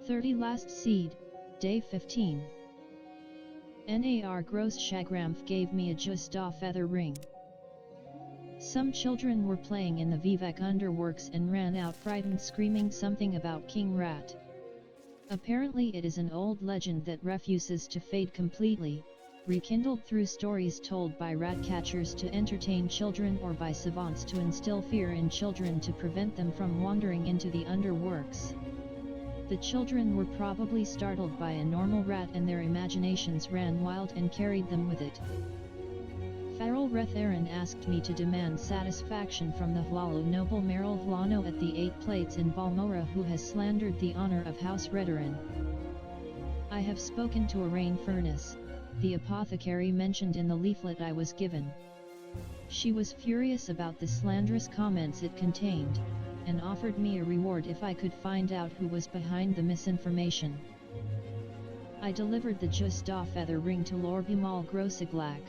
30 Last Seed, Day 15. Nar Gross Shagramth gave me a Justa feather ring. Some children were playing in the Vivek underworks and ran out frightened, screaming something about King Rat. Apparently it is an old legend that refuses to fade completely, rekindled through stories told by rat catchers to entertain children or by savants to instill fear in children to prevent them from wandering into the underworks. The children were probably startled by a normal rat and their imaginations ran wild and carried them with it. Farrell Retharan asked me to demand satisfaction from the Hlalu noble Merrill Vlano at the 8 Plates in Balmora, who has slandered the honor of House Redaran. I have spoken to a rain furnace, the apothecary mentioned in the leaflet I was given. She was furious about the slanderous comments it contained, and offered me a reward if I could find out who was behind the misinformation. I delivered the Justa feather ring to Lorbimal Grosiglak.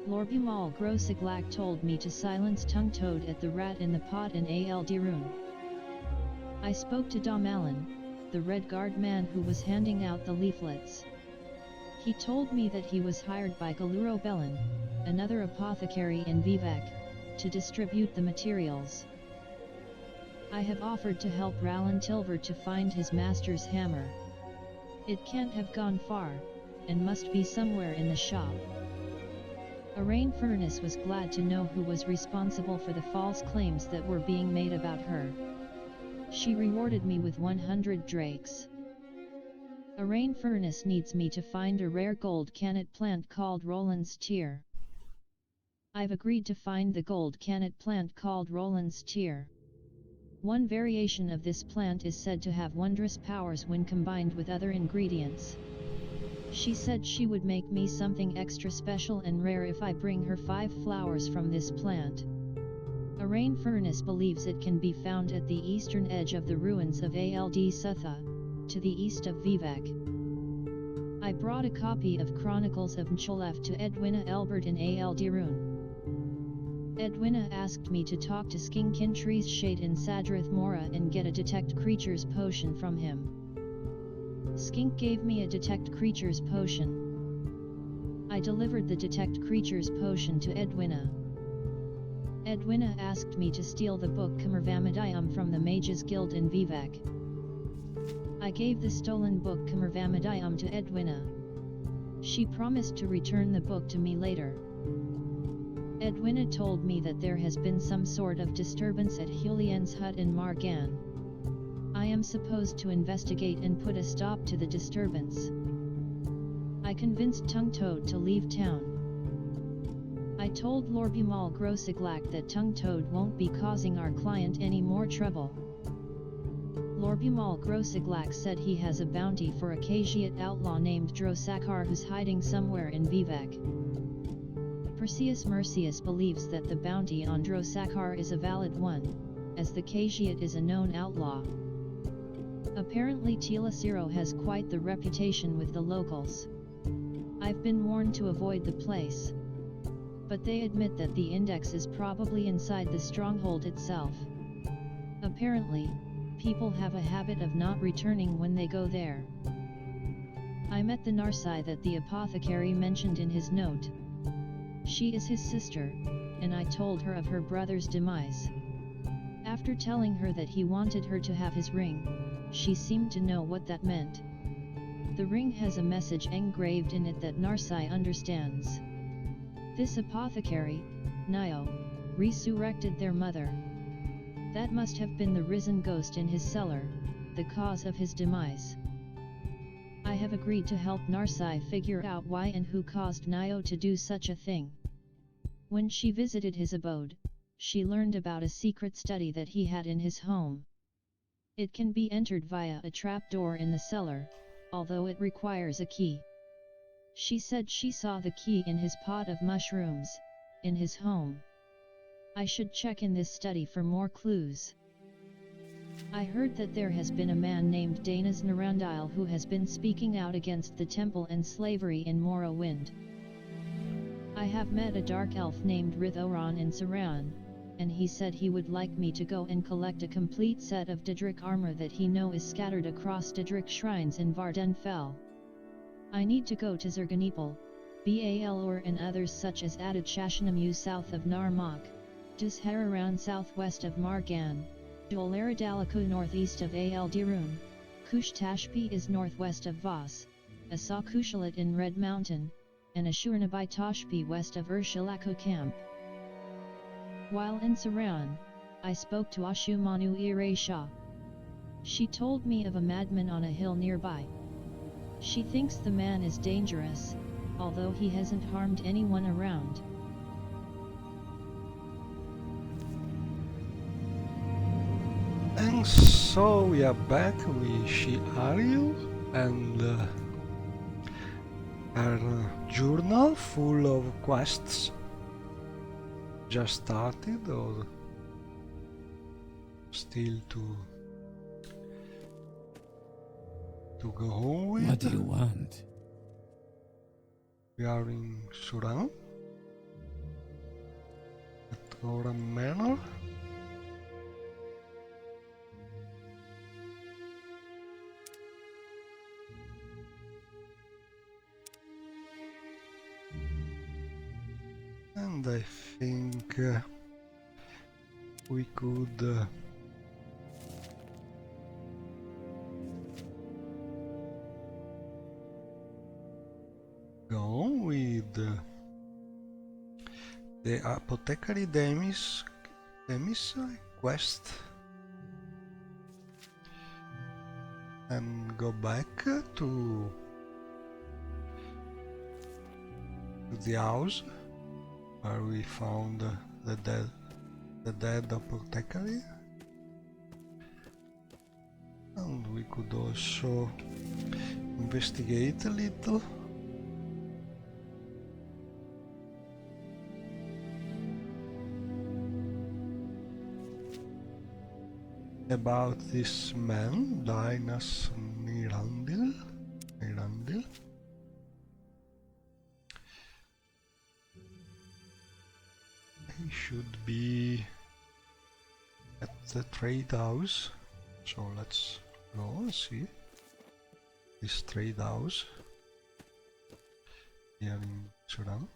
Lorbimal Grosiglak told me to silence Tongue Toad at the rat in the pot in Al Dirun. I spoke to Damalan, the Red Guard man who was handing out the leaflets. He told me that he was hired by Galuro Belan, another apothecary in Vivek, to distribute the materials. I have offered to help Ralan Tilver to find his master's hammer. It can't have gone far, and must be somewhere in the shop. A rain furnace was glad to know who was responsible for the false claims that were being made about her. She rewarded me with 100 drakes. A rain furnace needs me to find a rare gold cannet plant called Roland's Tear. I've agreed to find the gold cannet plant called Roland's Tear. One variation of this plant is said to have wondrous powers when combined with other ingredients. She said she would make me something extra special and rare if I bring her 5 flowers from this plant. A rain furnace believes it can be found at the eastern edge of the ruins of Ald Sutha, to the east of Vivek. I brought a copy of Chronicles of Mcholef to Edwina Elbert in Al Dirun. Edwina asked me to talk to Skinkintree's Shade in Sadrath Mora and get a Detect Creatures potion from him. Skink gave me a Detect Creatures potion. I delivered the Detect Creatures potion to Edwina. Edwina asked me to steal the book Kamarvamadiyam from the Mages Guild in Vivek. I gave the stolen book Kamarvamadiyam to Edwina. She promised to return the book to me later. Edwina told me that there has been some sort of disturbance at Julian's hut in Margan. I am supposed to investigate and put a stop to the disturbance. I convinced Tongue Toad to leave town. I told Lorbimal Grosiglak that Tongue Toad won't be causing our client any more trouble. Lorbimal Grosiglak said he has a bounty for a Khajiit outlaw named Drosakar who's hiding somewhere in Vivek. Perseus Mercius believes that the bounty on Drosakar is a valid one, as the Khajiit is a known outlaw. Apparently Tilasiro has quite the reputation with the locals. I've been warned to avoid the place. But they admit that the index is probably inside the stronghold itself. Apparently, people have a habit of not returning when they go there. I met the Narsai that the apothecary mentioned in his note. She is his sister, and I told her of her brother's demise. After telling her that he wanted her to have his ring, she seemed to know what that meant. The ring has a message engraved in it that Narsai understands. This apothecary, Nio, resurrected their mother. That must have been the risen ghost in his cellar, the cause of his demise. I have agreed to help Narsai figure out why and who caused Nio to do such a thing. When she visited his abode, she learned about a secret study that he had in his home. It can be entered via a trapdoor in the cellar, although it requires a key. She said she saw the key in his pot of mushrooms, in his home. I should check in this study for more clues. I heard that there has been a man named Danas Narandile who has been speaking out against the temple and slavery in Morrowind. I have met a dark elf named Rithoran in Saran, and he said he would like me to go and collect a complete set of Daedric armor that he know is scattered across Daedric shrines in Vardenfell. I need to go to Zerganipal, Bal and others such as Adad Shashnamu south of Narmak, Dushar around southwest of Margan, Dolaradaliku northeast of Aldirun, Kush Tashpi is northwest of Voss, Asa Kushalat in Red Mountain, and Ashurnabai Tashpi west of Urshilaku camp. While in Saran, I spoke to Ashumanu Iresha. She told me of a madman on a hill nearby. She thinks the man is dangerous, although he hasn't harmed anyone around. And so we are back with Shiaryu and her journal full of quests. Just started or still to go home with? What do you want? We are in Suran at Oran Manor. And I think we could go on with the Apothecary Demis quest and go back to the house where we found the dead apothecary, and we could also investigate a little about this man, Dinas Nirandil. He should be at the trade house, so let's go and see this trade house here in Sudan.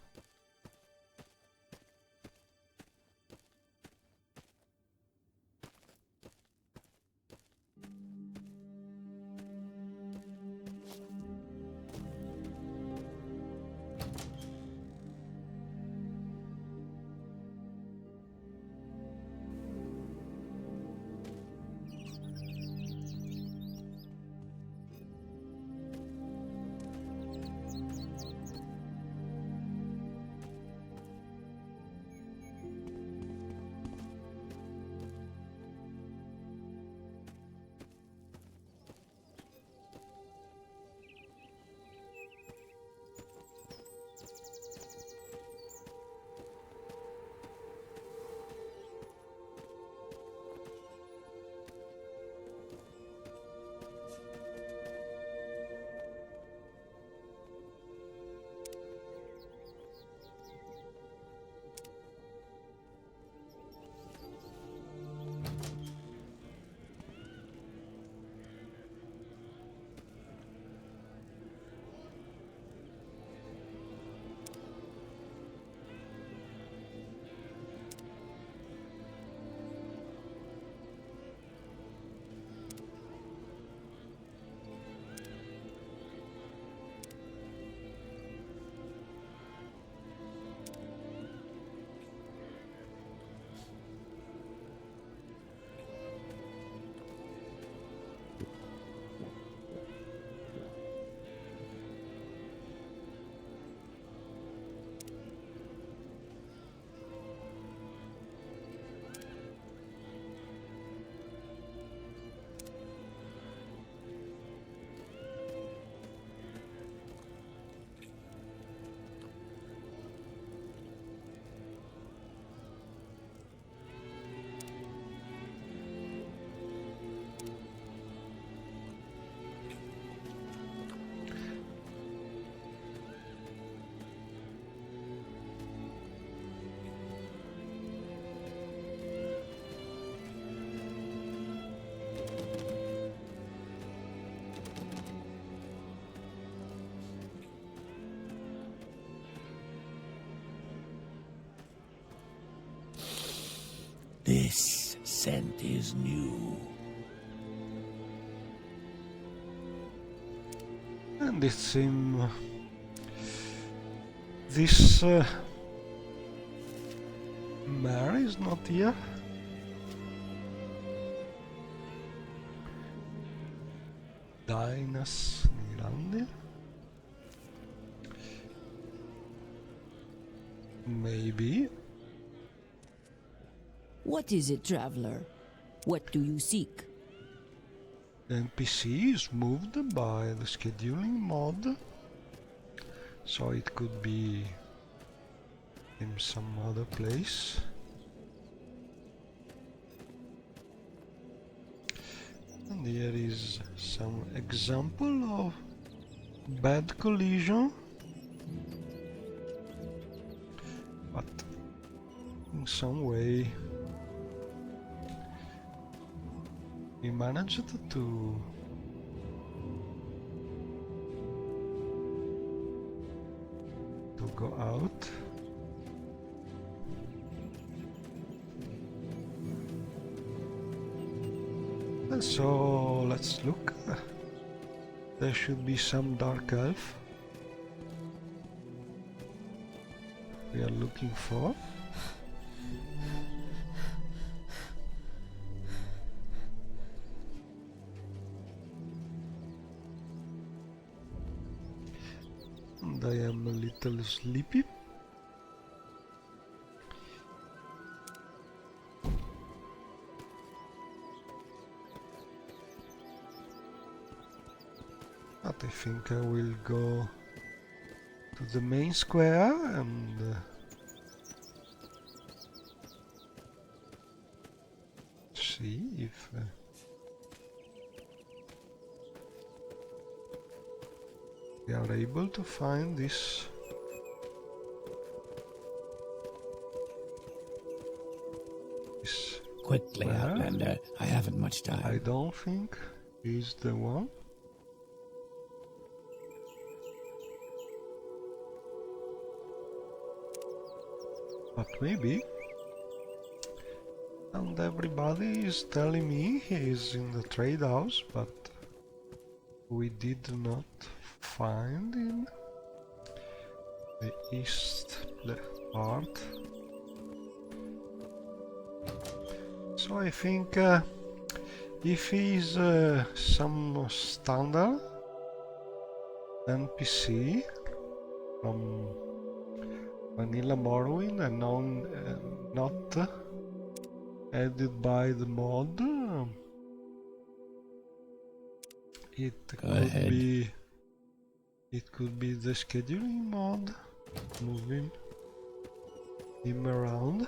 This scent is new. And it seems this mare is not here. Dinas Grande. Maybe. What is it, traveler? What do you seek? The NPC is moved by the scheduling mod, so it could be in some other place. And here is some example of bad collision, but in some way we managed to go out. And so let's look. There should be some dark elf we are looking for. And I am a little sleepy. But I think I will go to the main square and see if we are able to find this Quickly, square. Outlander. I haven't much I time. don't think he's the one. But maybe. And everybody is telling me he is in the trade house, but we did not find in the east part. So I think if he is some standard NPC from Vanilla Morrowind and not added by the mod, it could be the scheduling mod moving him around.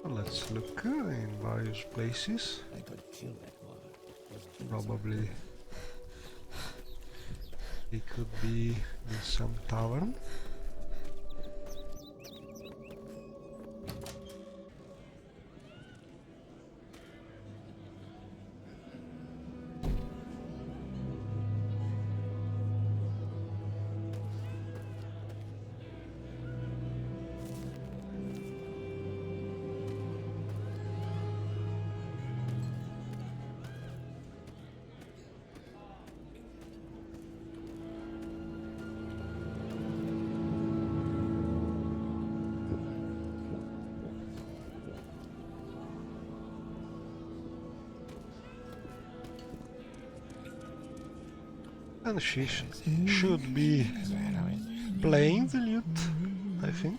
Let's look in various places. I could kill that one. Probably he could be in some tavern. And she should be playing the lute, I think.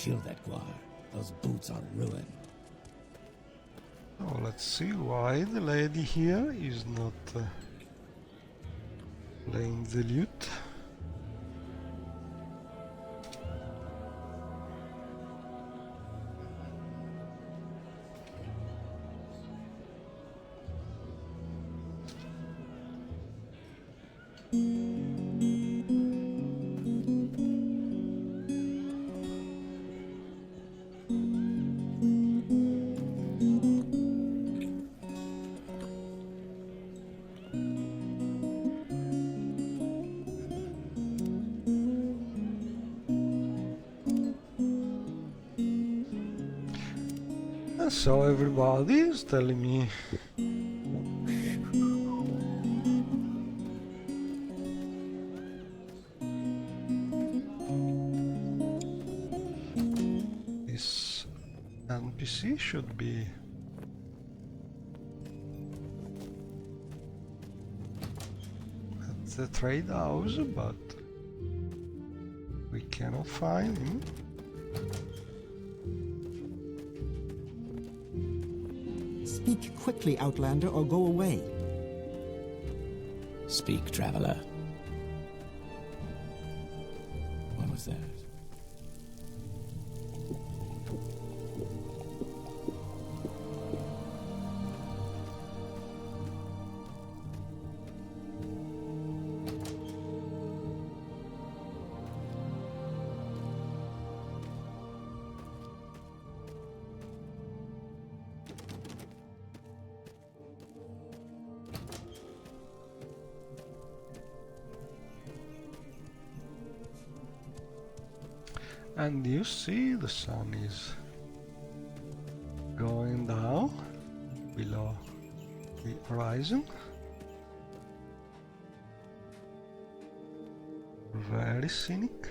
kill that guard. Those boots are ruined. Oh, let's see why the lady here is not playing the lute. And so everybody is telling me this NPC should be at the trade house, but we cannot find him. Speak quickly, Outlander, or go away. Speak, traveler. What was that? And you see the sun is going down below the horizon. Very scenic.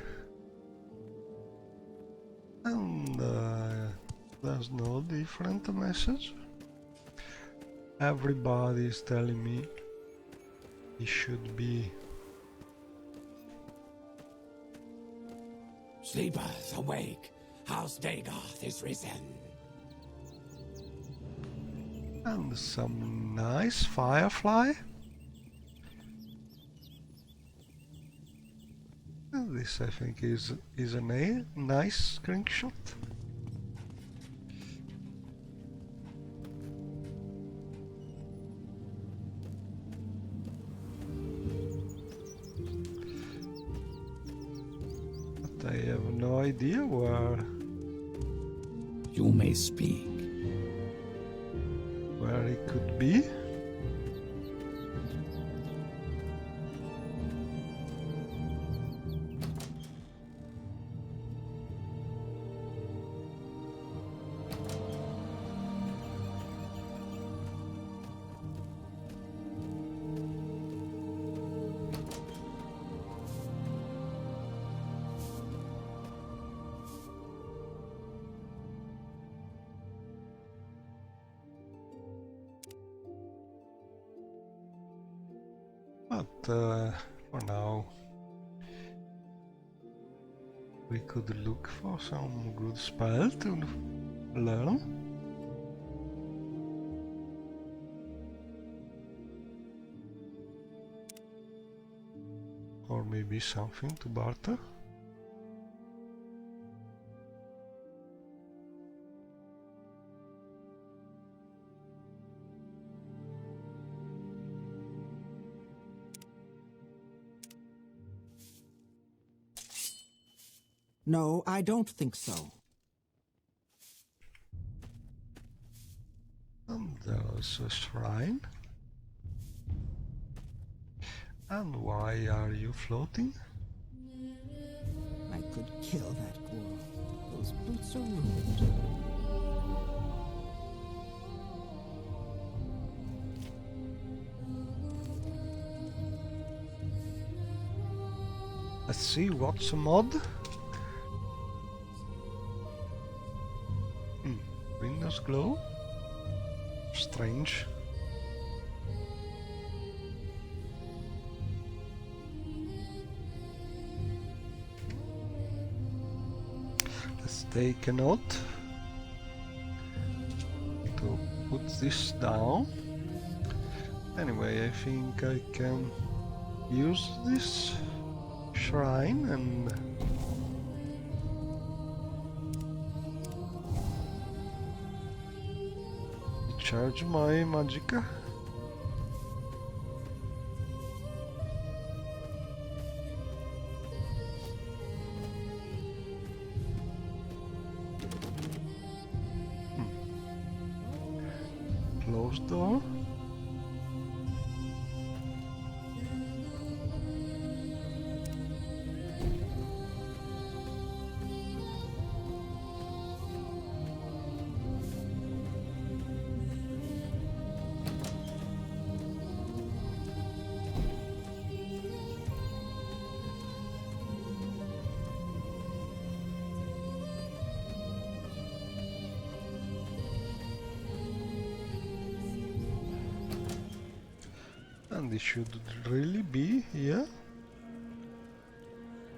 And there's no different message. Everybody is telling me it should be Sleepers, awake! House Dagoth is risen. and some nice firefly. And this I think is a nice screenshot. But I have no idea where You may speak. it could be. But for now, we could look for some good spell to learn. Or maybe something to barter. No, I don't think so. And there's a shrine. And why are you floating? I could kill that girl. Those boots are ruined. Let's see what's a mod. Windows glow. Strange. Let's take a note to put this down. Anyway, I think I can use this shrine and charge my magicka. Closed door. And it should really be here.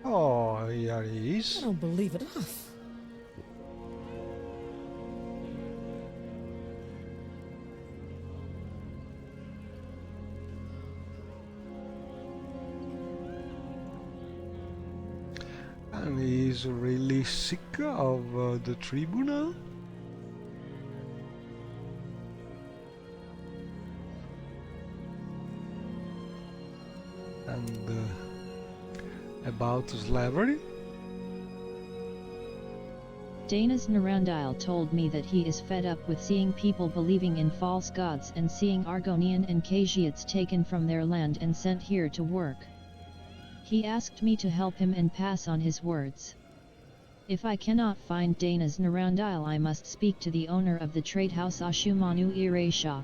Oh, here he I is. don't believe it. Ugh. And he's really sick of the tribunal. And about slavery. Dana's Narandile told me that he is fed up with seeing people believing in false gods and seeing Argonian and Khajiits taken from their land and sent here to work. He asked me to help him and pass on his words. If I cannot find Dana's Narandile, I must speak to the owner of the trade house Ashumanu Iresha.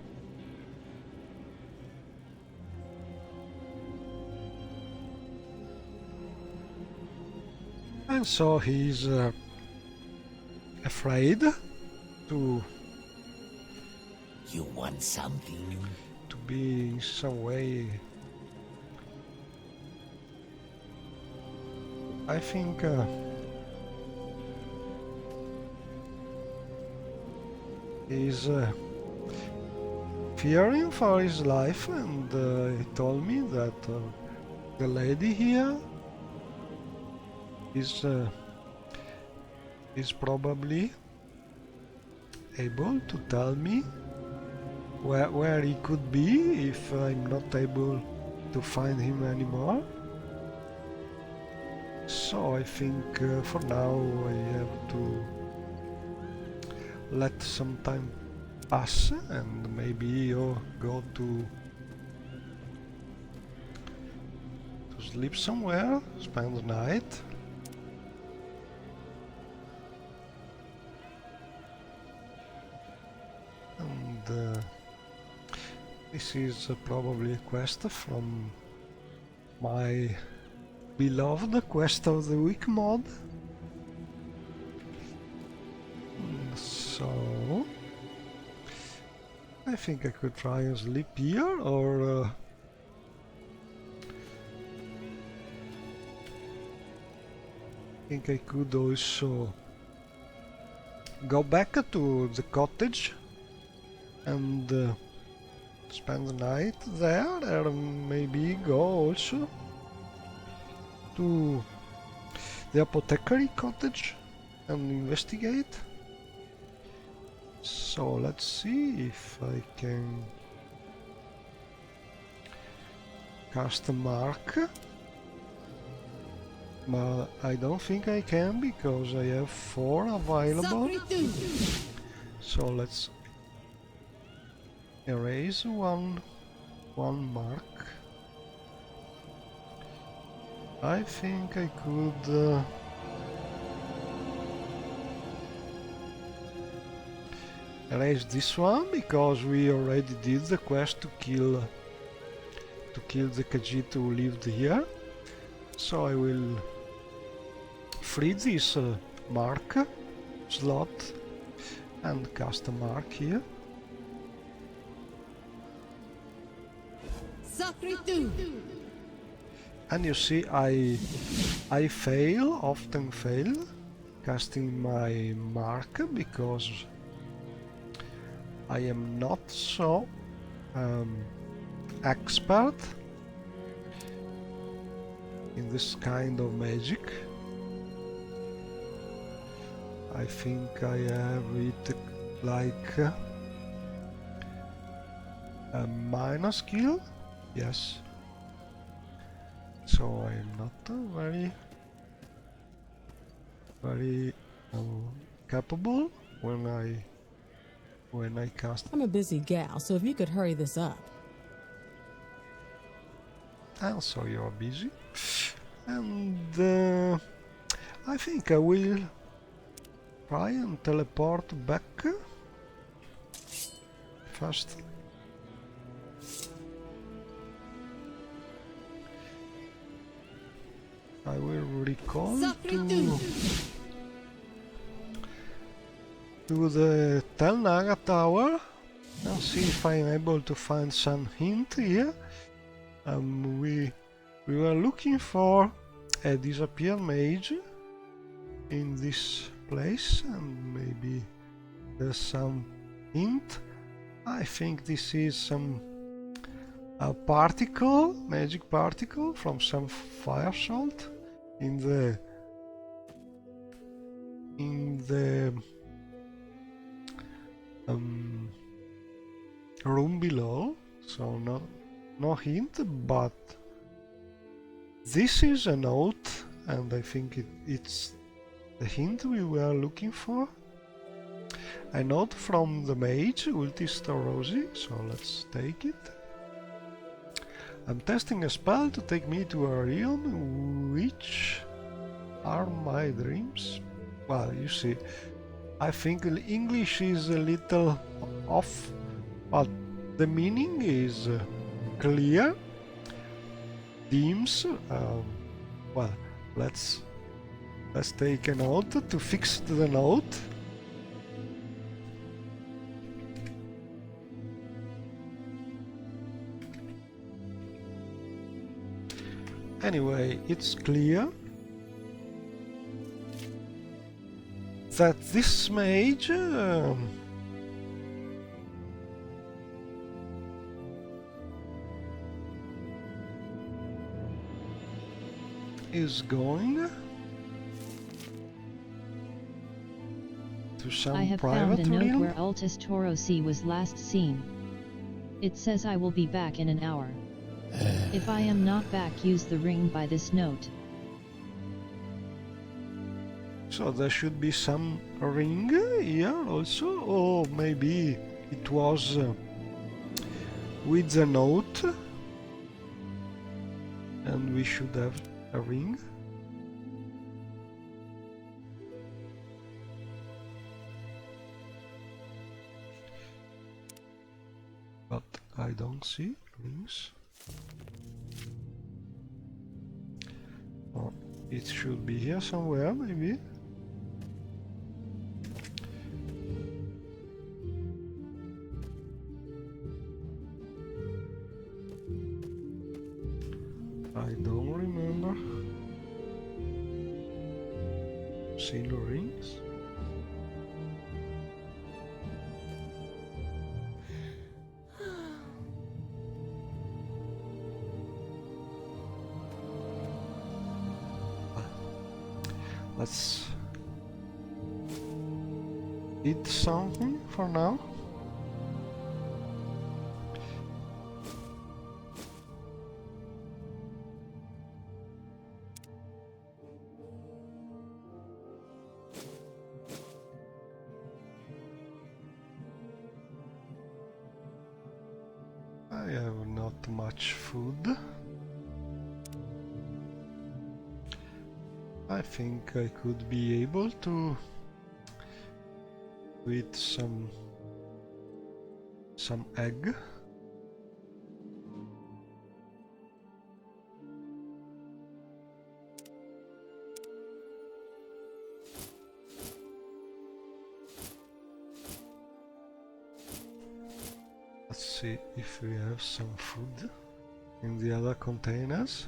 And so he's afraid to You want something? be in some way. I think he's fearing for his life, and he told me that the lady here is probably able to tell me where he could be if I'm not able to find him anymore. So I think for now I have to let some time pass and maybe go to sleep somewhere, spend the night. And this is probably a quest from my beloved Quest of the Week mod. So I think I could try and sleep here, or I think I could also go back to the cottage and spend the night there, or maybe go also to the apothecary cottage and investigate. So let's see if I can cast a mark, but I don't think I can because I have 4 available. So let's erase one mark. I think I could erase this one because we already did the quest to kill the Khajiit who lived here. So I will free this mark slot and cast a mark here. And you see, I often fail, casting my mark because I am not so expert in this kind of magic. I think I have it like a minor skill, yes. So I am not very capable when I cast. I'm a busy gal, so if you could hurry this up. And so you're busy, and I think I will try and teleport back first. I will recall to the Tel Naga Tower and see if I'm able to find some hint here. We were looking for a disappeared mage in this place, and maybe there's some hint. I think this is a particle, magic particle from some fire salt in the room below. So no hint, but this is a note, and I think it's the hint we were looking for. A note from the mage, Ultista Rosie, so let's take it. I'm testing a spell to take me to a realm. Which are my dreams? Well, you see, I think English is a little off, but the meaning is clear. Dreams. Well, let's take a note to fix the note. Anyway, it's clear that this mage is going to some I have private found a note realm. where Altus Torosi was last seen. It says I will be back in an hour. If I am not back, use the ring by this note. So there should be some ring here also, or maybe it was with the note and we should have a ring. But I don't see rings. Oh, it should be here somewhere, maybe. I don't remember seeing rings. Let's eat something for now. I have not much food. I think I could be able to eat some egg. Let's see if we have some food in the other containers.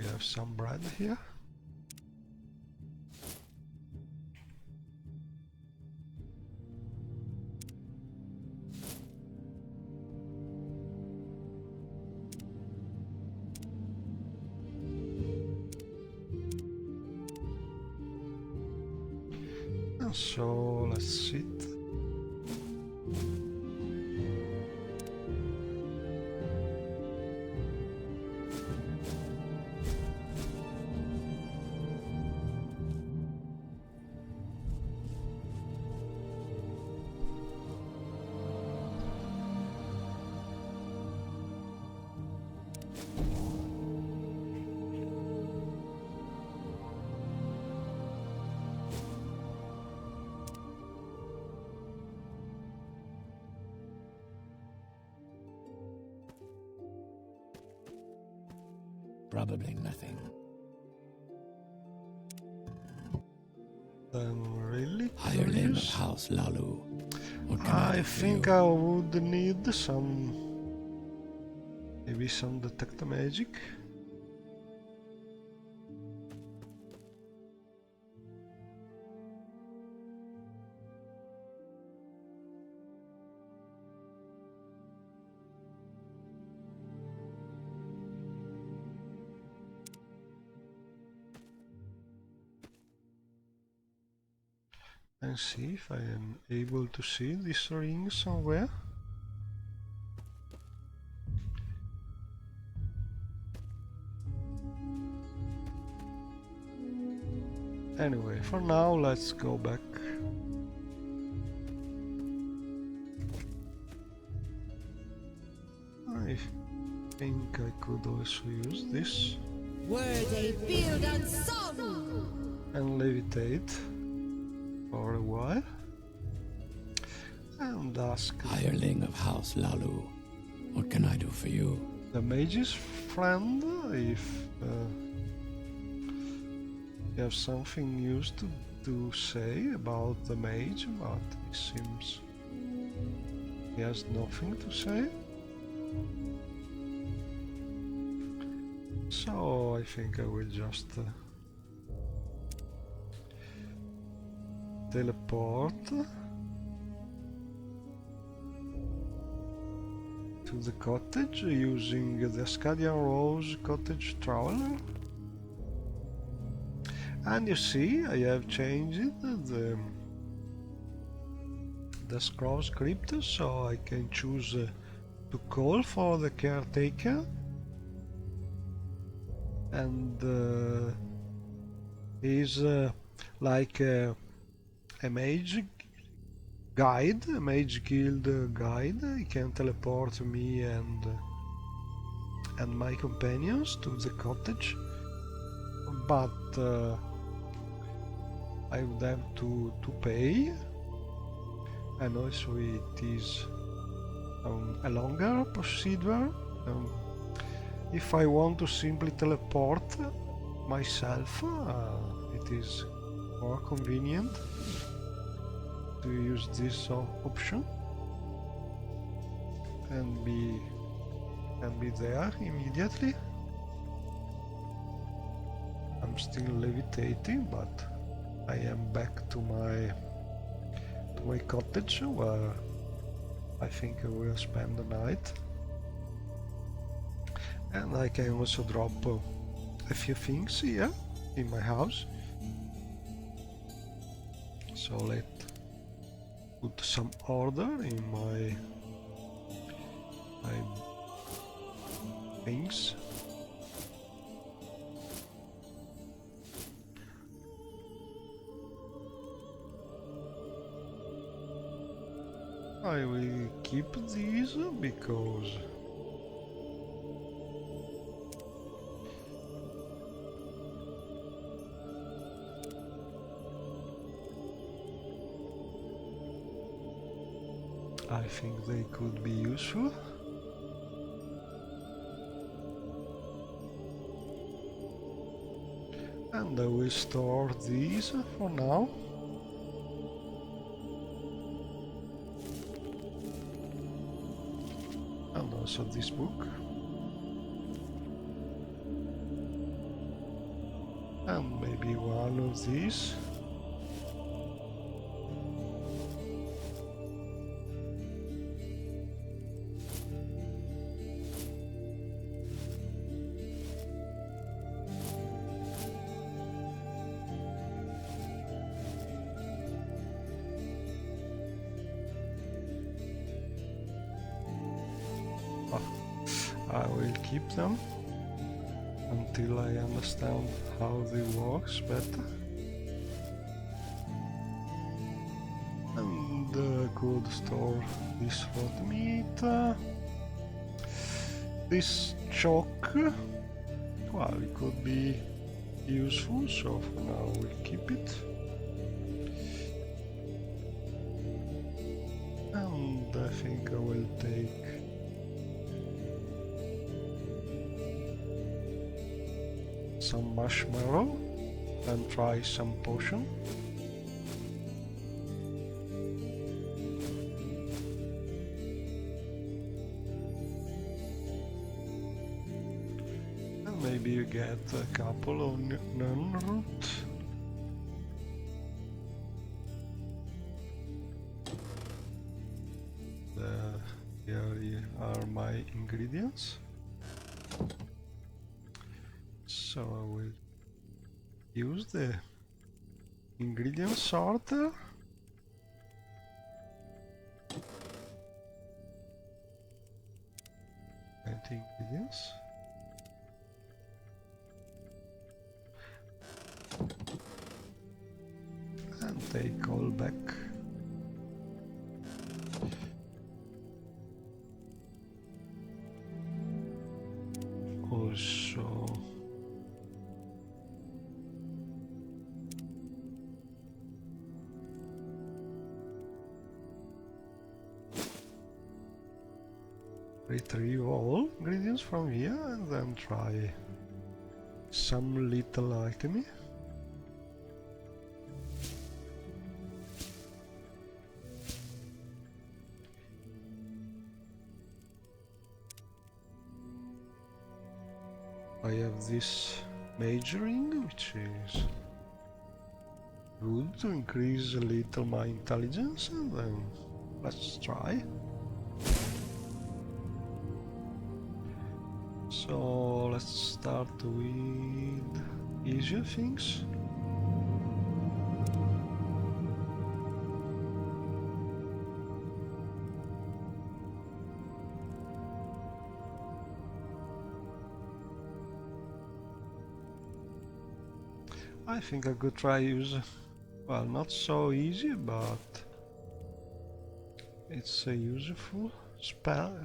we have some bread here. And so let's sit. Probably nothing. Then really Hireling of curious. House Lalu. What can I do I for think you? I would need some, maybe some detect magic. And see if I am able to see this ring somewhere. Anyway, for now, let's go back. I think I could also use this Words a field unsung. and levitate for a while and ask Hireling of House Lalu. What can I do for you? the mage's friend if you have something used to say about the mage, but it seems he has nothing to say. So I think I will just teleport to the cottage using the Ascadian Rose Cottage Traveler. And you see, I have changed the scroll script, so I can choose to call for the caretaker, and he's like a mage guide, a mage guild guide. He can teleport me and my companions to the cottage, but I would have to pay, and also it is a longer procedure. If I want to simply teleport myself, it is more convenient to use this option and be there immediately. I'm still levitating, but I am back to my cottage, where I think I will spend the night. And I can also drop a few things here in my house. So let's put some order in my things. I will keep these because I think they could be useful. And I will store these for now. And also this book. And maybe one of these. I will keep them until I understand how they works better. And could store this red meat. This chalk, well, it could be useful, so for now we'll keep it. And I think I will take some marshmallow and try some potion. And maybe you get a couple of nun root. Here are my ingredients. So I will use the ingredient sorter. And ingredients. And take all back. Also retrieve all ingredients from here and then try some little alchemy. I have this majoring, which is good to increase a little my intelligence, and then let's try. So let's start with easier things. I think I could try use, well, not so easy, but it's a useful spell,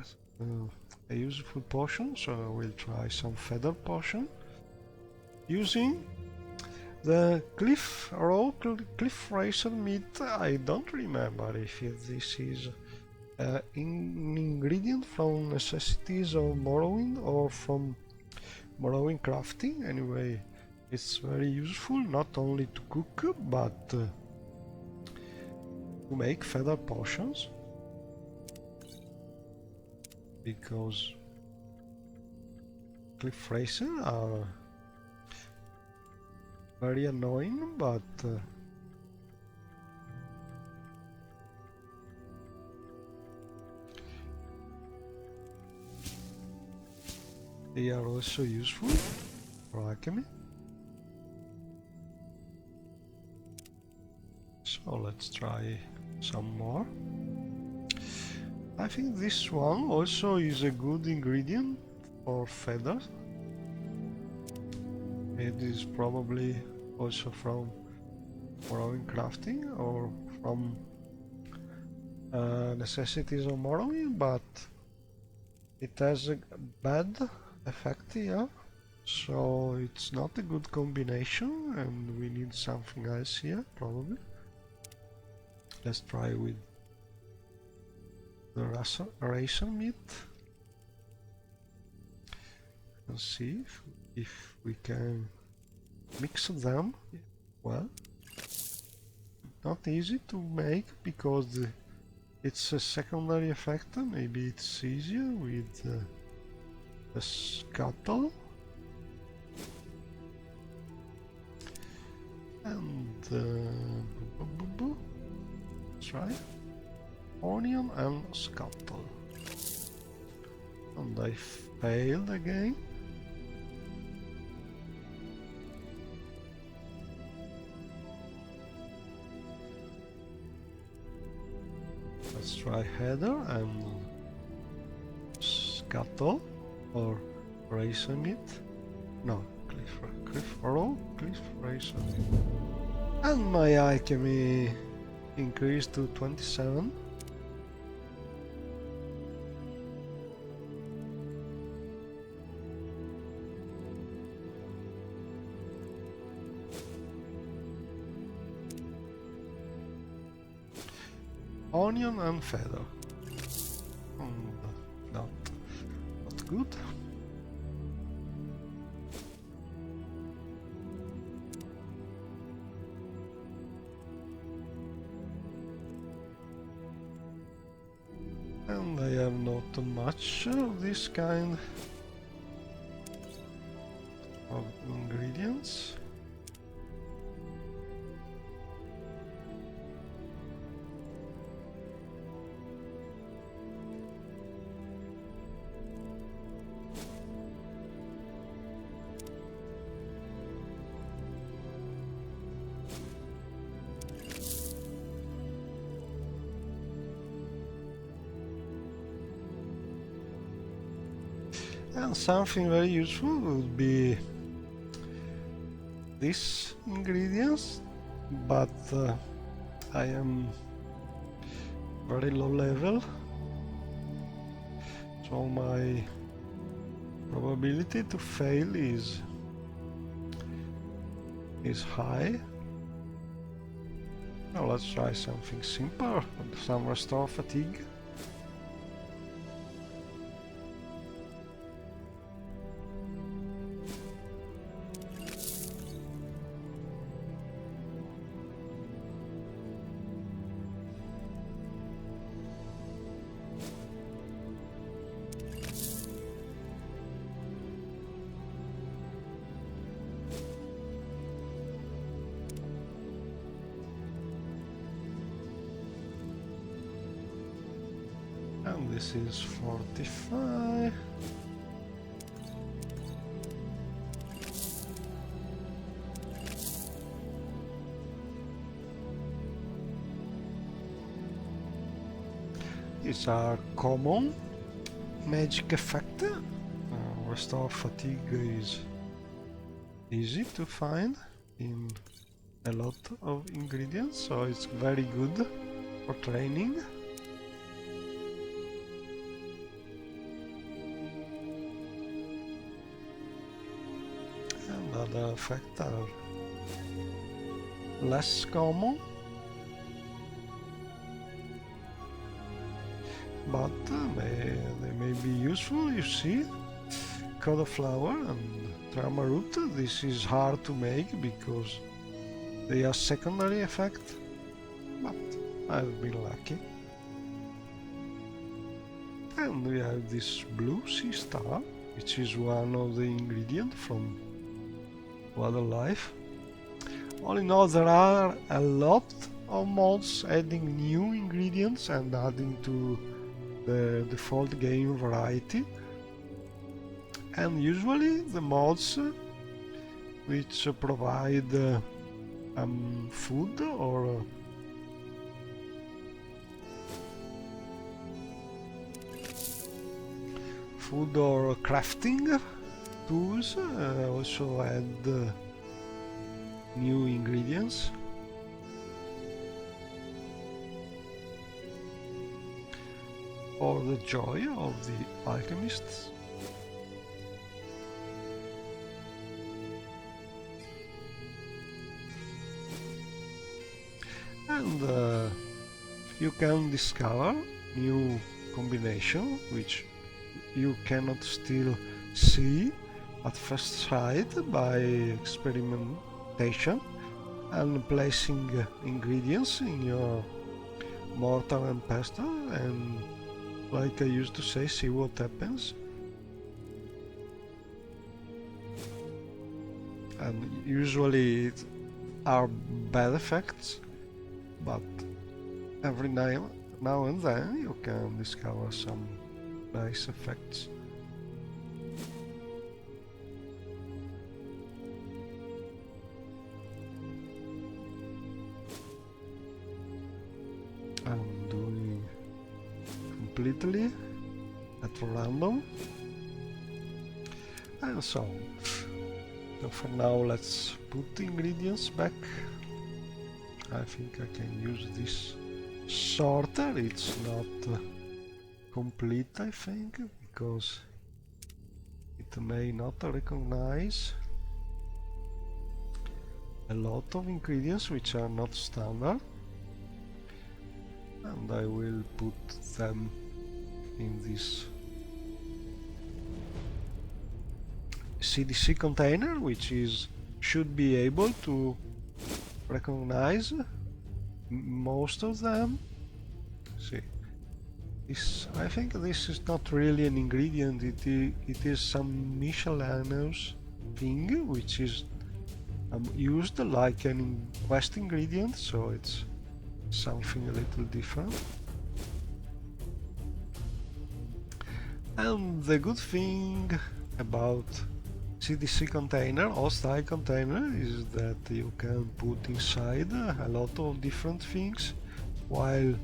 a useful potion, so I will try some feather potion using the cliff racer meat. I don't remember if this is an ingredient from Necessities of Morrowind or from Morrowind crafting. Anyway, it's very useful not only to cook but to make feather potions, because cliff racer are very annoying, but they are also useful for alchemy. So let's try some more. I think this one also is a good ingredient for feathers. It is probably also from Morrowind crafting or from Necessities of Morrowind, but it has a bad effect here, so it's not a good combination and we need something else here probably. Let's try with the racer meat and see if we can mix them well. Not easy to make because it's a secondary effect. Maybe it's easier with the scuttle. And that's right. Onion and scuttle. And I failed again. Let's try heather and scuttle or raisin meat. No, cliff raisin. And my alchemy increased to 27. Onion and feather. Not good. And I have not much of this kind of ingredients. And something very useful would be these ingredients, but I am very low level, so my probability to fail is high. Now let's try something simple, some restore fatigue. And this is 45. These are common magic effect. Restore fatigue is easy to find in a lot of ingredients, so it's very good for training. And other effects are less common, but they may be useful. You see, cauliflower and trama root, this is hard to make because they are secondary effect, but I've been lucky. And we have this blue sea star, which is one of the ingredients from wildlife. All in all, there are a lot of mods adding new ingredients and adding to the default game variety. And usually the mods which provide food or crafting tools also add new ingredients. For the joy of the alchemists. And you can discover new combination which you cannot still see at first sight by experimentation and placing ingredients in your mortar and pestle, and like I used to say, see what happens. And usually are bad effects, but every now and then you can discover some nice effects. I'm doing completely at random, and so for now let's put the ingredients back. I think I can use this sorter. It's not complete, I think, because it may not recognize a lot of ingredients which are not standard, and I will put them in this CDC container, which should be able to recognize most of them. See, this, I think this is not really an ingredient, it is some miscellaneous thing which is used like an quest ingredient, so it's something a little different. And the good thing about CDC container or style container is that you can put inside a lot of different things, while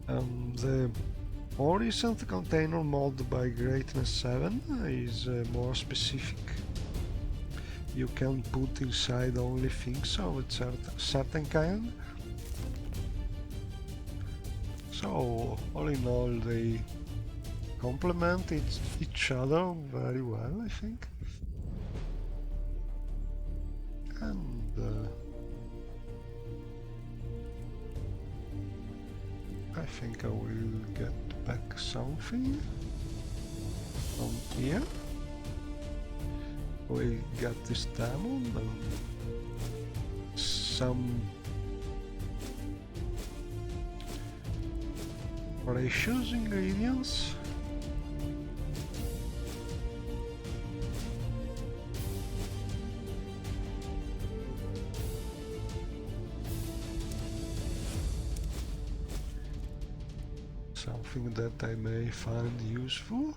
the more recent container mod by Greatness 7 is more specific. You can put inside only things of a certain kind. So all in all, they complement each other very well, I think. And I think I will get back something from here. We got this diamond and some precious ingredients. Something that I may find useful.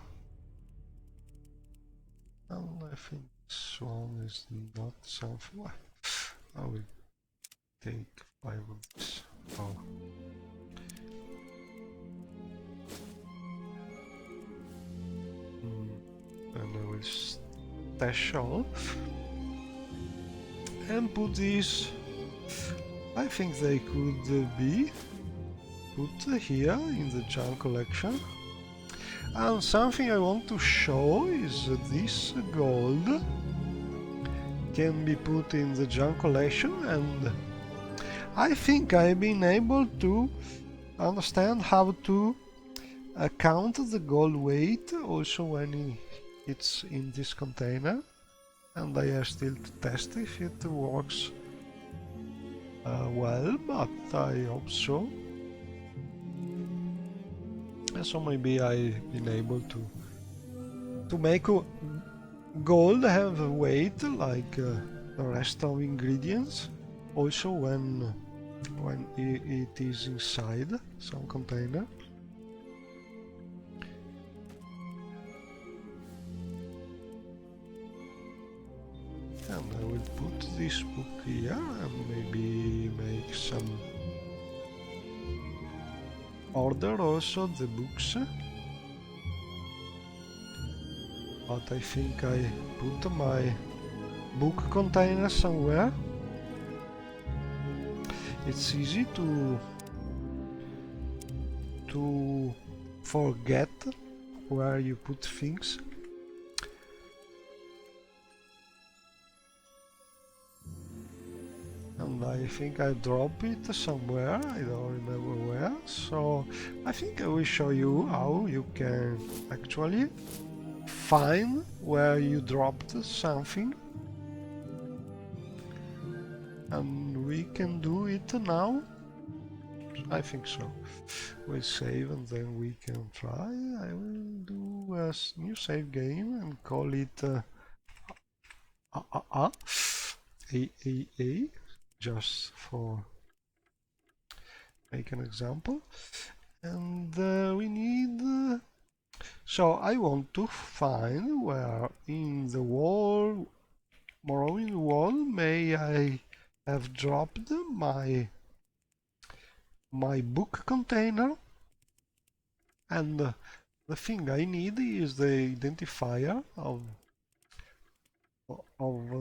And I think this one is not something. I will take 5 of this. Oh. And I will stash all and put these. I think they could be put here in the junk collection. And something I want to show is this gold can be put in the junk collection, and I think I've been able to understand how to count the gold weight also when it's in this container, and I have still to test if it works well, but I hope so. So maybe I've been able to make gold have a weight like the rest of ingredients, also when it is inside some container. And I will put this book here and maybe make some order also the books, but I think I put my book container somewhere. It's easy to forget where you put things. And I think I dropped it somewhere, I don't remember where, so I think I will show you how you can actually find where you dropped something. And we can do it now. I think so. We'll save and then we can try. I will do a new save game and call it AAA, just for make an example. And we need so I want to find where in the world, Morrowind World, may I have dropped my book container, and the thing I need is the identifier of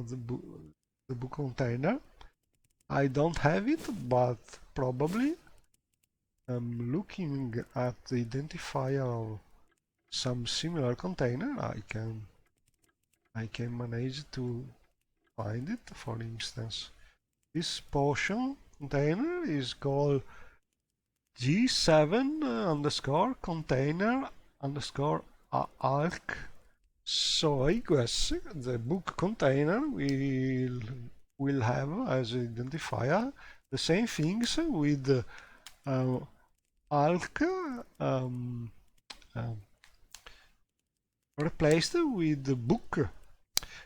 the book container. I don't have it, but probably looking at the identifier of some similar container, I can manage to find it. For instance, this potion container is called G7 underscore container underscore alk. So I guess the book container will have as identifier the same things with alk replaced with the book.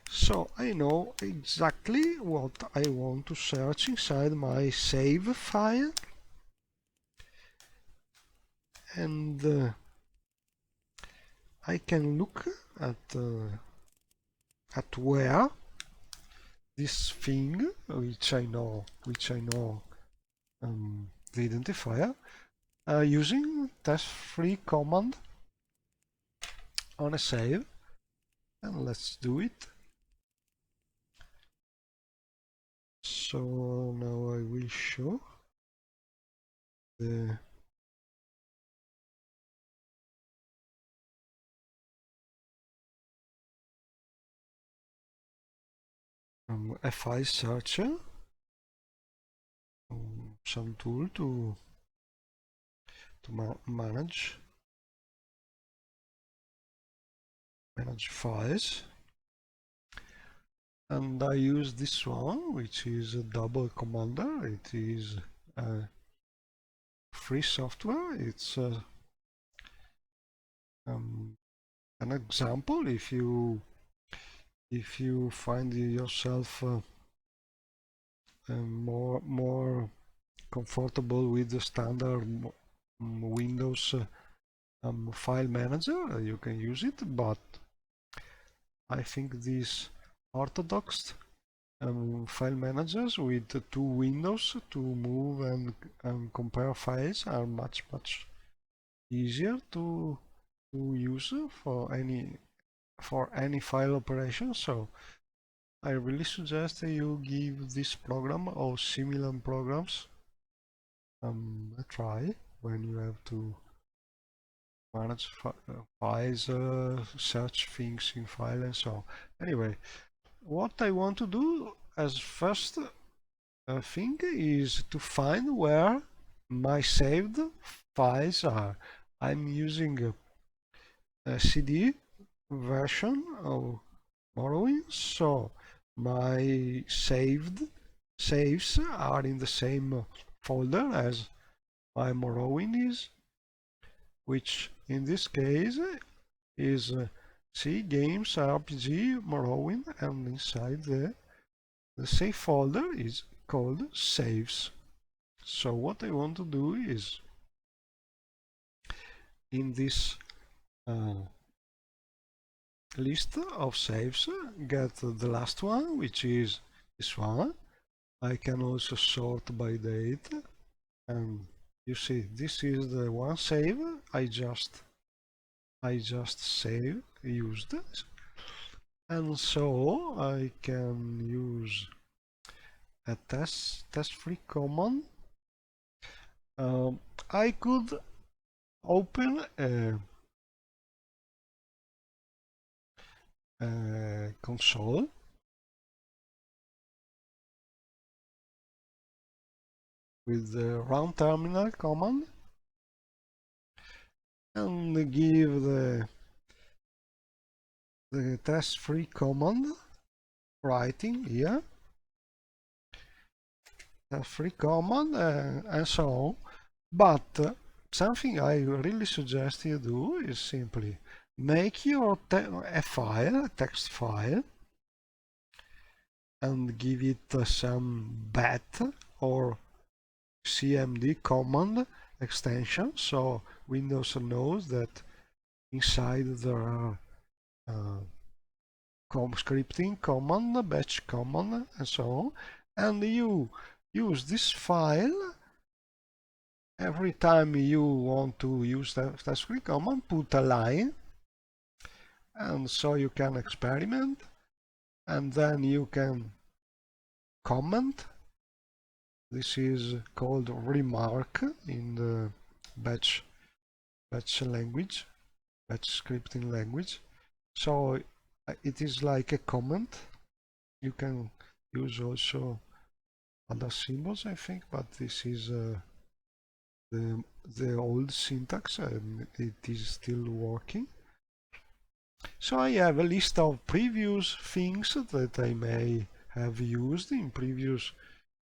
So I know exactly what I want to search inside my save file, and I can look at where this thing, which I know the identifier, using test3 command on a save, and let's do it. So now I will show the a file searcher, some tool to manage files, and I use this one, which is a double commander. It is free software. It's an example. If you find yourself more comfortable with the standard Windows file manager, you can use it, but I think these orthodox file managers with the two windows to move and compare files are much easier to use for any file operation. So I really suggest that you give this program or similar programs a try when you have to manage files, search things in file and so on. Anyway, what I want to do as first thing is to find where my saved files are. I'm using a CD version of Morrowind, so my saves are in the same folder as my Morrowind is, which in this case is C Games RPG Morrowind, and inside the save folder is called saves. So what I want to do is in this list of saves get the last one, which is this one. I can also sort by date, and you see this is the one save I just used, and so I can use a test3 command. I could open a console with the run terminal command and give the test3 command writing here, test3 command, and so on. But something I really suggest you do is simply make your a text file, and give it some bat or cmd command extension, so Windows knows that inside there are scripting command, batch command, and so on, and you use this file every time you want to use the script command. Put a line, and so you can experiment, and then you can comment. This is called remark in the batch language, batch scripting language. So it is like a comment. You can use also other symbols, I think, but this is the old syntax, and it is still working. So I have a list of previous things that I may have used in previous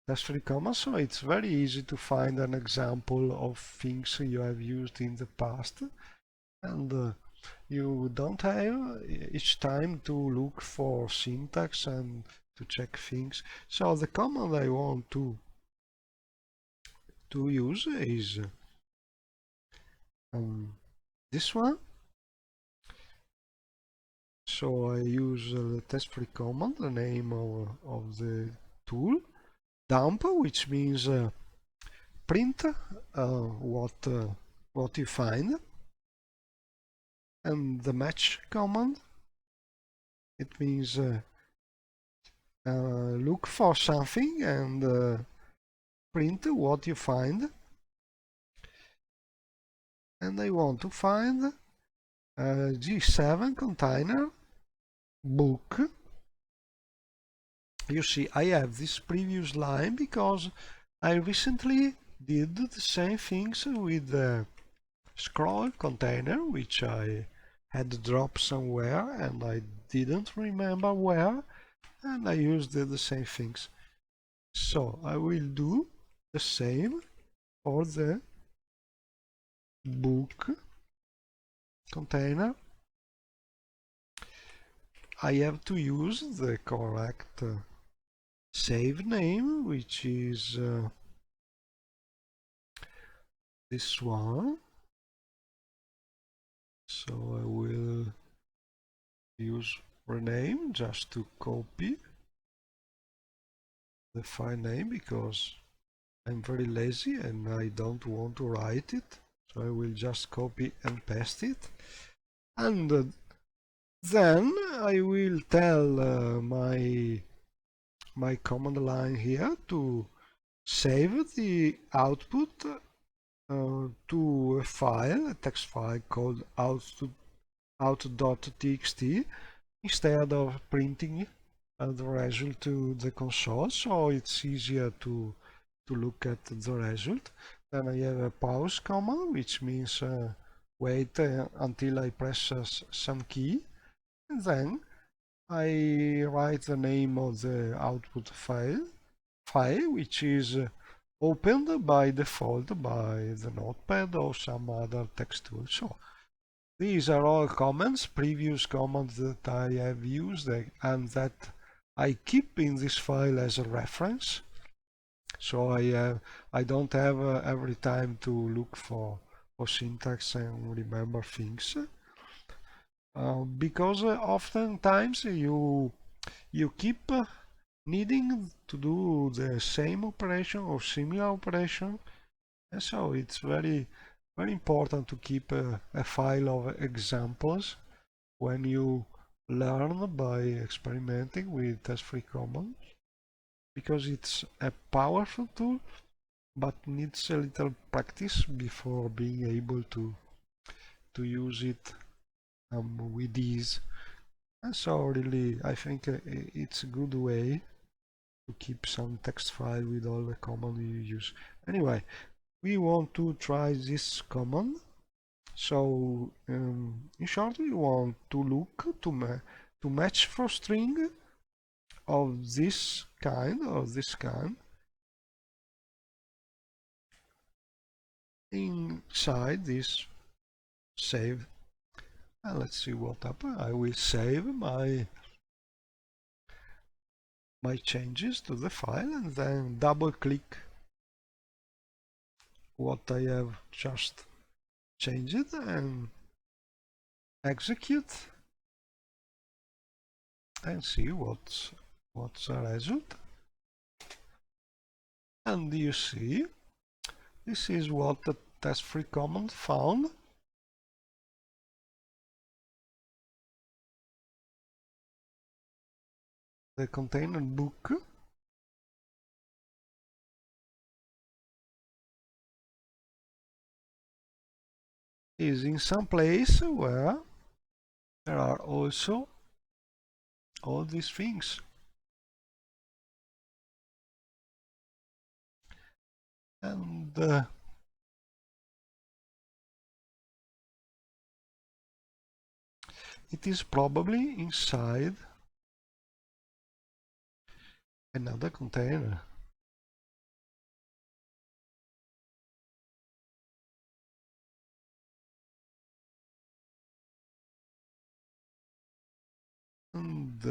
test-free commands, so it's very easy to find an example of things you have used in the past, and you don't have each time to look for syntax and to check things. So the command I want to use is this one. So I use the test-free command, the name of the tool, dump, which means print what you find, and the match command, it means look for something and print what you find. And I want to find G7 container book. You see, I have this previous line because I recently did the same things with the scroll container, which I had dropped somewhere and I didn't remember where, and I used the same things. So I will do the same for the book container. I have to use the correct save name, which is this one. So I will use rename just to copy the file name because I'm very lazy and I don't want to write it. So I will just copy and paste it, and then I will tell my command line here to save the output to a file, a text file called out.txt, instead of printing the result to the console, so it's easier to look at the result. Then I have a pause command, which means wait until I press some key, and then I write the name of the output file, which is opened by default by the notepad or some other text tool. So these are all commands, previous commands that I have used and that I keep in this file as a reference. So I don't have every time to look for syntax and remember things. Because oftentimes you keep needing to do the same operation or similar operation, and so it's very important to keep a file of examples when you learn by experimenting with test-free commands, because it's a powerful tool but needs a little practice before being able to use it with ease. And so really I think it's a good way to keep some text file with all the command you use. Anyway, we want to try this command. So in short, we want to look to match for string of this kind inside this save. And let's see what happens. I will save my changes to the file and then double click what I have just changed and execute and see what's the result. And you see, this is what the test-free command found. The container book is in some place where there are also all these things. And it is probably inside another container. And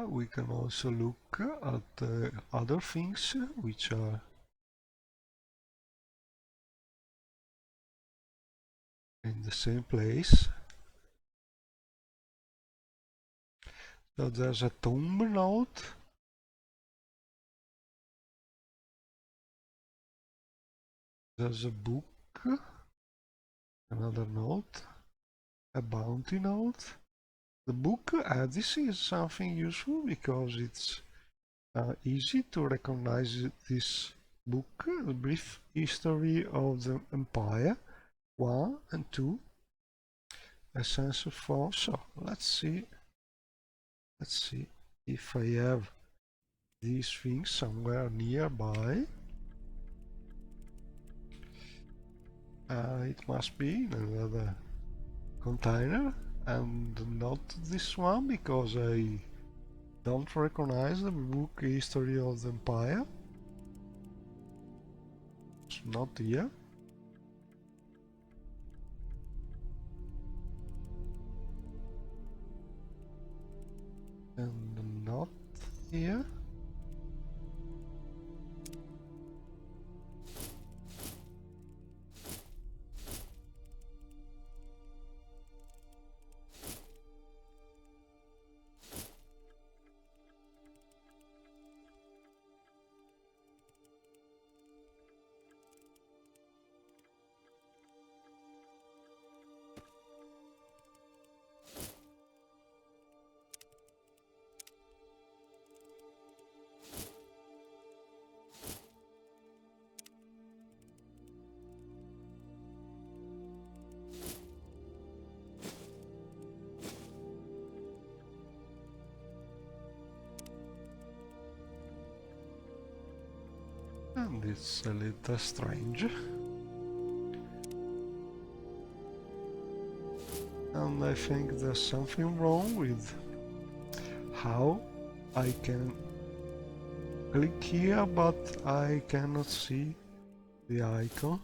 we can also look at other things which are in the same place. So there's a tomb node. There's a book, another node, a bounty node. The book, this is something useful because it's easy to recognize this book, The Brief History of the Empire 1 and 2, a sense of form. So let's see if I have these things somewhere nearby. It must be in another container and not this one because I don't recognize the book History of the Empire. It's not here. And not here. And it's a little strange. And I think there's something wrong with how I can click here but I cannot see the icon.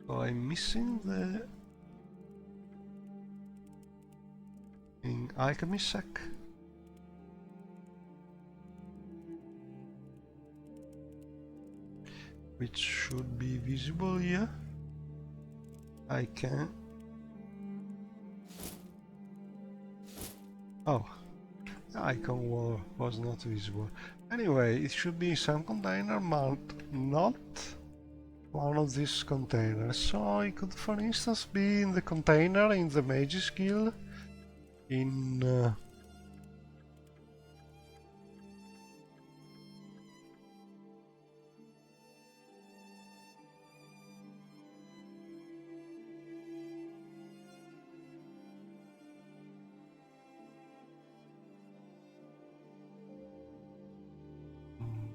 So I'm missing the in alchemy sec. Which should be visible here. I can. Oh, the icon was not visible. Anyway, it should be some container marked not one of these containers. So it could, for instance, be in the container in the Mage's Guild. In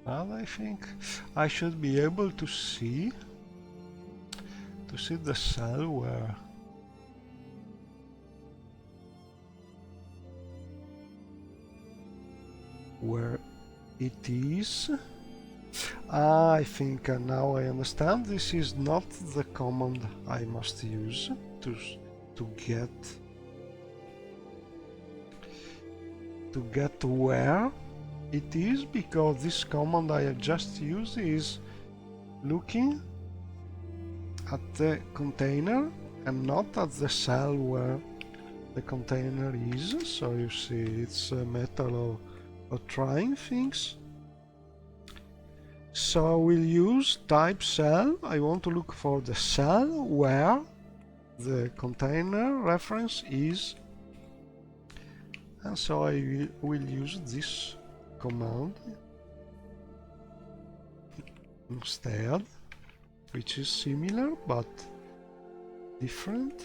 but I think I should be able to see the cell where it is. I think now I understand. This is not the command I must use to get where it is, because this command I have just used is looking at the container and not at the cell where the container is. So you see, it's a matter of trying things. So we'll use type cell. I want to look for the cell where the container reference is, and so I will use this command instead, which is similar but different.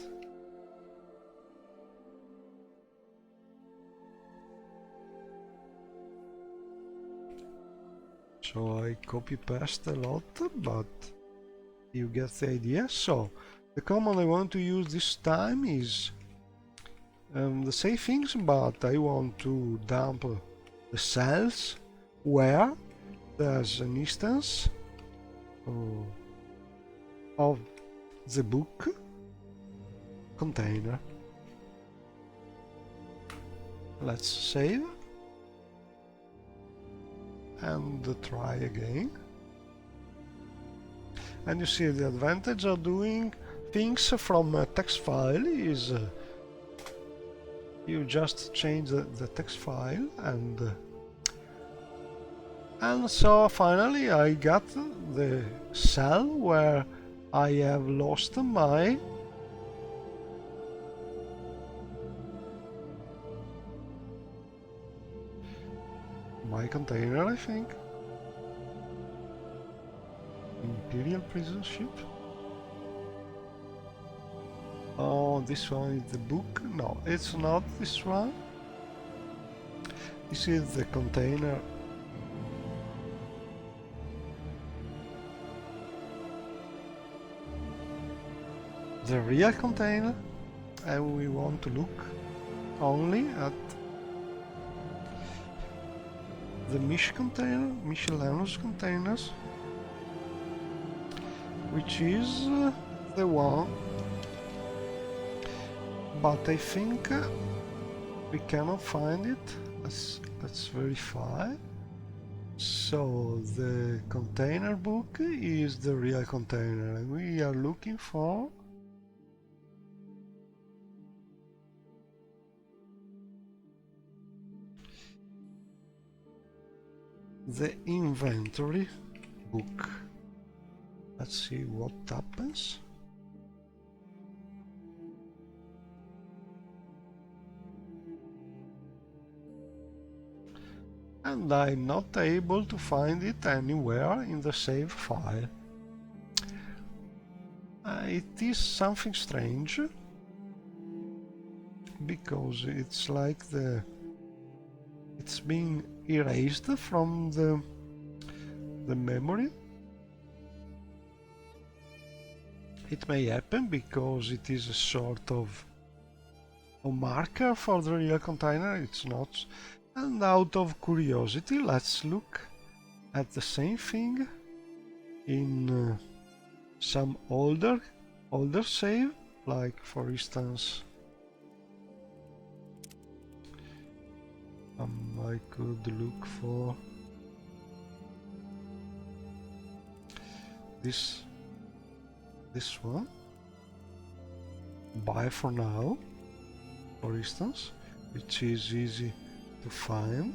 So I copy paste a lot, but you get the idea. So the command I want to use this time is the same things, but I want to dump the cells where there's an instance of the book container. Let's save and try again. And you see the advantage of doing things from a text file is you just change the text file, and so finally I got the cell where I have lost my container, I think. Imperial prison ship. Oh, this one is the book? No, it's not this one. This is the container. The real container, and we want to look only at the miscellaneous containers, which is the one, but I think we cannot find it. Let's verify. So the container book is the real container, and we are looking for the inventory book. Let's see what happens. And I'm not able to find it anywhere in the save file. It is something strange, because it's like it's being erased from the memory. It may happen because it is a sort of a marker for the real container. It's not. And out of curiosity, let's look at the same thing in some older save, like for instance I could look for this one, buy for now, for instance, which is easy to find,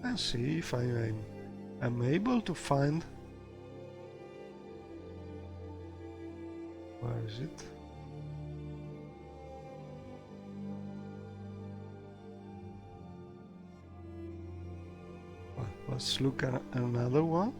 and see if I'm able to find. Where is it? Well, let's look at another one.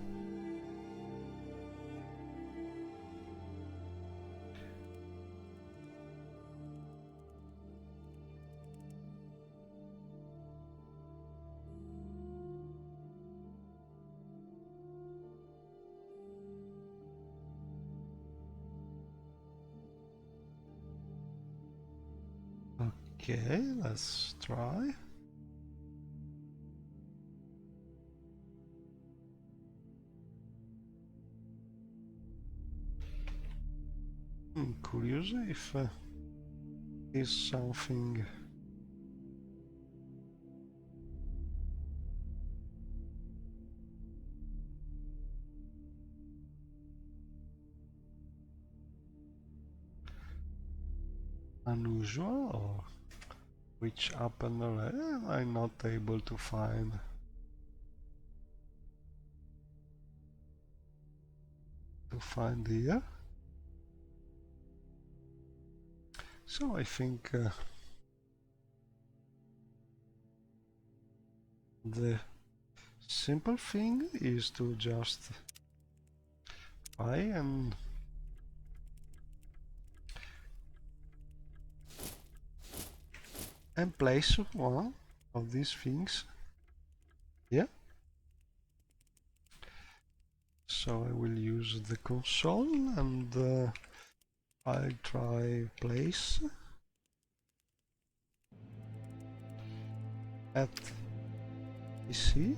Okay, let's try. Curious if is something unusual or which happened. I'm not able to find. Here. So I think the simple thing is to just try and place one of these things here. So I will use the console and I'll try place at PC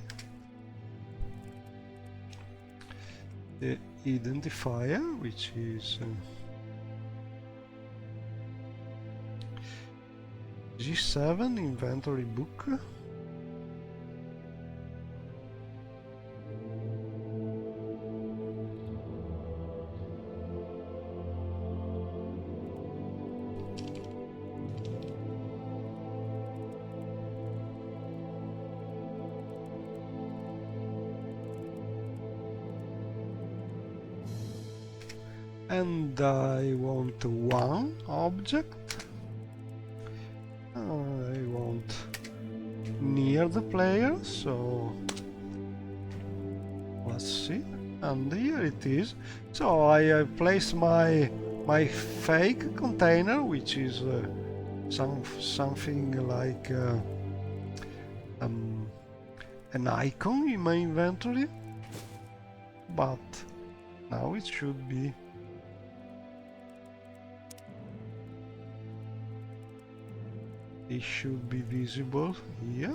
the identifier, which is G7 inventory book. And I want one object. I want near the player, so let's see. And here it is. So I place my fake container, which is something like an icon in my inventory, but now it should be visible here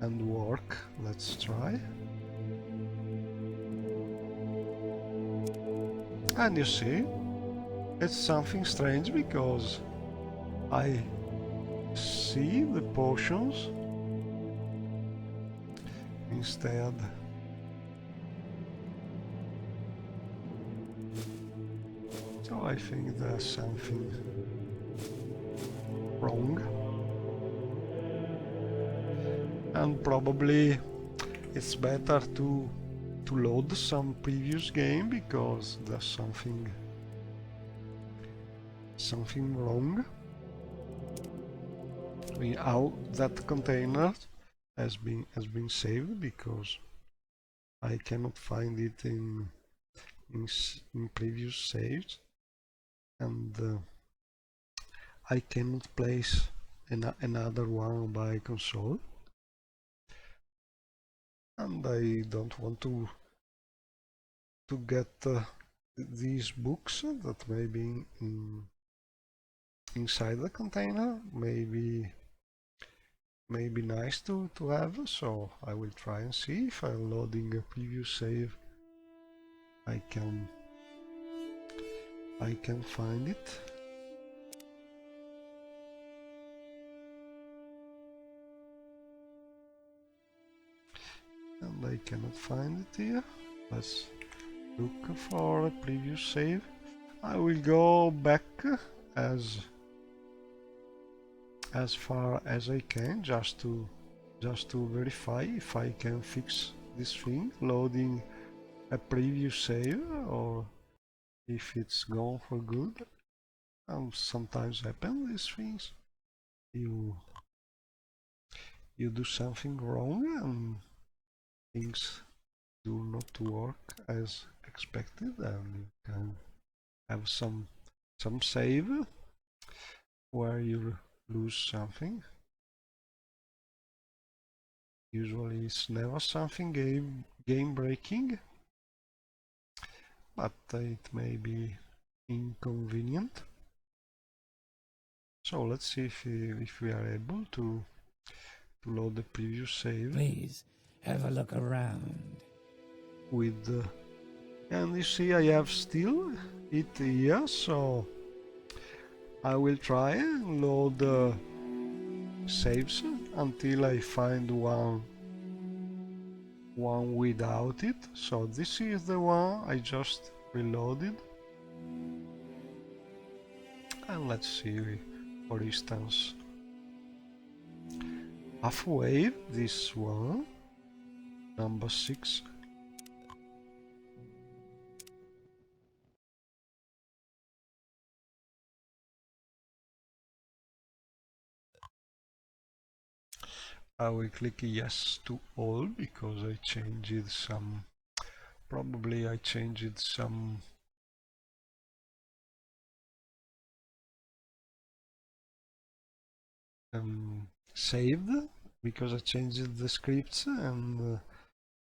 and work. Let's try. And you see, it's something strange because I see the potions instead. So I think there's something wrong, and probably it's better to load some previous game because there's something wrong. I mean, how that container has been saved, because I cannot find it in previous saves, and I cannot place another one by console, and I don't want to get these books that may be inside the container. Maybe nice to have, so I will try and see if I'm loading a previous save I can find it. And I cannot find it here. Let's look for a previous save. I will go back as far as I can, just to verify if I can fix this thing, loading a previous save, or if it's gone for good. Sometimes happen these things. You do something wrong and things do not work as expected, and you can have some save where you lose something. Usually it's never something game breaking, but it may be inconvenient. So let's see if we are able to load the previous save. Please have a look around. With And you see I have still it here, so I will try and load saves until I find one without it. So this is the one I just reloaded. And let's see, for instance, halfway this one, number 6. I will click yes to all because I changed some, probably I changed some saved, because I changed the scripts, and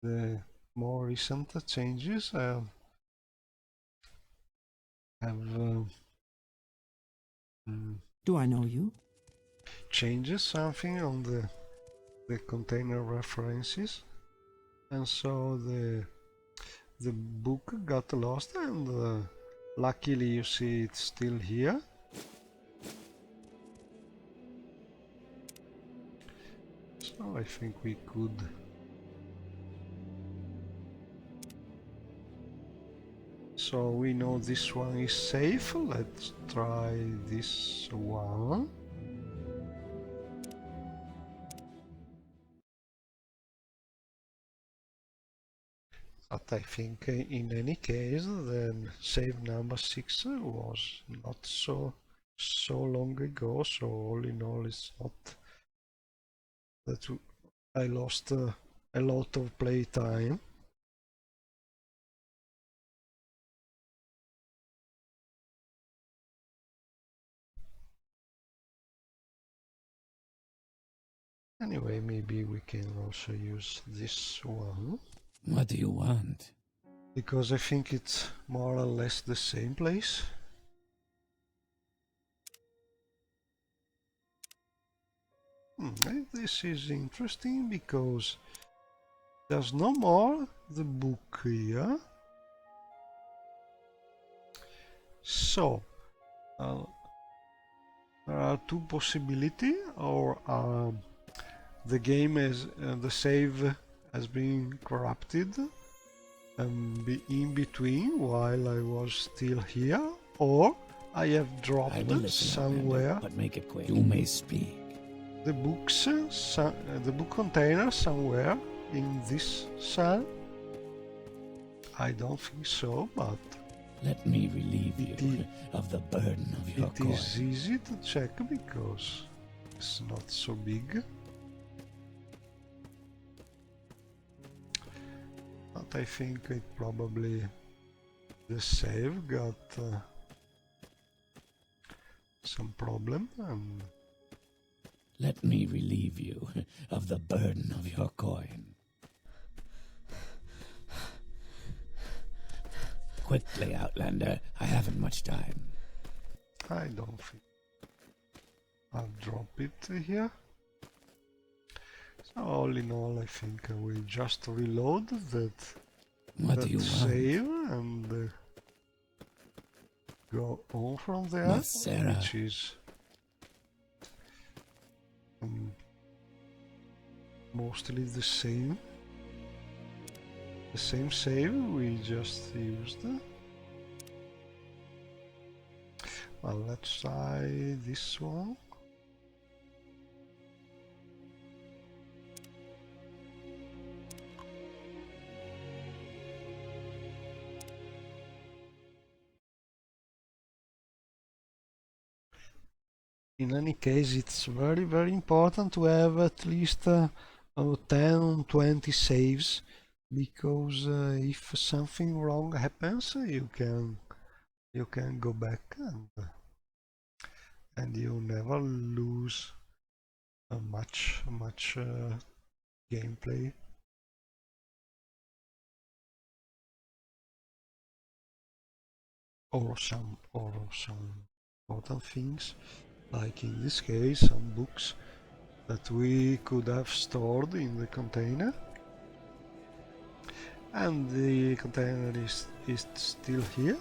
the more recent changes have Do I know you? changes something on the container references, and so the book got lost, and luckily you see it's still here. So I think we could so we know this one is safe. Let's try this one. But I think in any case then save number 6 was not so long ago, so all in all it's not that I lost a lot of play time. Anyway, maybe we can also use this one. What do you want? Because I think it's more or less the same place. This is interesting because there's no more the book here. So, there are two possibilities, or the game is the save has been corrupted and be in between while I was still here, or I have dropped I will listen, somewhere but make it quick. You may speak. the books, the book container somewhere in this cell. I don't think so, but Let me relieve you of the burden of your it coin. is easy to check because it's not so big. But I think it probably the save got some problem, and Let me relieve you of the burden of your coin. Quickly, Outlander. I haven't much time. I don't think I'll drop it here. So all in all, I think I will just reload What do that you want? save and go on from there, Masera. which is mostly the same save we just used. Well, let's try this one. In any case, it's very important to have at least 10-20 saves, because if something wrong happens, you can go back and you never lose much gameplay. Or some important things, like in this case some books that we could have stored in the container, And the container is still here.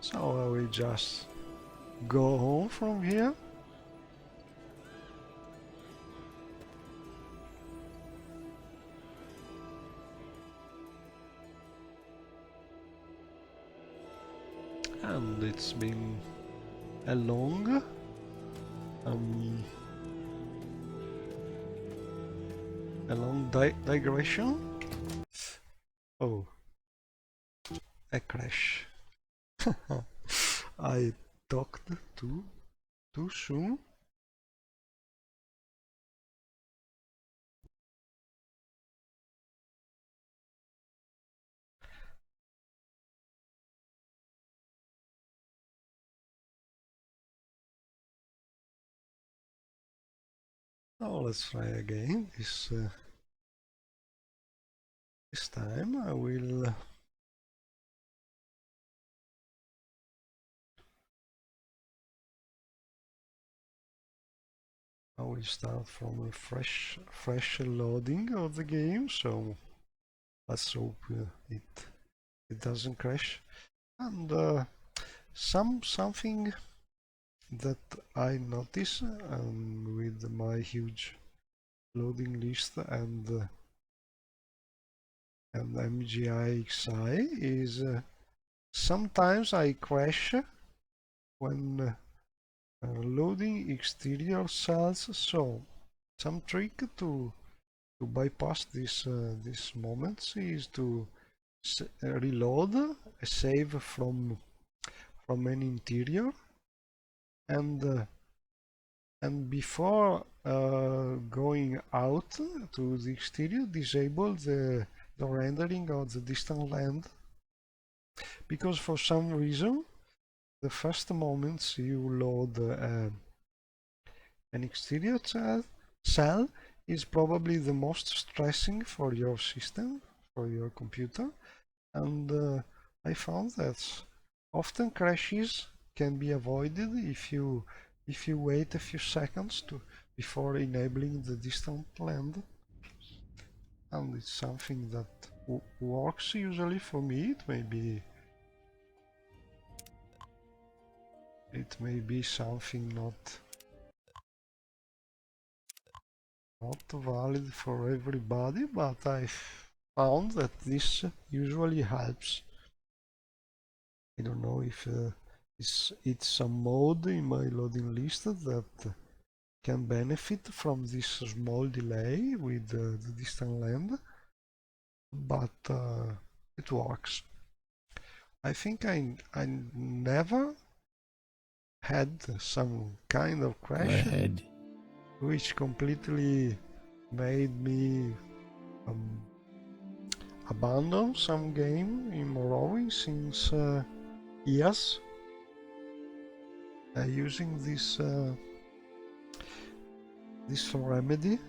So I will just go home from here. And it's been a long digression. Oh, a crash. I talked too soon. Oh, let's try again. This time I will start from a fresh loading of the game. So let's hope it doesn't crash. And something that I notice with my huge loading list and MGIXI is sometimes I crash when loading exterior cells. So some trick to bypass these moments is to reload a save from an interior, and before going out to the exterior, disable the rendering of the distant land, because for some reason the first moments you load an exterior cell is probably the most stressing for your system, for your computer, and I found that often crashes can be avoided if you wait a few seconds before enabling the distant land, and it's something that works usually for me. It may be something not valid for everybody, but I found that this usually helps. I don't know if it's some mode in my loading list that can benefit from this small delay with the distant land, but it works. I think I never had some kind of crash which completely made me abandon some game in Morrowind since years, using this remedy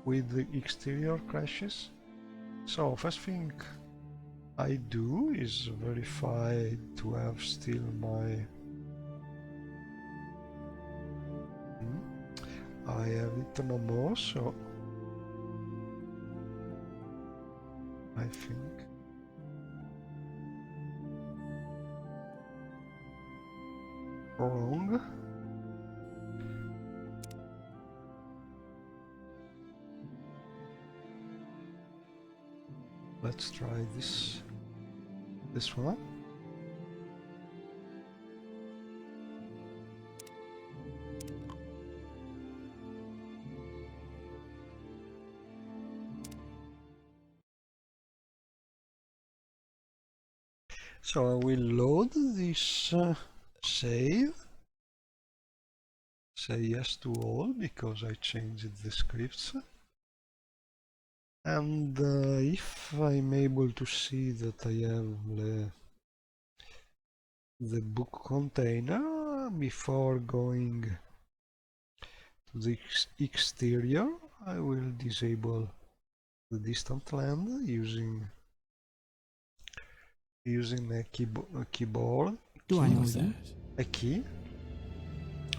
with the exterior crashes. So first thing I do is verify to have still my I have it no more, so I think wrong. Let's try this one. So I will load this save. Say yes to all because I changed the scripts. And if I'm able to see that I have the book container before going to the exterior, I will disable the distant land using a keyboard. Do I know you? A key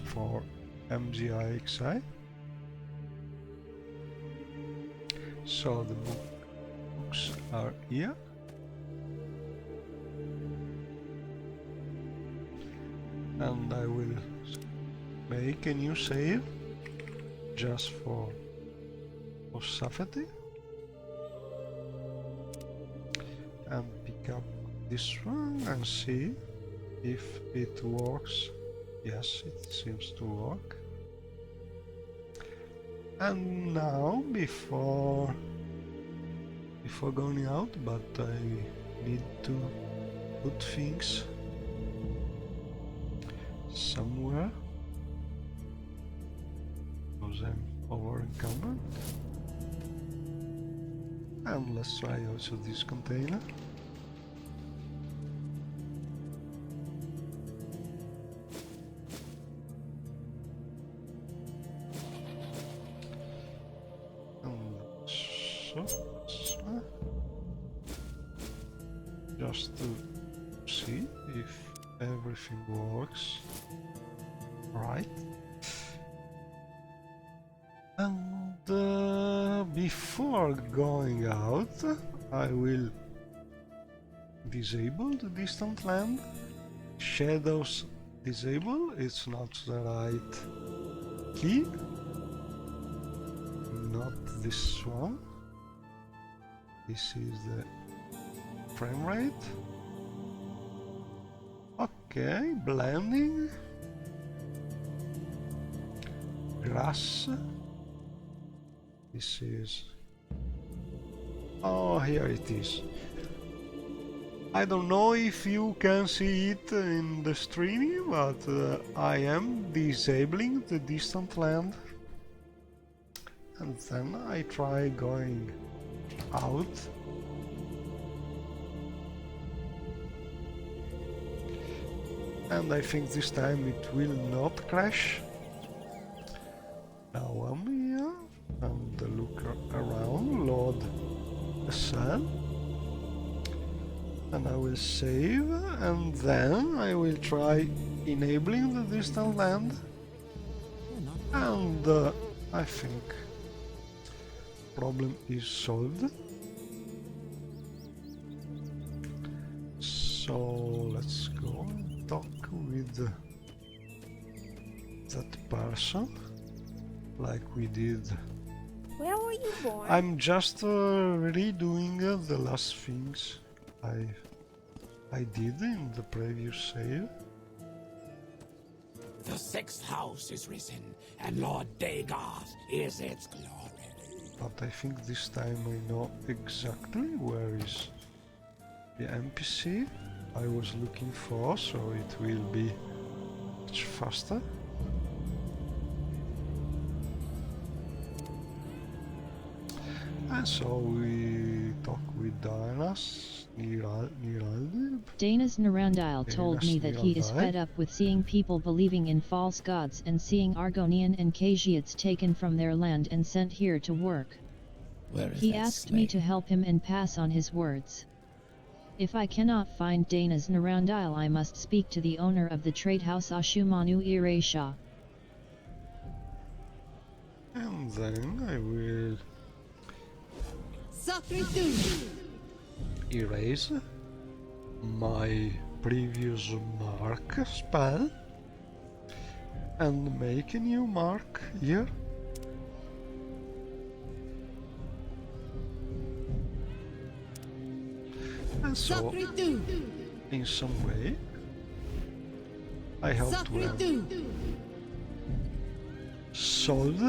for MGIXI. So the books are here. And I will make a new save just for safety. And pick up this one and see if it works. Yes, it seems to work. And now, before going out, but I need to put things somewhere because I'm over encumbered. And let's try also this container. Just to see if everything works right. And before going out, I will disable the distant land. Shadows disable, it's not the right key. Not this one. This is the frame rate. Okay, blending. Grass. This is... Oh, here it is. I don't know if you can see it in the stream, but I am disabling the distant land. And then I try going out. And I think this time it will not crash. Now I'm here and look around, load a cell. And I will save, and then I will try enabling the distant land. And I think problem is solved. So let's go and talk with that person like we did. Where were you born? I'm just redoing the last things I did in the previous save. The sixth house is risen, and Lord Dagoth is its glory. But I think this time I know exactly where is the NPC I was looking for, so it will be much faster. And so we talk with Dana's Niraldib. Dana's Narandile told me that he is fed up with seeing people believing in false gods and seeing Argonian and Khajiits taken from their land and sent here to work. He asked me to help him and pass on his words. If I cannot find Dana's Narandile, I must speak to the owner of the trade house Ashumanu Iresha. And then I will erase my previous mark spell and make a new mark here. And so, in some way, I have to have solved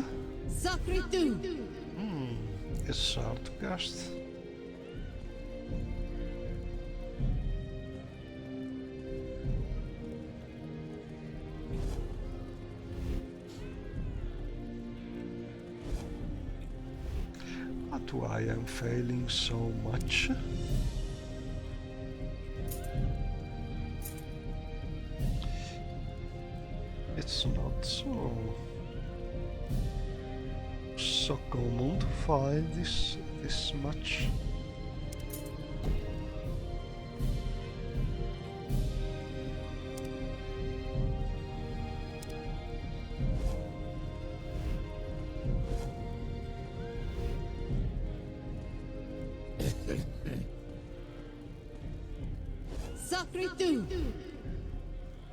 a Sartgast. But why I'm failing so much? It's not so common to find this much. Sacre tu!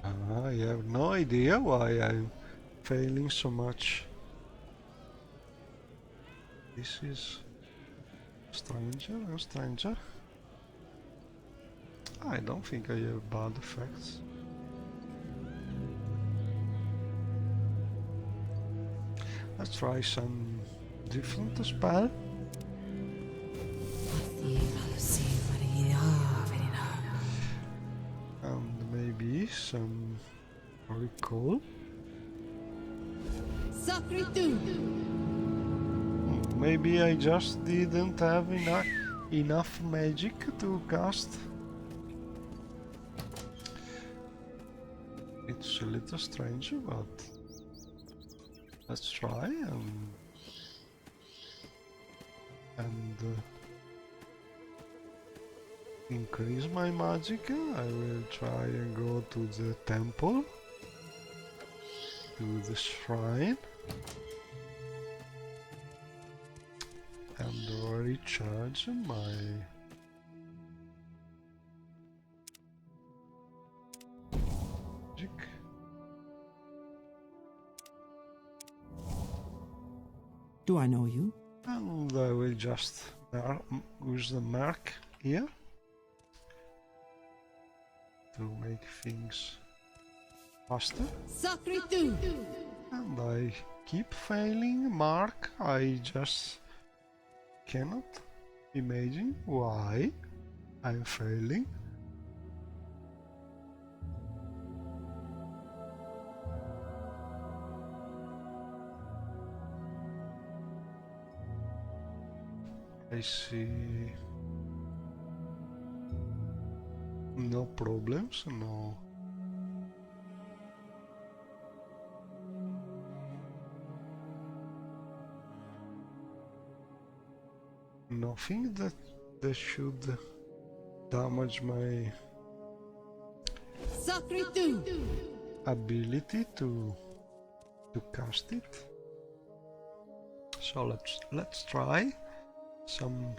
I have no idea why I'm failing so much. This is stranger and stranger. I don't think I have bad effects. Let's try some different spell. And maybe some recall. Sacre tu! Maybe I just didn't have enough magic to cast. It's a little strange, but let's try and increase my magic. I will try and go to the temple, to the shrine, and recharge my magic. Do I know you? And I will just use the mark here to make things faster. Sacre tu! And I keep failing mark. I just cannot imagine why I'm failing. I see no problems, nothing that should damage my Sacre tu! ability to cast it. So let's try some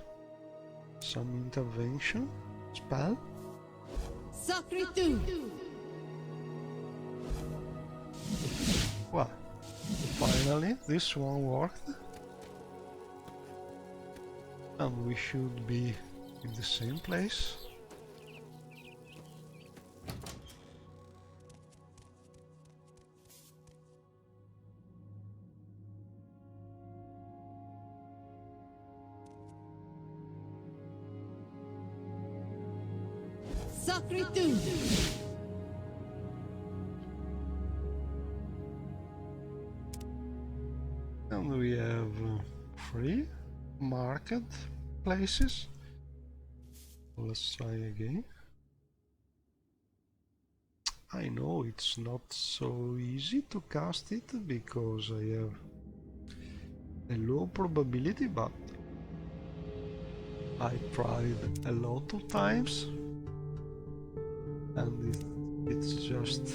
intervention spell. Sacre tu! Well, finally this one worked. And we should be in the same place. Sacre tu! And we have 3 market places. Let's try again. I know it's not so easy to cast it because I have a low probability, but I tried a lot of times and it's just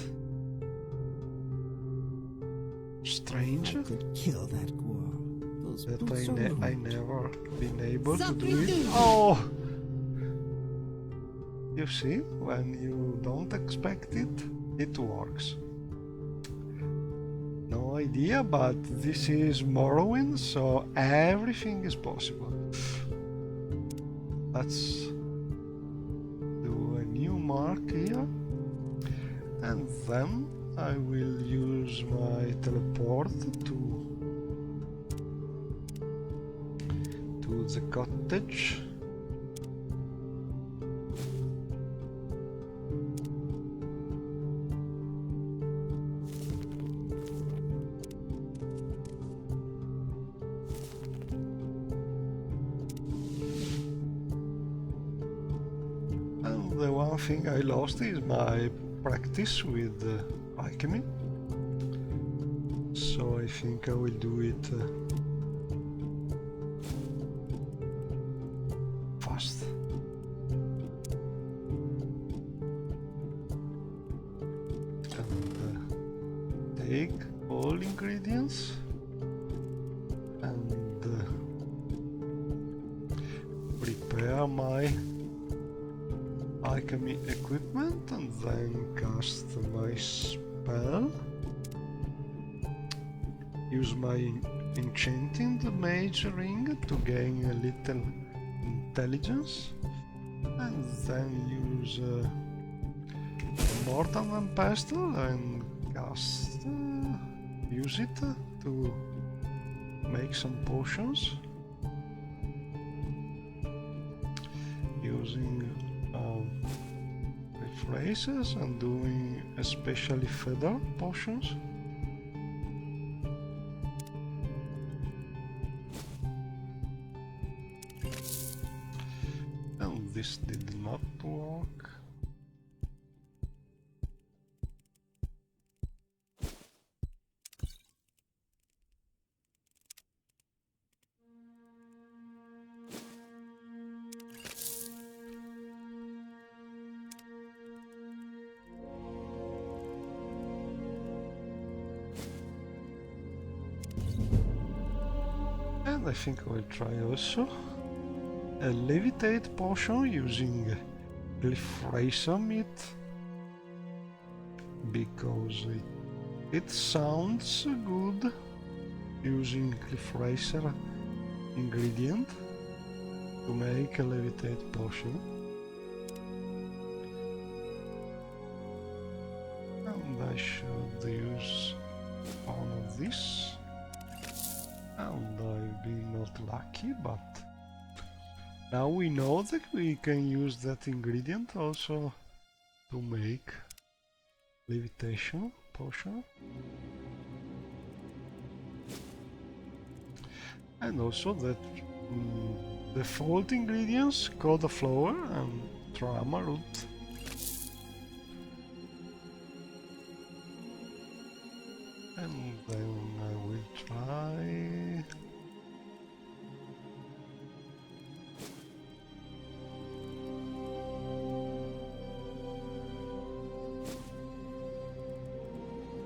strange I could kill that squirrel. Those that boots are ruined. I never been able to do it. Sacre Oh! You see, when you don't expect it, it works. No idea, but this is Morrowind, so everything is possible. Let's do a new mark here, and then I will use my teleport to the cottage. And the one thing I lost is my practice with alchemy. So I think I will do it fast. And take all ingredients and prepare prepare my alchemy equipment and then cast my spell. Use my enchanting mage ring to gain a little intelligence, and then use mortar and pestle and cast use it to make some potions using phrases and doing especially feather potions. And this did not work. And I think I will try also a levitate potion using cliff racer meat, because it sounds good using cliff racer ingredient to make a levitate potion. And I should use one of this. And I've been not lucky, but now we know that we can use that ingredient also to make levitation potion. And also that default ingredients, Coda flower and Trama root. And then I will try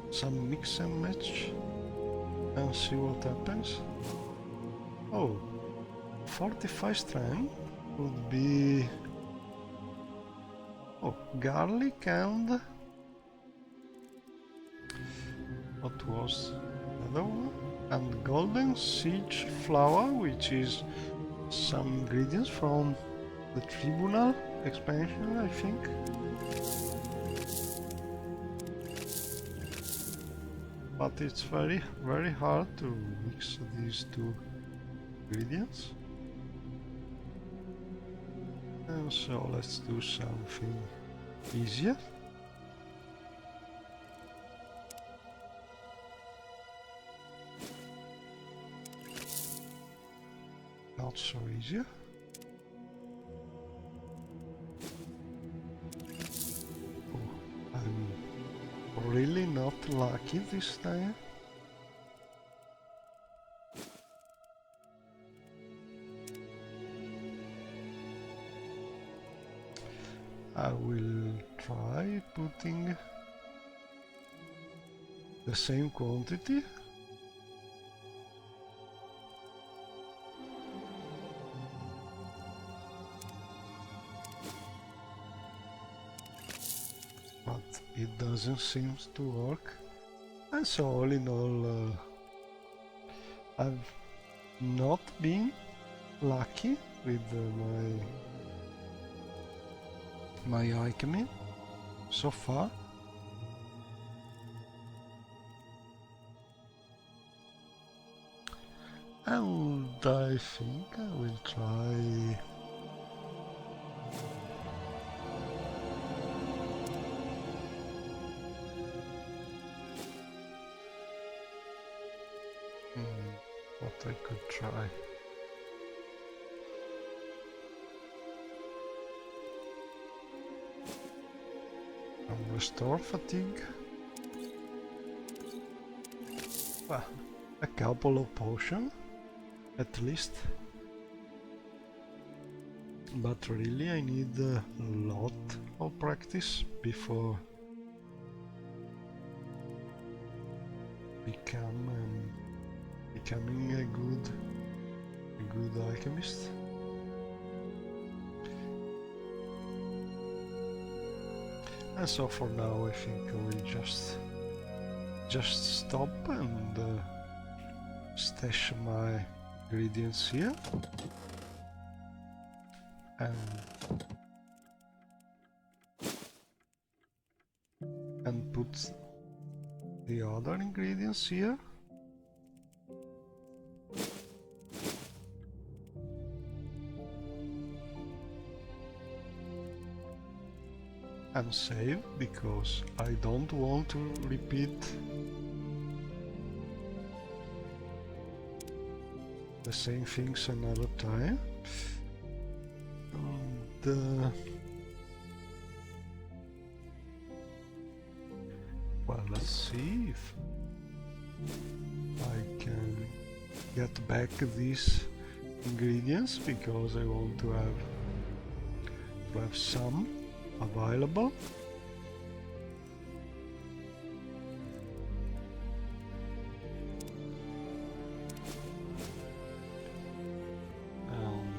some mix and match and see what happens. Oh, 45 strength would be garlic and what was the other one? And golden siege flower, which is some ingredients from the Tribunal expansion, I think. But it's very hard to mix these two ingredients. And so let's do something easier. Not so easy. Oh, I'm really not lucky this time. I will try putting the same quantity. But it doesn't seem to work. And so all in all, I've not been lucky with my alchemy so far. And I think I will try what I could try. Restore fatigue. Well, a couple of potions at least. But really I need a lot of practice before becoming a good alchemist. And so for now I think I will just stop and stash my ingredients here and put the other ingredients here. And save, because I don't want to repeat the same things another time. And well, let's see if I can get back these ingredients, because I want to have some available. And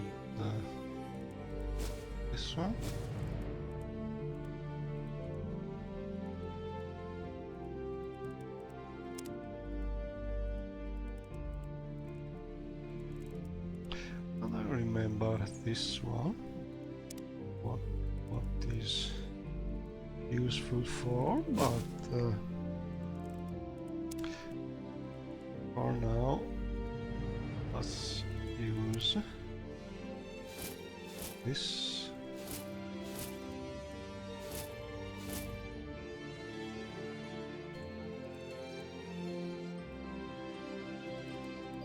this one. And I remember this one. What is useful for, but for now let's use this.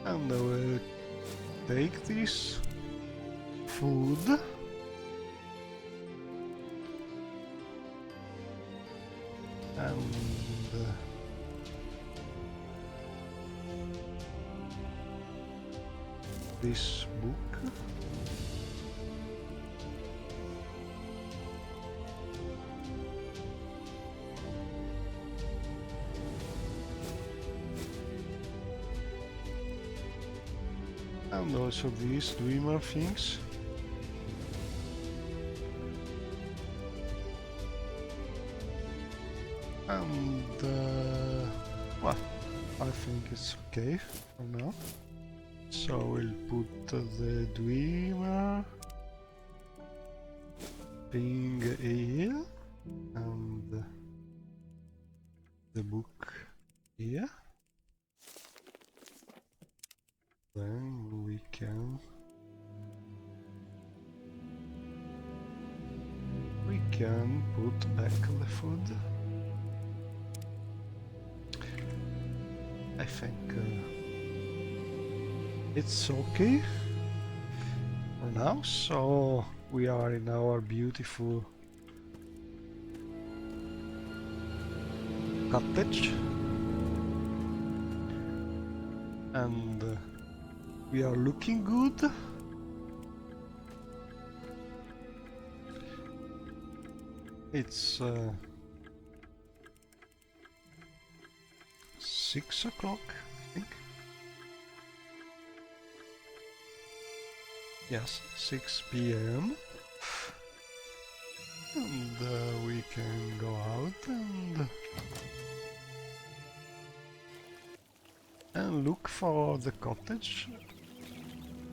And I will take this food and this book. And also these dreamer things. And well, I think it's okay for now. So we'll put the dreamer thing here and the book here. Then we can put back the food. I think it's okay for now. So we are in our beautiful cottage, and we are looking good. It's 6 o'clock, I think. Yes, 6 p.m. And we can go out and look for the cottage.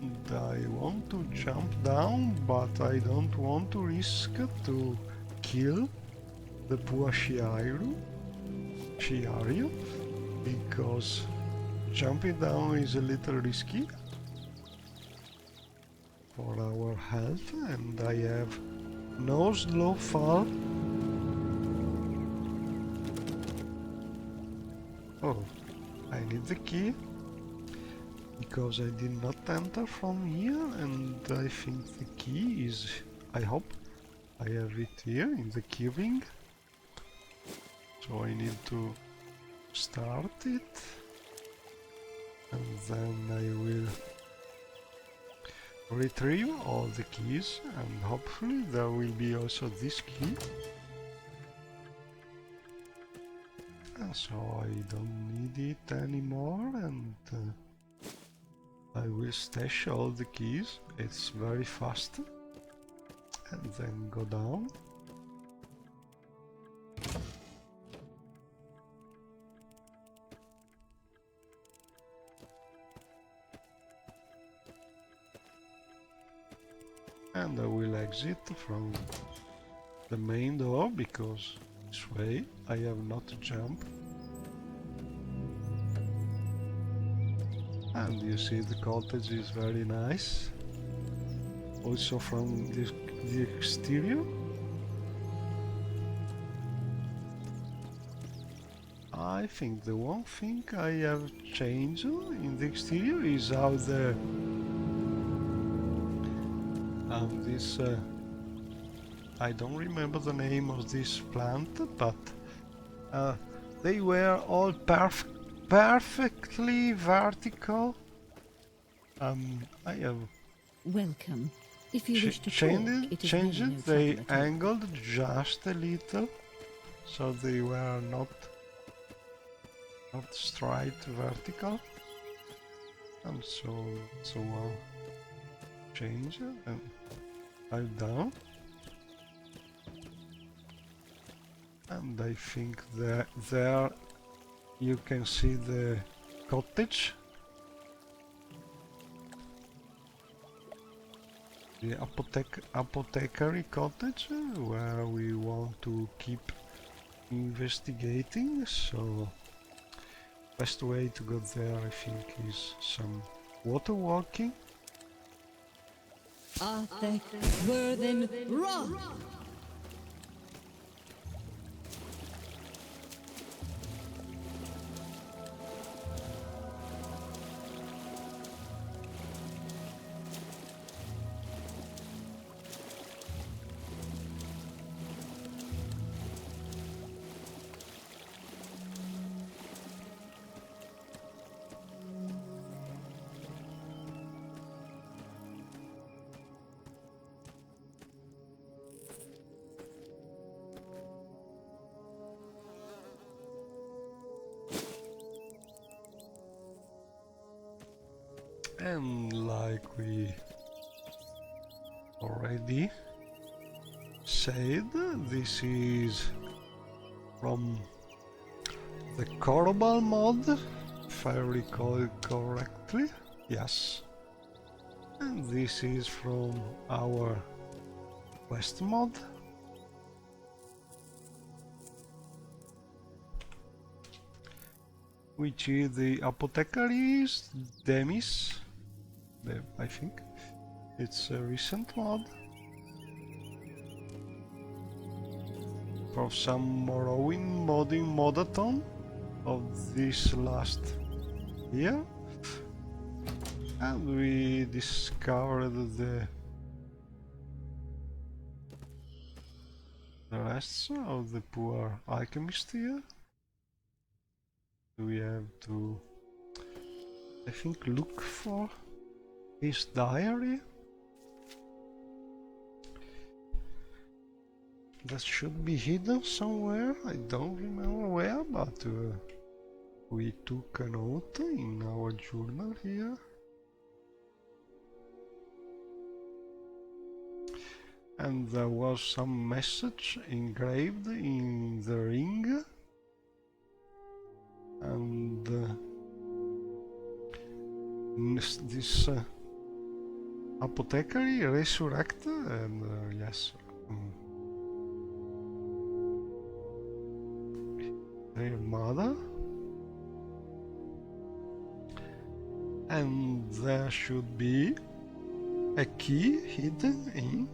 And I want to jump down, but I don't want to risk to kill the poor Shiaru, because jumping down is a little risky for our health, and I have no slow fall. Oh, I need the key, because I did not enter from here, and I think the key is, I hope I have it here in the key ring. So I need to start it, and then I will retrieve all the keys, and hopefully there will be also this key. And so I don't need it anymore, and I will stash all the keys. It's very fast. And then go down. And I will exit from the main door because this way I have not to jump. And you see the cottage is very nice. Also from the exterior. I think the one thing I have changed in the exterior is how the this I don't remember the name of this plant, but they were all perfectly vertical. I have Welcome. If you wish to talk, changed it is really no they trouble at all. angled just a little, so they were not straight vertical, and so I'll change it and I'm down, and I think that there you can see the cottage, the apothecary cottage, where we want to keep investigating. So best way to go there, I think, is some water walking. Athek Worthen Ra. And like we already said, this is from the Corbal mod, if I recall it correctly. Yes. And this is from our Quest mod. Which is the Apothecaries Demis. I think it's a recent mod for some Morrowind modding modathon of this last year, and we discovered the rest of the poor alchemist here. We have to, I think, look for his diary. That should be hidden somewhere. I don't remember where, but we took a note in our journal here. And there was some message engraved in the ring. And this apothecary resurrect, and yes, their mother, and there should be a key hidden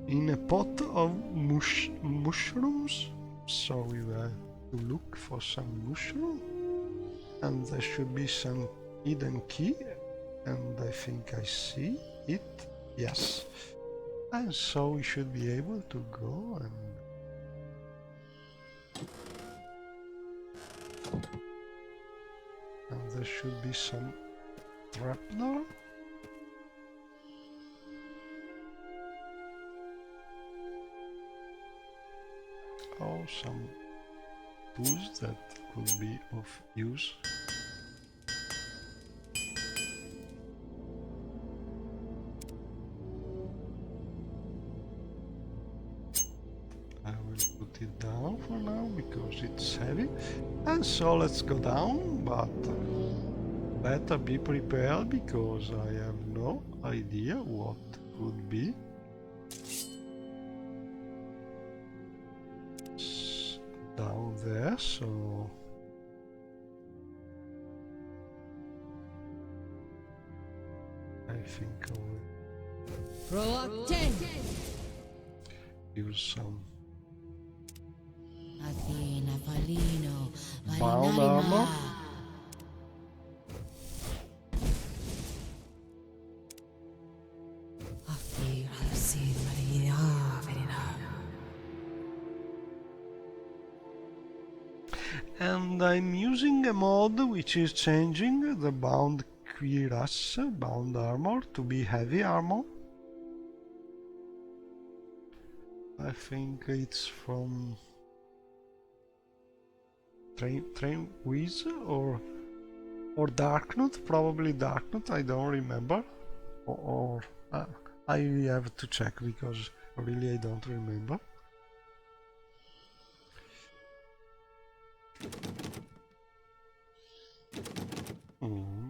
in a pot of mushrooms, so we were to look for some mushroom, and there should be some hidden key, and I think I see it. Yes, and so we should be able to go and there should be some trapdoor. Or some tools that could be of use. I will put it down for now because it's heavy. And so let's go down, but better be prepared because I have no idea what would be down there, so I think I will Proacte. use some Athena Falino, bound armor. And I'm using a mod which is changing the bound cuirass, bound armor, to be heavy armor. I think it's from Train Wiz or Darknut, probably Darknut, I don't remember. Or I have to check because really I don't remember.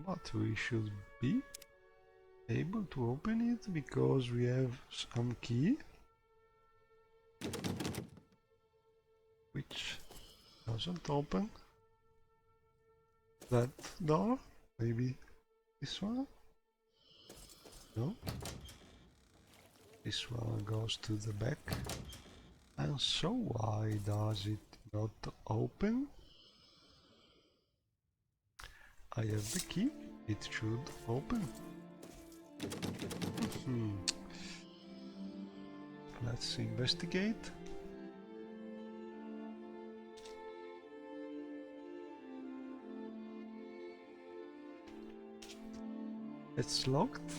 But we should be able to open it because we have some key which doesn't open that door. Maybe this one? No? This one goes to the back. And so why does it not open? I have the key, it should open. Let's investigate. It's locked.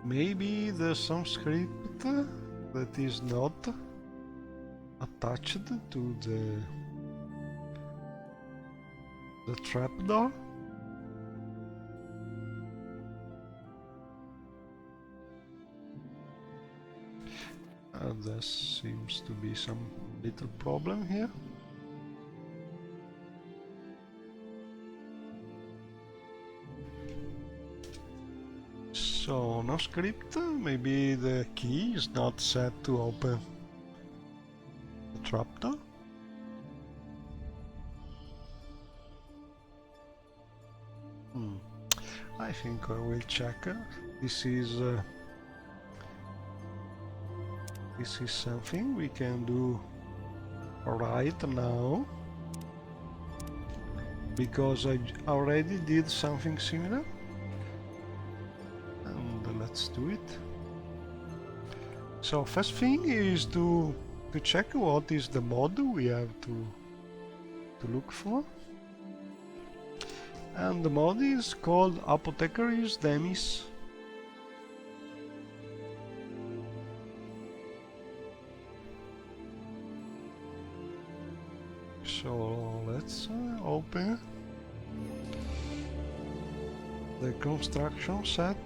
Maybe there's some script that is not attached to the trapdoor. There seems to be some little problem here. So no script, maybe the key is not set to open the trapdoor. I think I will check. This is something we can do right now because I already did something similar. Let's do it. So first thing is to check what is the mod we have to look for. And the mod is called Apothecary's Demis. So let's open the construction set.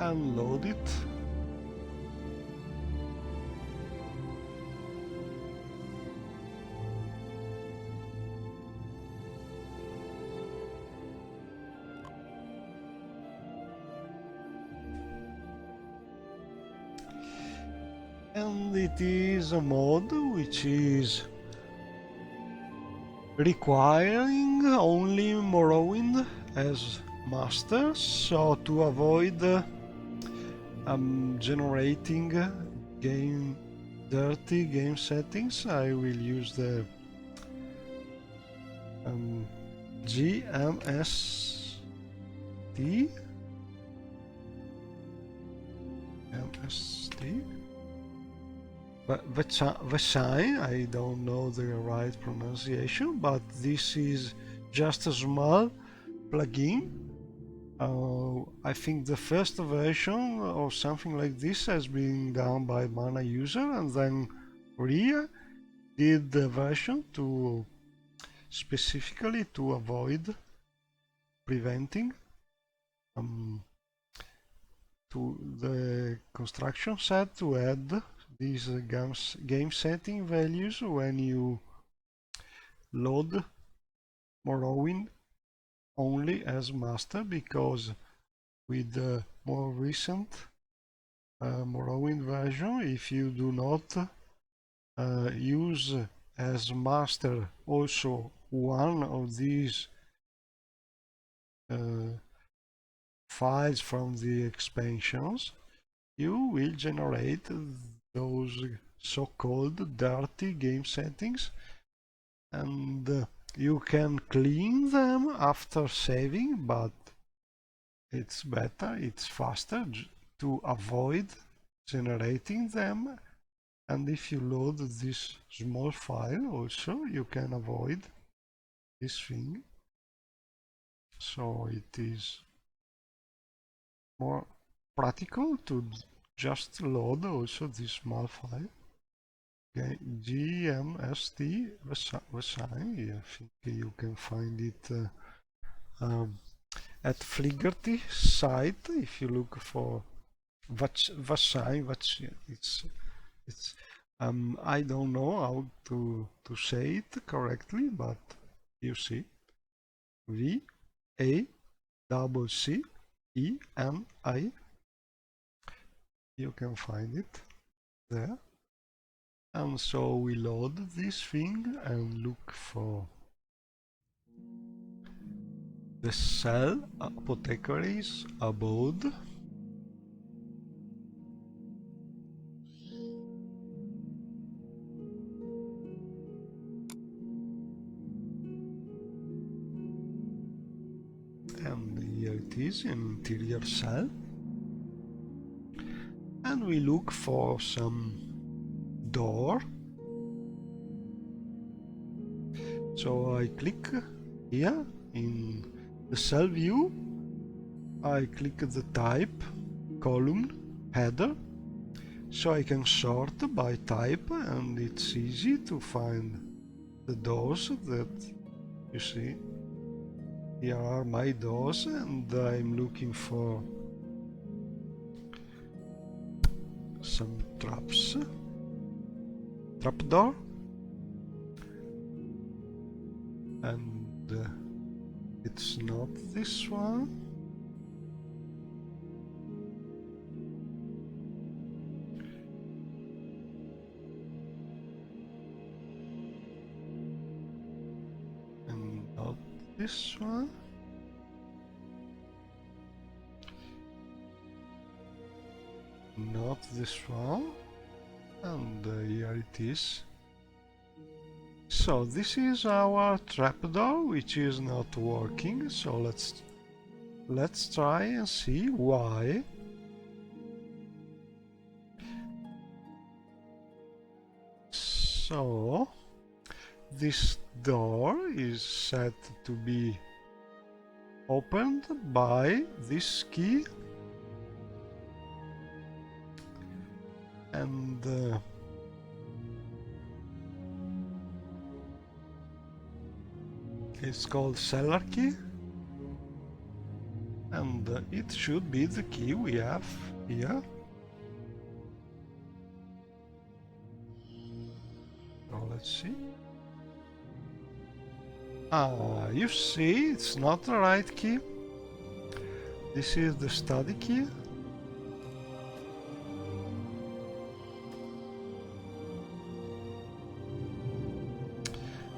And load it. And it is a mod which is requiring only Morrowind as master, so to avoid generating dirty game settings, I will use the GMST. But Vasai, I don't know the right pronunciation, but this is just a small plugin. I think the first version or something like this has been done by Mana user, and then Ria did the version to specifically to avoid preventing. To the construction set to add these game setting values when you load Morrowind only as master, because with the more recent Morrowind version, if you do not use as master also one of these files from the expansions, you will generate those so-called dirty game settings, and you can clean them after saving, but it's better, it's faster to avoid generating them. And if you load this small file also, you can avoid this thing. So it is more practical to just load also this small file. Okay, GMST Vasai, I think you can find it at Fligerty site if you look for Vasai. It's I don't know how to say it correctly, but you see, VACCENI. You can find it there. And so we load this thing and look for the cell apothecary's abode. And here it is, interior cell. And we look for some door. So I click here in the cell view. I click the type, column, header, so I can sort by type, and it's easy to find the doors that you see. Here are my doors, and I'm looking for some traps. Trapdoor. And it's not this one. And not this one. Not this one. And here it is. So this is our trapdoor, which is not working. So let's try and see why. So this door is set to be opened by this key, and it's called cellar key, and it should be the key we have here. So let's see. You see, it's not the right key. This is the study key.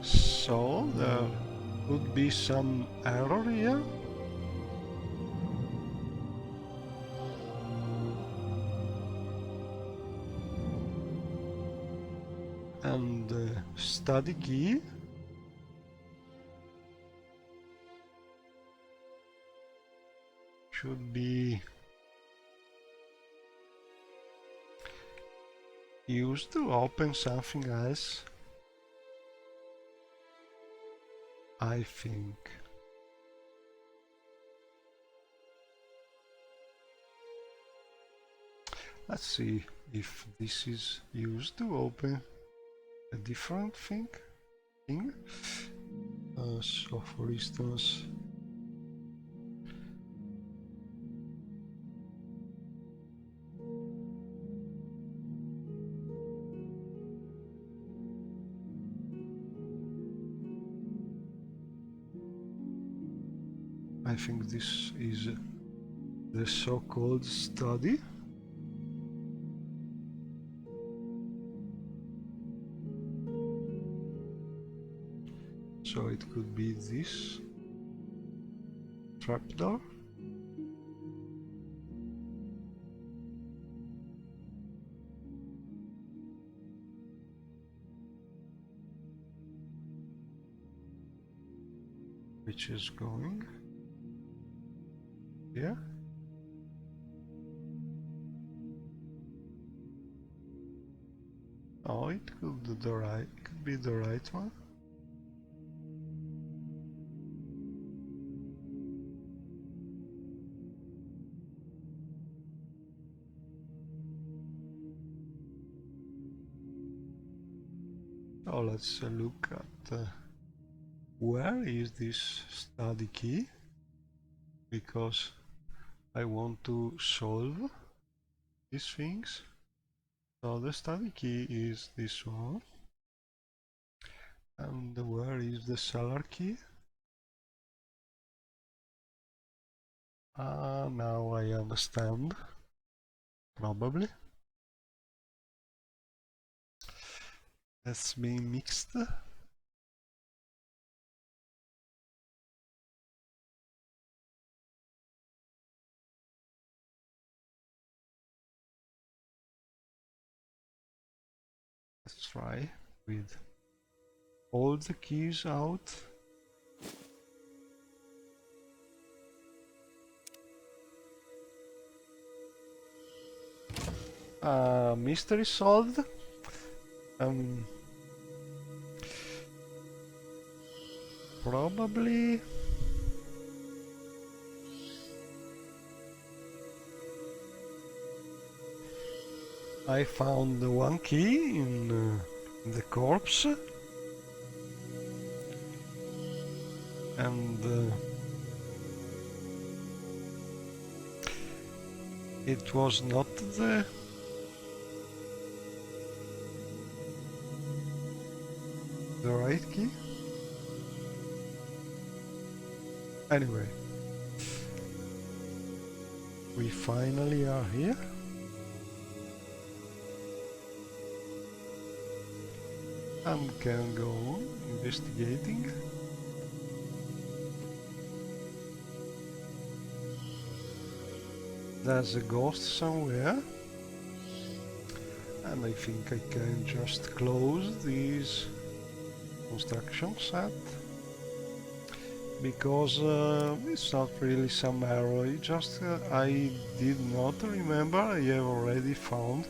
So there could be some error here. And the study key should be used to open something else, I think. Let's see if this is used to open a different thing. So for instance, I think this is the so-called study. So it could be this trapdoor. Which is going here. Oh, it could be the right one. Oh, let's look at where is this study key, because I want to solve these things. So the study key is this one. And where is the cellar key? Ah, now I understand. Probably. That's being mixed. Let's try with all the keys out. Mystery solved. Probably I found one key in the corpse, and it was not the right key. Anyway, we finally are here. And can go on investigating. There's a ghost somewhere, and I think I can just close this construction set, because it's not really some error, it just I did not remember I have already found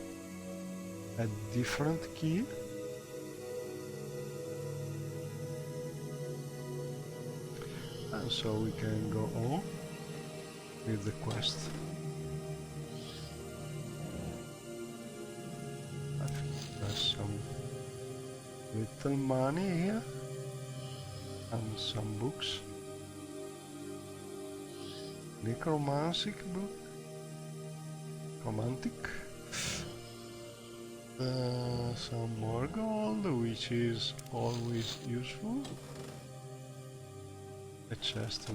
a different key. And so we can go on with the quest. I think there's some little money here and some books. Necromantic book. Romantic. Some more gold, which is always useful. A chest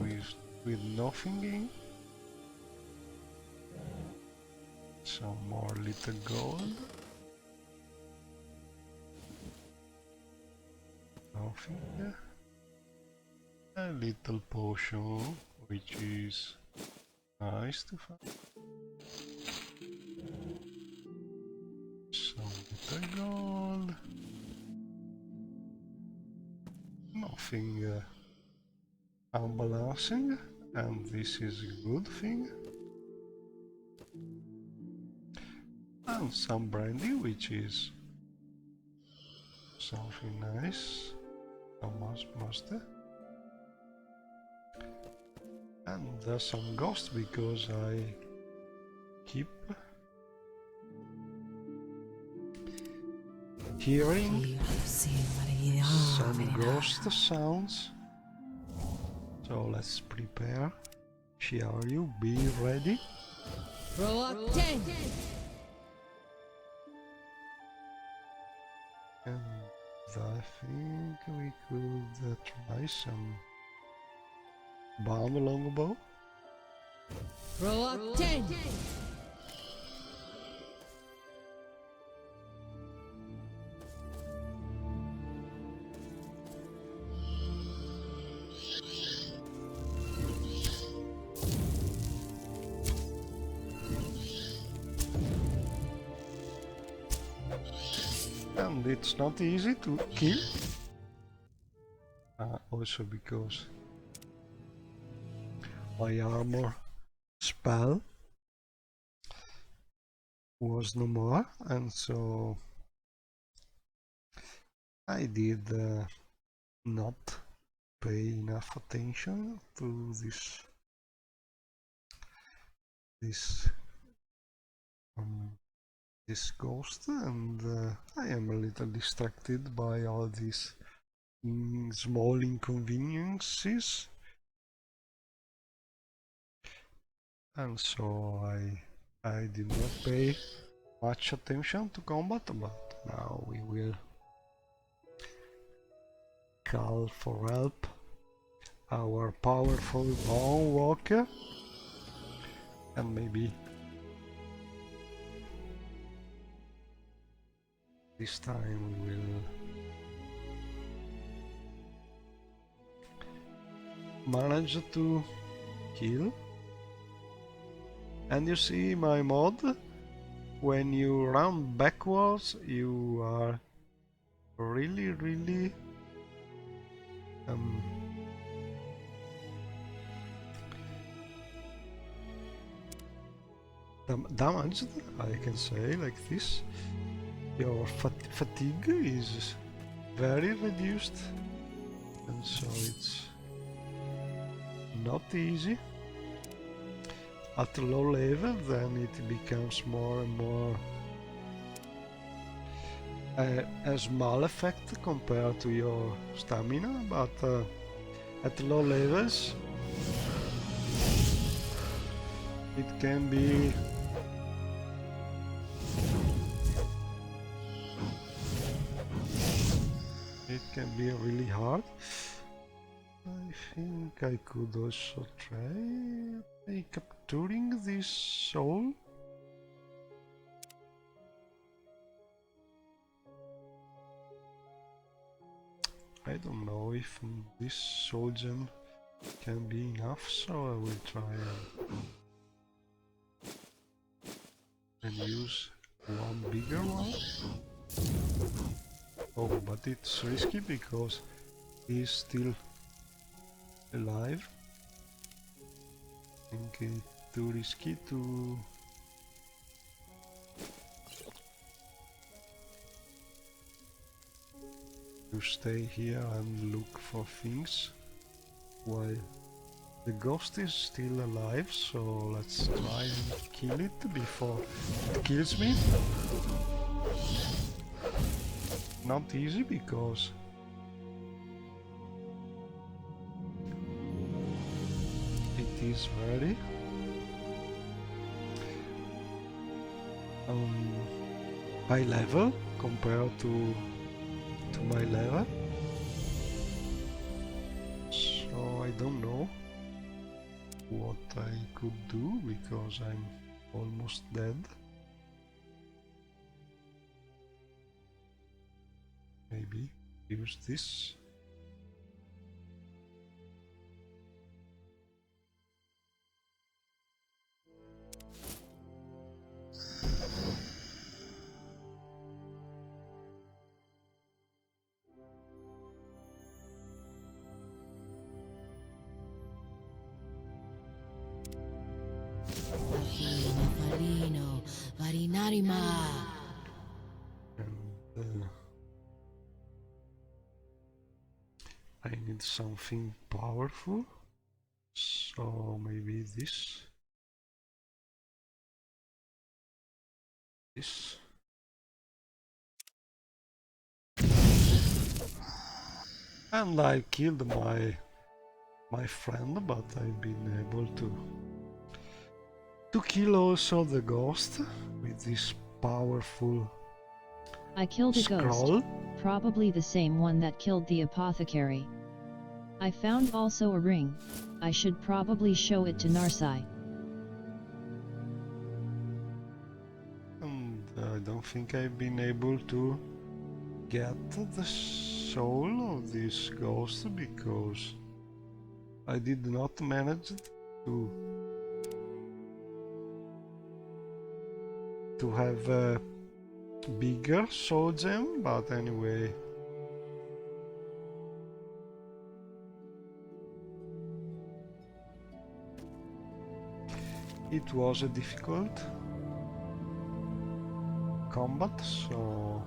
with nothing in. Some more little gold. Nothing here. A little potion, which is nice to find. Some little gold. Nothing unbalancing, and this is a good thing. And some brandy, which is something nice. Some mustard. And there's some ghost, because I keep hearing some ghost sounds. So let's prepare. Shall you be ready? Proacte! And I think we could try some bomb longbow. Reluctant. And it's not easy to kill. Also because my armor spell was no more, and so I did not pay enough attention to this ghost, and I am a little distracted by all these small inconveniences, and so I did not pay much attention to combat, but now we will call for help our powerful bone walker, and maybe this time we will manage to kill. And you see my mod, when you run backwards you are really damaged, I can say like this. Your fatigue is very reduced, and so it's not easy. At low level then it becomes more and more a small effect compared to your stamina, but at low levels it can be really hard. I think I could also try capturing this soul. I don't know if this soul gem can be enough, so I will try and use one bigger one. Oh, but it's risky because he's still alive. I think it's too risky to stay here and look for things while the ghost is still alive, so let's try and kill it before it kills me. Not easy because it is very high level compared to my level, so I don't know what I could do because I'm almost dead. Maybe use this. And I need something powerful, so maybe this. And I killed my friend, but I've been able to kill also the ghost with this powerful I killed a scroll. ghost, probably the same one that killed the apothecary. I found also a ring. I should probably show it to Narsai. And I don't think I've been able to get the soul of this ghost because I did not manage to have a bigger soul gem, but anyway. It was a difficult combat, so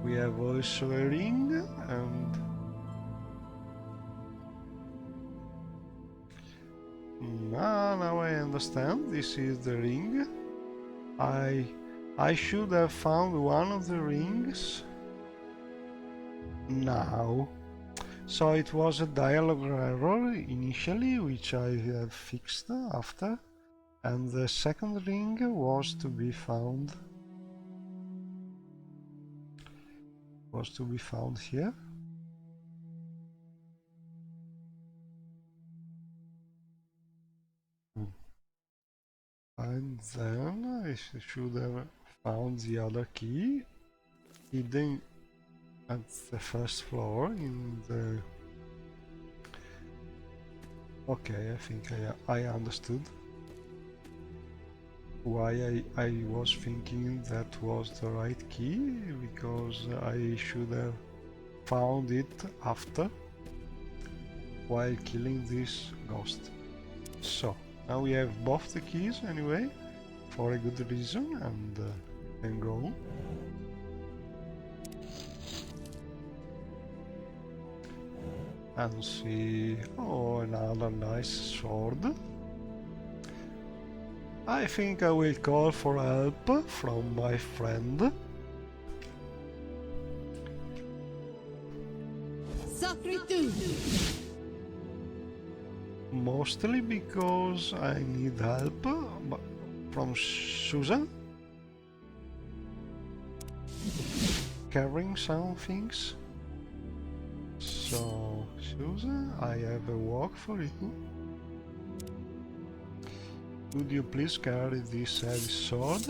we have also a ring and now I understand. This is the ring. I should have found one of the rings now. So it was a dialogue error initially, which I have fixed after, and the second ring was to be found here. And then I should have found the other key hidden at the first floor in the... Okay, I think I understood why I was thinking that was the right key, because I should have found it after, while killing this ghost. So, now we have both the keys anyway, for a good reason, and can go. And see... oh, another nice sword. I think I will call for help from my friend. Mostly because I need help from Susan. Carrying some things. So, Susan, I have a work for you. Would you please carry this heavy sword?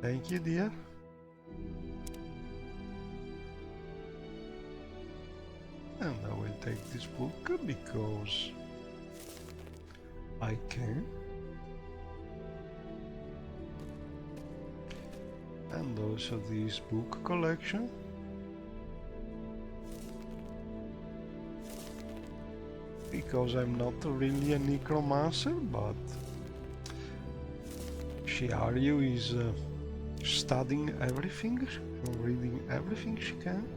Thank you, dear. And I will take this book because I can. And also this book collection. Because I'm not really a necromancer, but Shiaryu is studying everything, reading everything she can.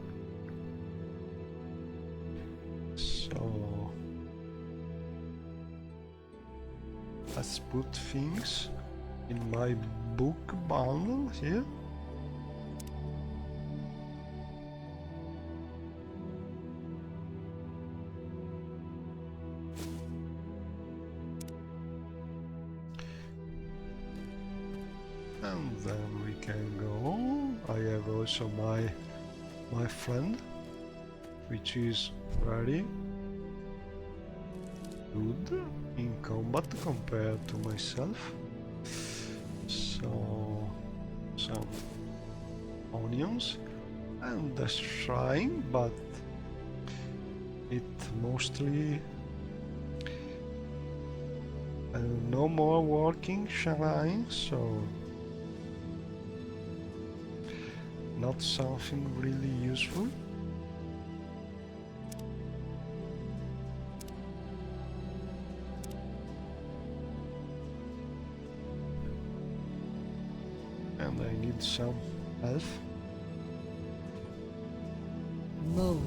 So let's put things in my book bundle here. And then we can go. I have also my friend, which is very good in combat compared to myself. So some onions and a shrine, but it mostly no more working shrine, so not something really useful. And I need some health. Mo.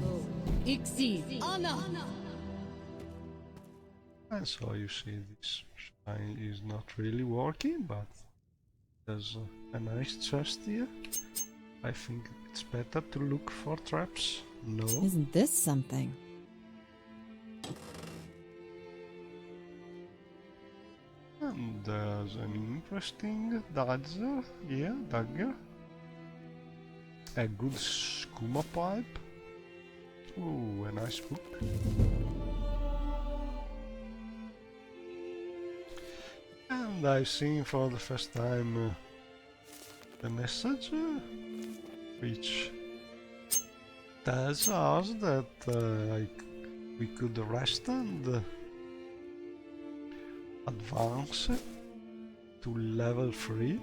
Ixi. Anna. And so you see this shrine is not really working, but there's a nice chest here. I think it's better to look for traps. No. Isn't this something? And there's an interesting dagger here, dagger. A good skooma pipe. Ooh, a nice book. And I've seen for the first time the message which tells us that we could rest and advance to level 3.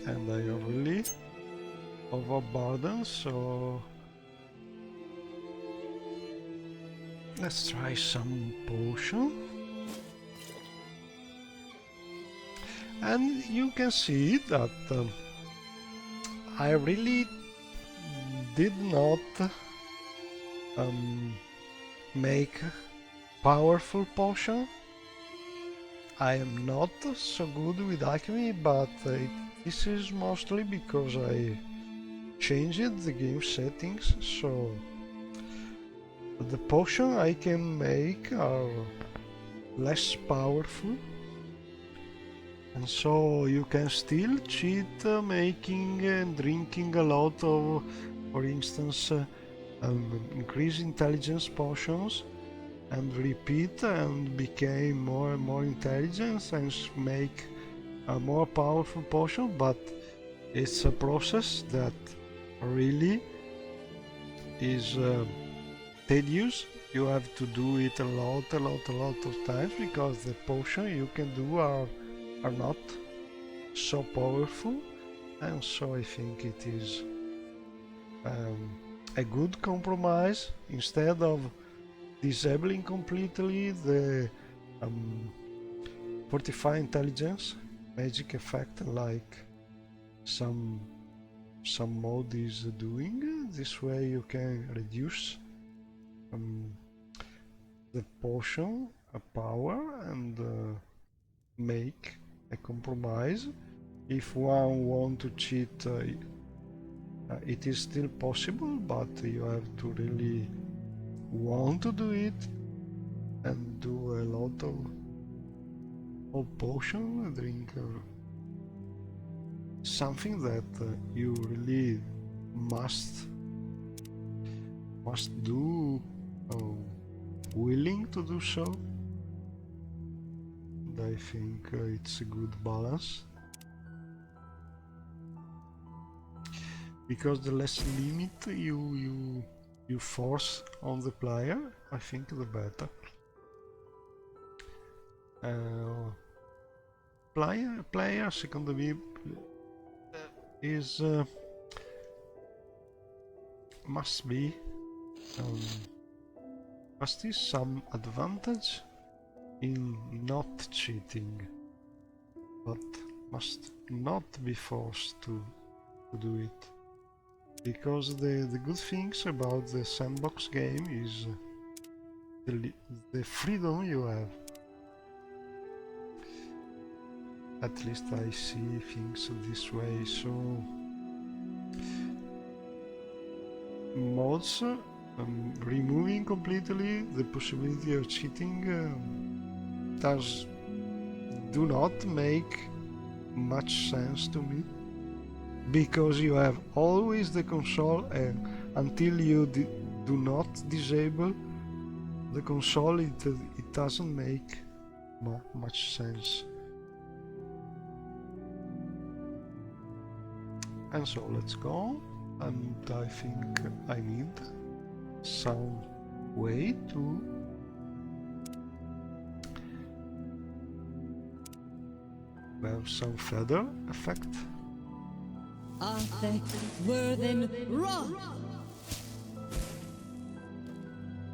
And I am really overburdened, so let's try some potion. And you can see that I really did not make powerful potion. I am not so good with alchemy, but this is mostly because I changed the game settings, so the potion I can make are less powerful, and so you can still cheat making and drinking a lot of, for instance, increase intelligence potions, and repeat and become more and more intelligent and make a more powerful potion, but it's a process that really is tedious. You have to do it a lot of times because the potion you can do are not so powerful, and so I think it is a good compromise. Instead of disabling completely the fortify intelligence magic effect like some mod is doing, this way you can reduce the potion power and make a compromise. If one want to cheat, it is still possible, but you have to really want to do it and do a lot of potion, drink something that you really must do, willing to do so. And I think it's a good balance, because the less limit you force on the player, I think the better. Player secondo me is must be some advantage in not cheating, but must not be forced to do it. Because the good things about the sandbox game is the freedom you have. At least I see things this way. So mods removing completely the possibility of cheating do not make much sense to me. Because you have always the console, and until you do not disable the console, it doesn't make much sense. And so let's go, and I think I need some way to have some feather effect.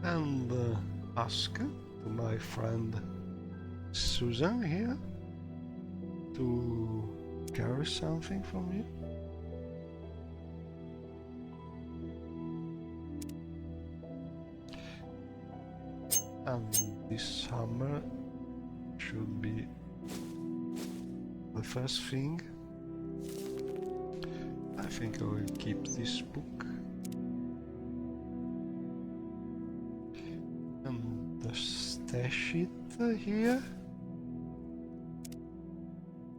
And ask to my friend Susan here to carry something for me. And this hammer should be the first thing. I think I will keep this book and stash it here.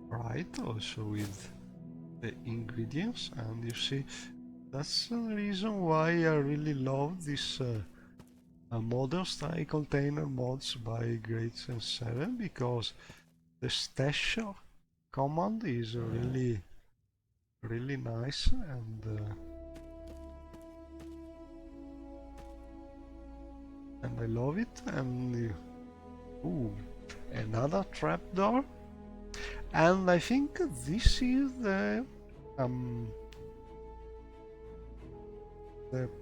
Right. right also with the ingredients, and you see that's the reason why I really love this modern style container mods by Great and 7, because the stash command is really nice, and I love it. And ooh, another trapdoor, and I think this is the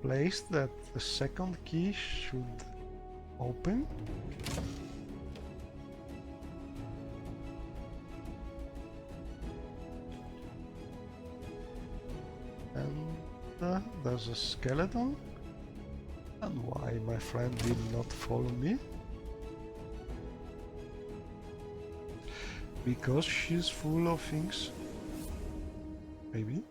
place that the second key should open. And there's a skeleton. And why my friend did not follow me? Because she's full of things. Maybe.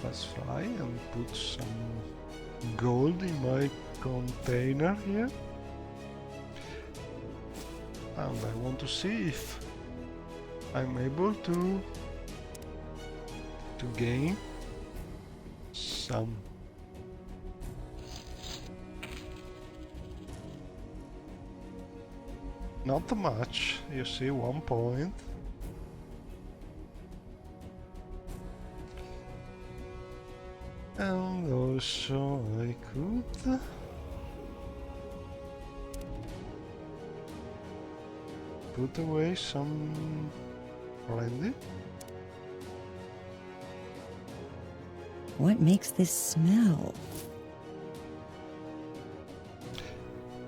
Let's try and put some gold in my container here. And I want to see if I'm able to gain some not much, you see, 1 point. And also I could put away some brandy. What makes this smell?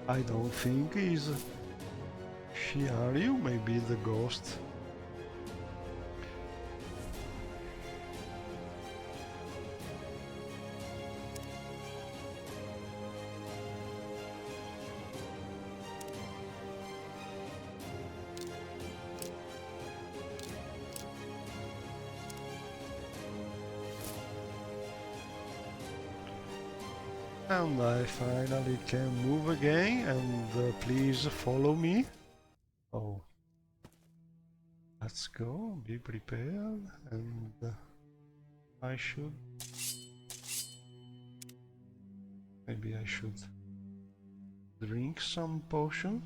I don't think is Shiaryu, maybe the ghost. And I finally can move again, and please follow me. Oh, let's go, be prepared, and I should... maybe I should drink some potion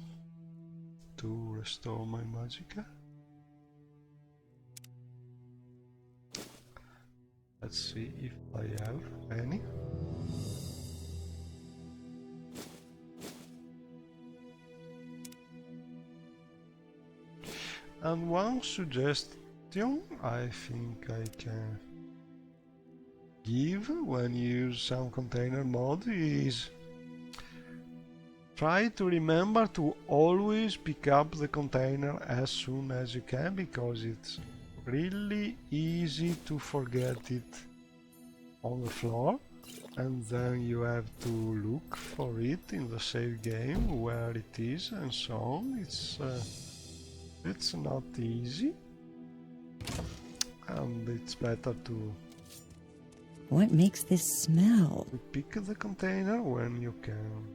to restore my magicka. Let's see if I have any. And one suggestion I think I can give when you use some container mod is try to remember to always pick up the container as soon as you can, because it's really easy to forget it on the floor, and then you have to look for it in the save game where it is and so on. It's not easy, and it's better to... What makes this smell? to pick the container when you can.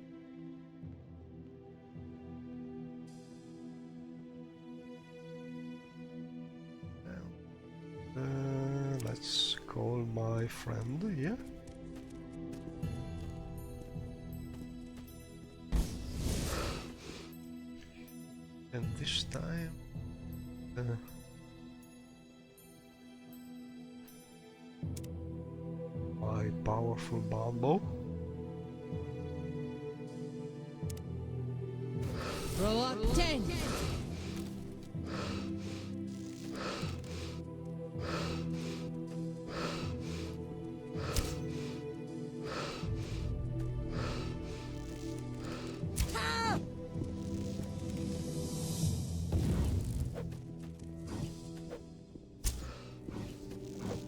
Let's call my friend here. And this time my powerful bumble. Row up 10.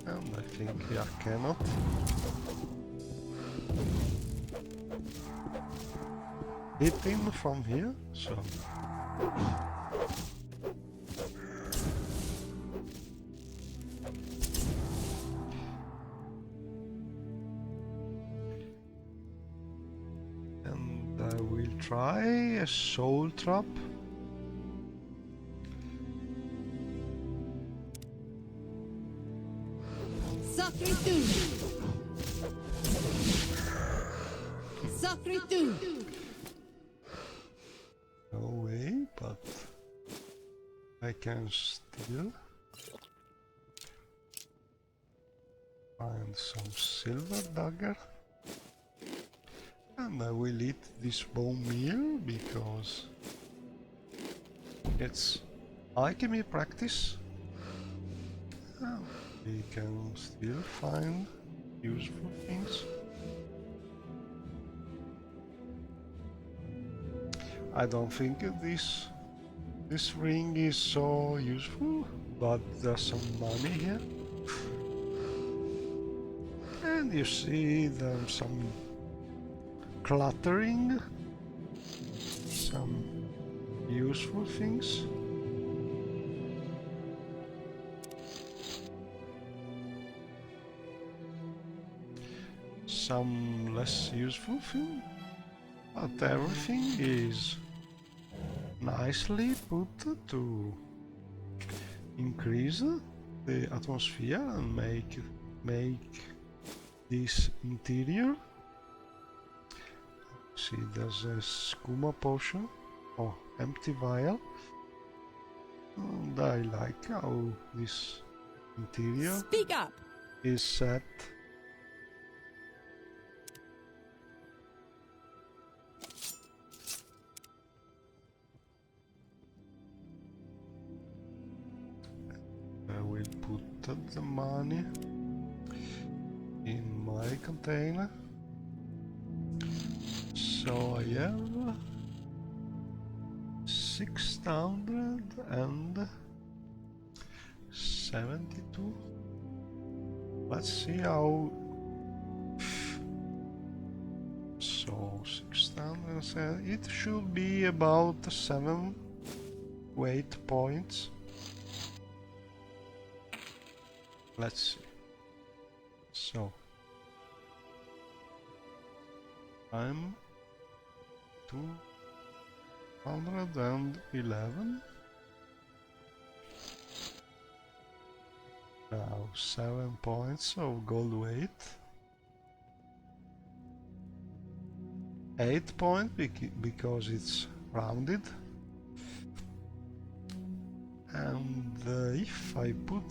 And I think I cannot. Hit him from here, so... I will try a soul trap. Sacritu! Sacritu! No way, but I can still find some silver dagger. And I will eat this bone meal because it's alchemy practice. And we can still find useful things. I don't think this ring is so useful, but there's some money here. And you see there's some cluttering, some useful things. Some less useful things, but everything is nicely put to increase the atmosphere and make this interior. See, there's a skooma potion or empty vial, and I like how this interior Speak up! is set. I will put the money in my container. So I have 672. Let's see how. So 600. It should be about 7 weight points. Let's see. So I'm 211. Now 7 points of gold weight. 8 points because it's rounded. And if I put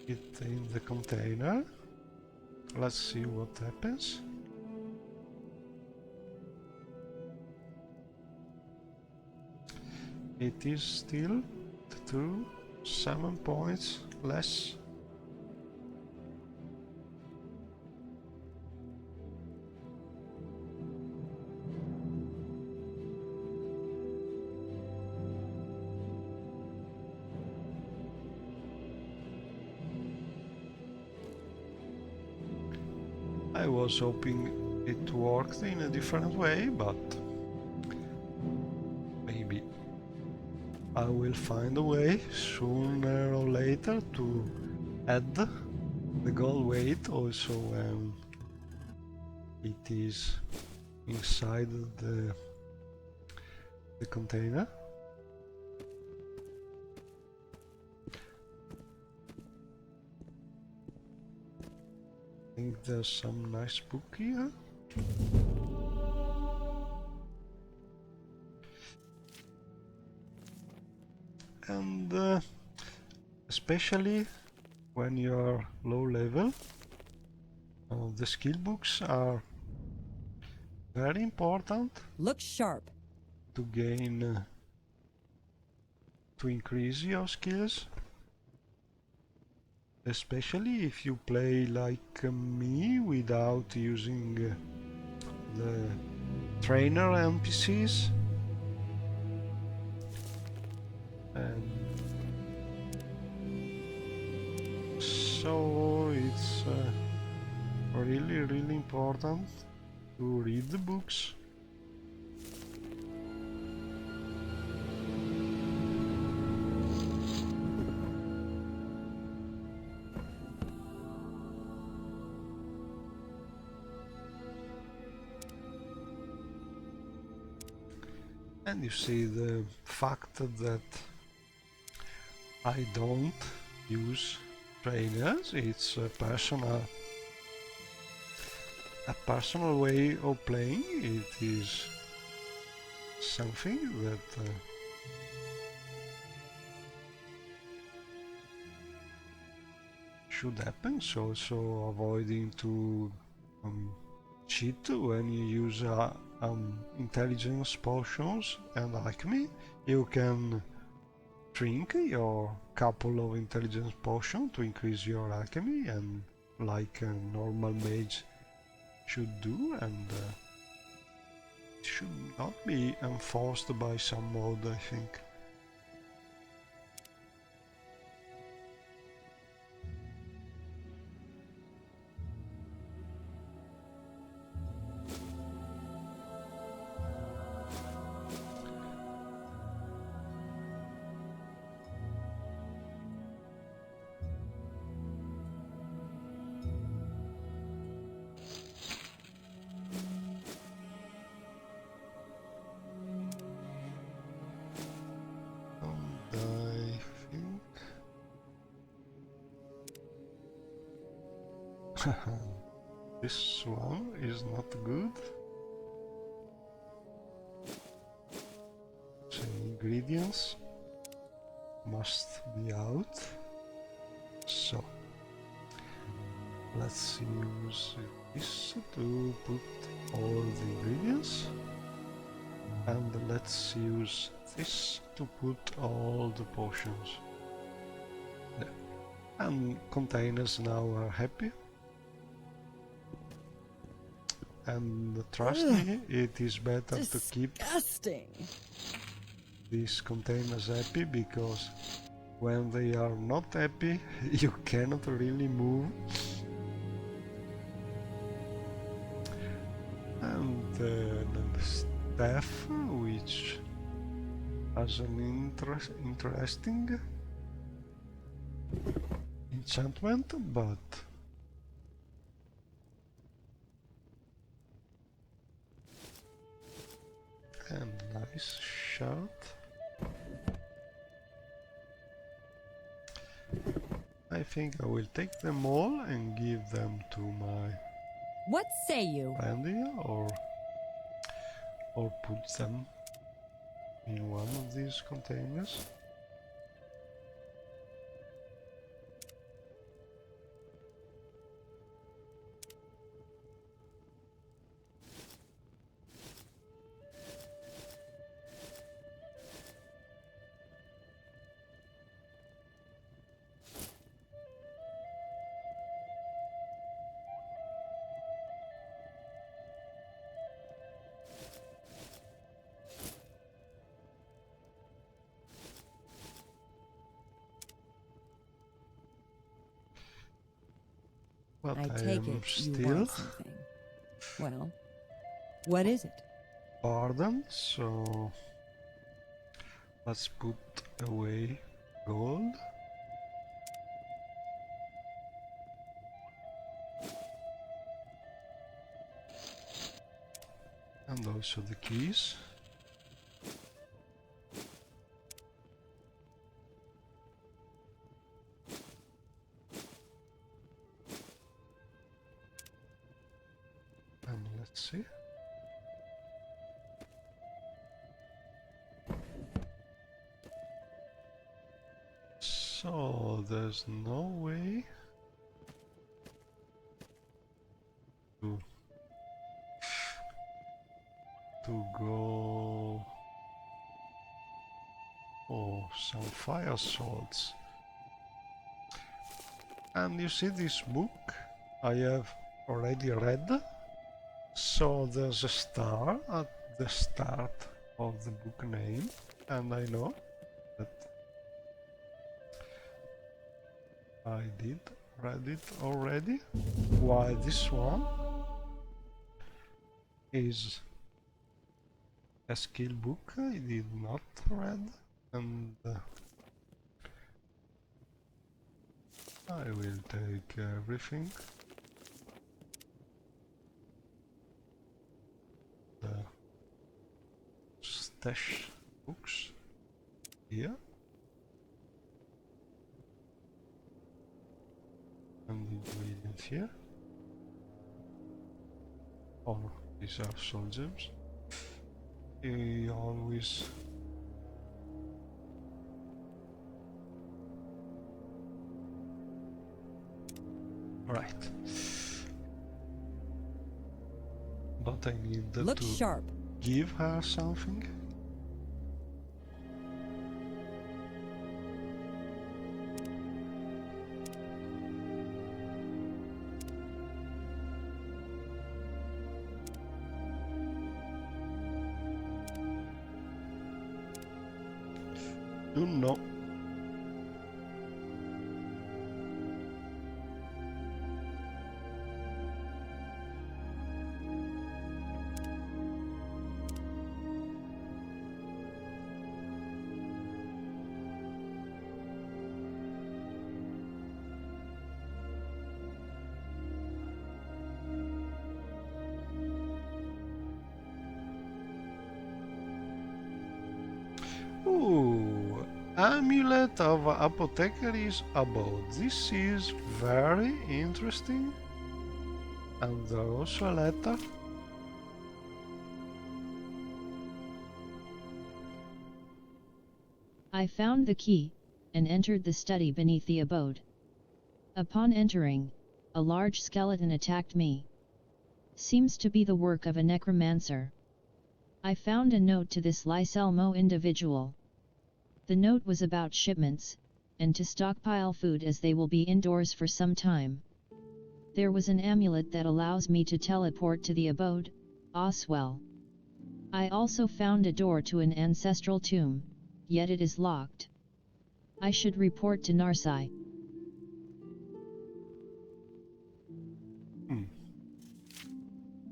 it in the container, let's see what happens. It is still 7 points less. I was hoping it worked in a different way, but maybe I will find a way sooner or later to add the gold weight also when it is inside the container. I think there's some nice book here. And especially when you're low level, the skill books are very important. Look sharp. To gain, to increase your skills. Especially if you play like me without using the trainer NPCs. And so it's really important to read the books. And you see the fact that I don't use trainers, it's a personal way of playing. It is something that should happen, so avoiding to cheat when you use intelligence potions and alchemy. You can drink your couple of intelligence potions to increase your alchemy, and like a normal mage should do, and it should not be enforced by some mod, I think. This one is not good. So ingredients must be out. So let's use this to put all the ingredients, and let's use this to put all the potions. Yeah. And containers now are happy. And trust me, it is better to keep these containers happy, because when they are not happy, you cannot really move. And the staff, which has an interesting enchantment, but and nice shot. I think I will take them all and give them to my What say you? brandy, or put them in one of these containers. But I I take am it you still want something. Well, what is it? pardon, so let's put away gold. And also the keys. And let's see. So there's no way to go. Oh, some fire swords. And you see this book I have already read. So there's a star at the start of the book name, and I know that I did read it already. Why this one is a skill book I did not read, and I will take everything. The stash books here. And the ingredient here. Oh no, these are soul gems. We always right. But I need Look to sharp. give her something. No. Ooh, amulet of apothecary's abot. This is very interesting. And also a letter. I found the key, and entered the study beneath the abode. Upon entering, a large skeleton attacked me. Seems to be the work of a necromancer. I found a note to this Lyselmo individual. The note was about shipments, and to stockpile food as they will be indoors for some time. There was an amulet that allows me to teleport to the abode, Oswell. I also found a door to an ancestral tomb, yet it is locked. I should report to Narsai.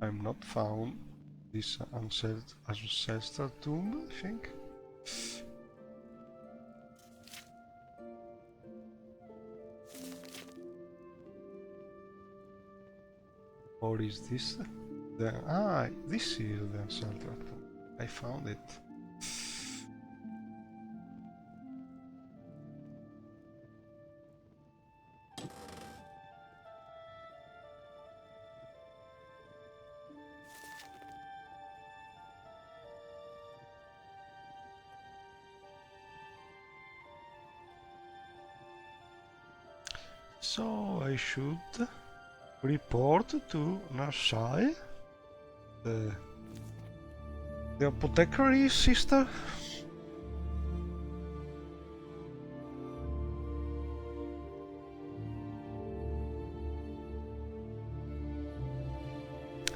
I'm not found this ancestral tomb, I think. Or is this this is the ancestral tomb. I found it. So I should report to Narsai, the apothecary sister.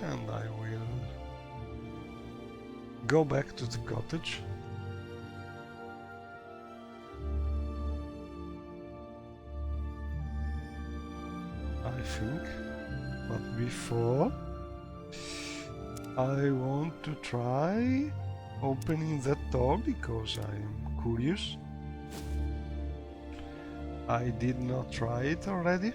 And I will go back to the cottage. I think, but before I want to try opening that door because I am curious. I did not try it already.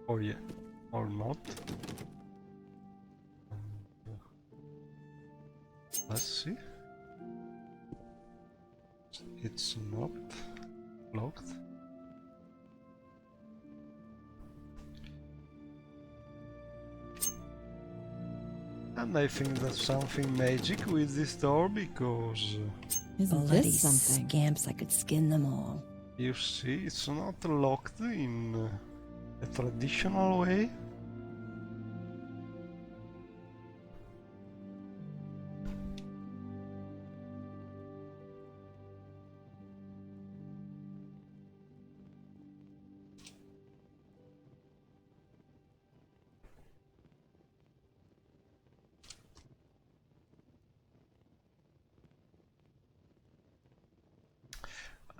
Oh yeah, or not. Let's see. It's not locked. And I think that's something magic with this door because Isn't Bloody this something? scamps, I could skin them all. you see it's not locked in a traditional way.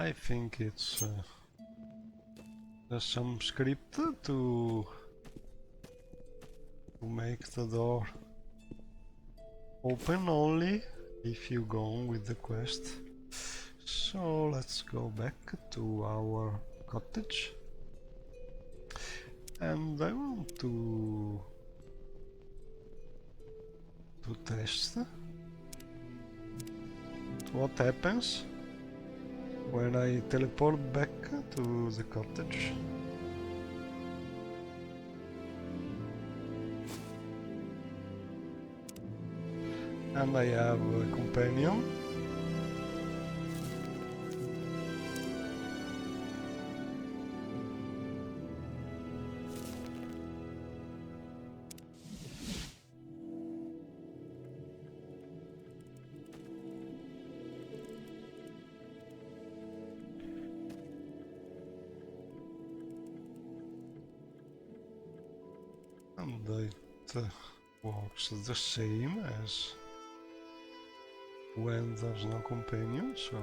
I think it's there's some script to make the door open only if you go on with the quest. So let's go back to our cottage, and I want to test what happens when I teleport back to the cottage. And I have a companion. And it works the same as when there's no companion, so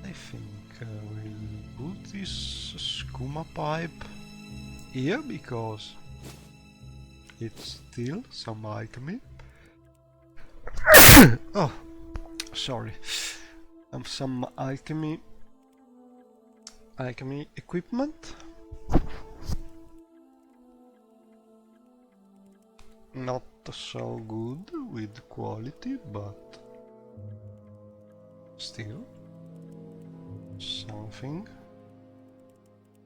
I think we'll put this skooma pipe here because it's still some alchemy. Oh, sorry. Some alchemy equipment. Not so good with quality, but still something.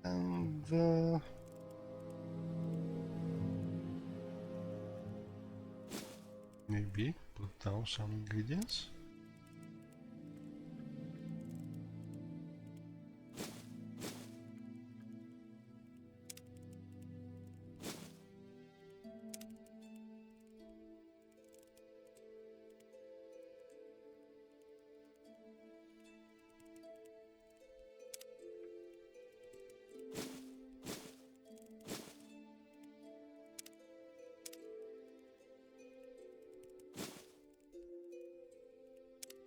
And maybe put down some ingredients.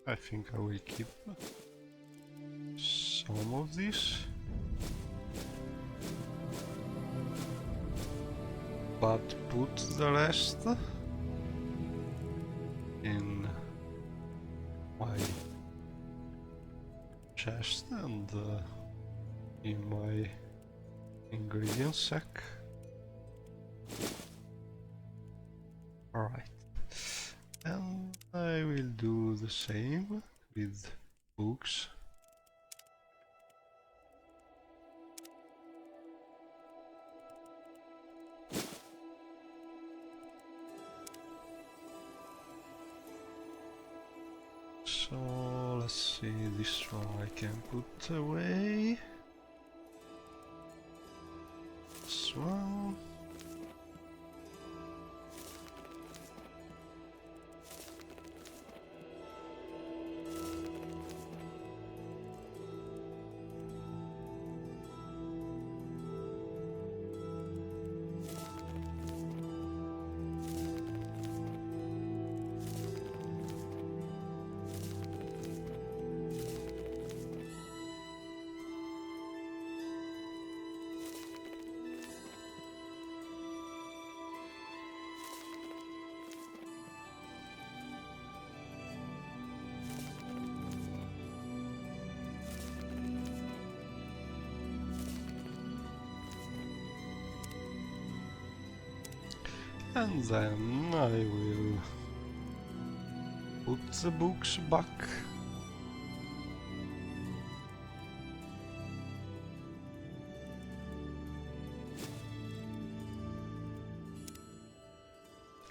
I think I will keep some of this, but put the rest in my chest and in my ingredient sack. Alright. And I will do the same with books. So let's see, this one I can put away. This one. And then I will put the books back.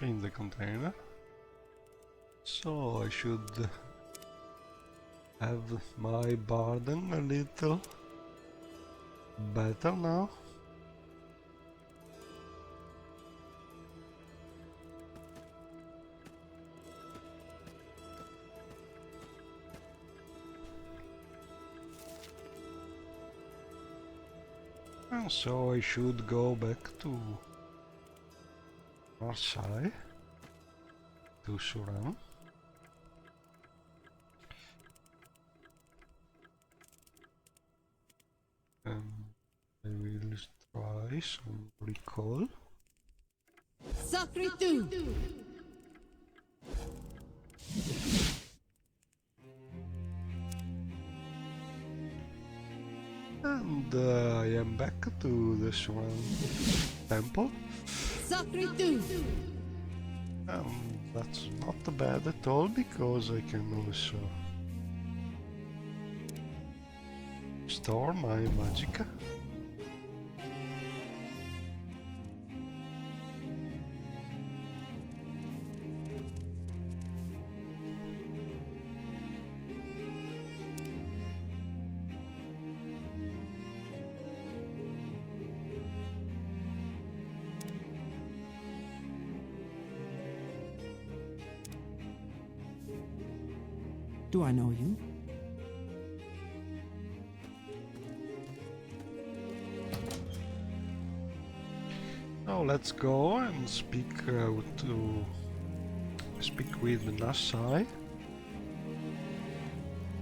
In the container. So I should have my burden a little better now. And so I should go back to Marseille, to Suran. And I will try some recon. Sakritu! And I am back to the Swan Temple. Sakritu! That's not bad at all, because I can also store my magicka. Do I know you? Now let's go and speak with Nasai,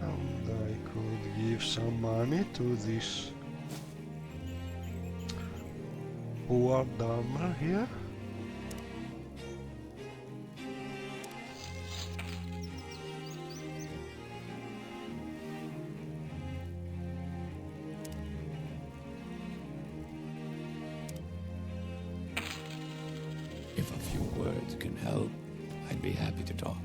and I could give some money to this poor dumber here. If a few words can help, I'd be happy to talk.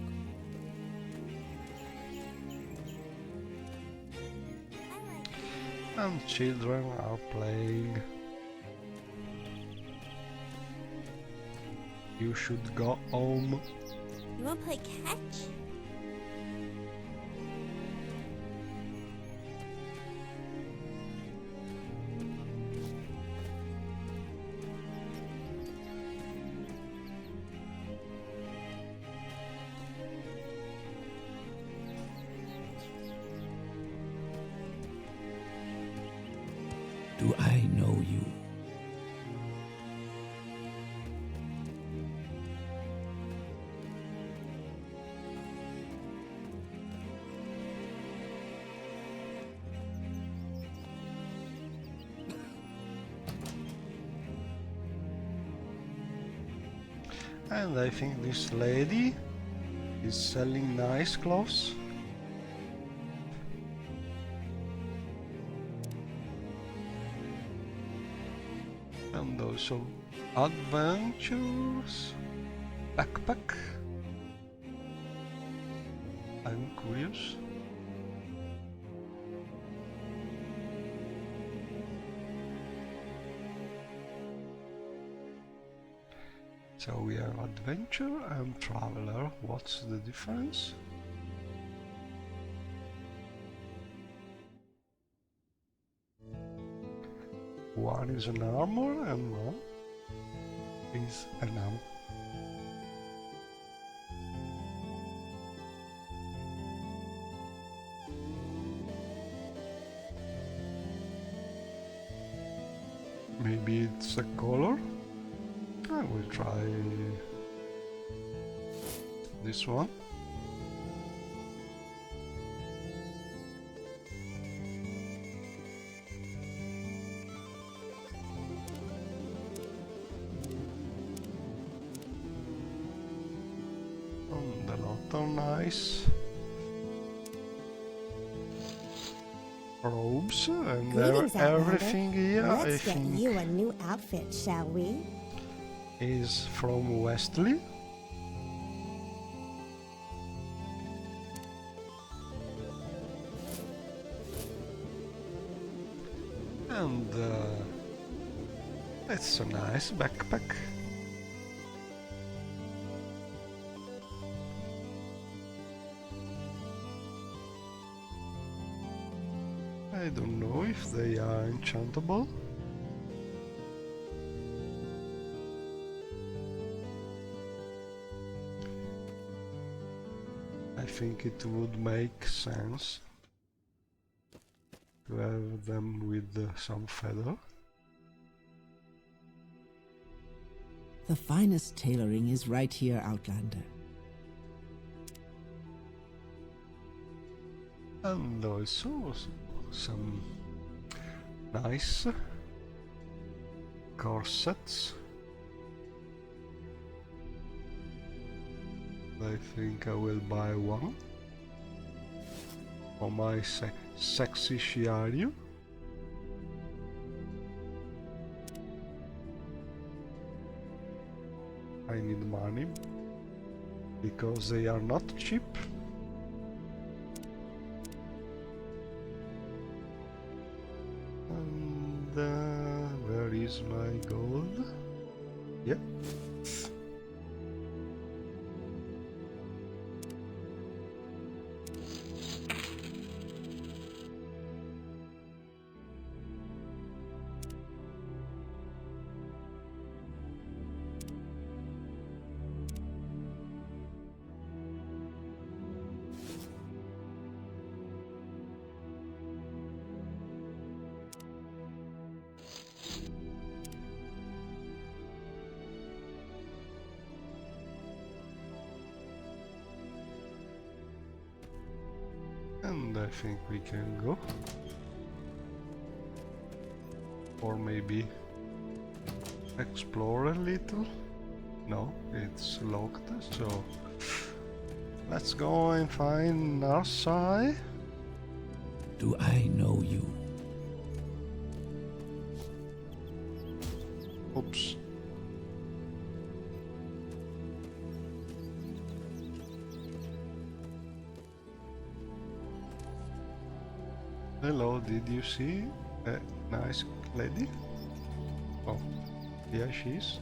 And children are playing. You should go home. You wanna play catch? Do I know you? And I think this lady is selling nice clothes. And also adventures backpack. I'm curious. So we are adventure and traveler. What's the difference? One is an armor and one is an armor. Maybe it's a color. I will try this one. And a lot of nice robes and Greetings, everything here. I Let's get think you a new outfit, shall we? is from Westley. And it's a nice backpack. I don't know if they are enchantable. I think it would make sense to have them with some feather. The finest tailoring is right here, Outlander. And also some nice corsets. I think I will buy one for my sexy Shiaryu. I need money because they are not cheap. And where is my gold? Yep. And I think we can go. Or maybe explore a little. No, it's locked, so let's go and find Narsai. Do I know you? Oops. Hello, did you see a nice lady? Oh, yeah, she is.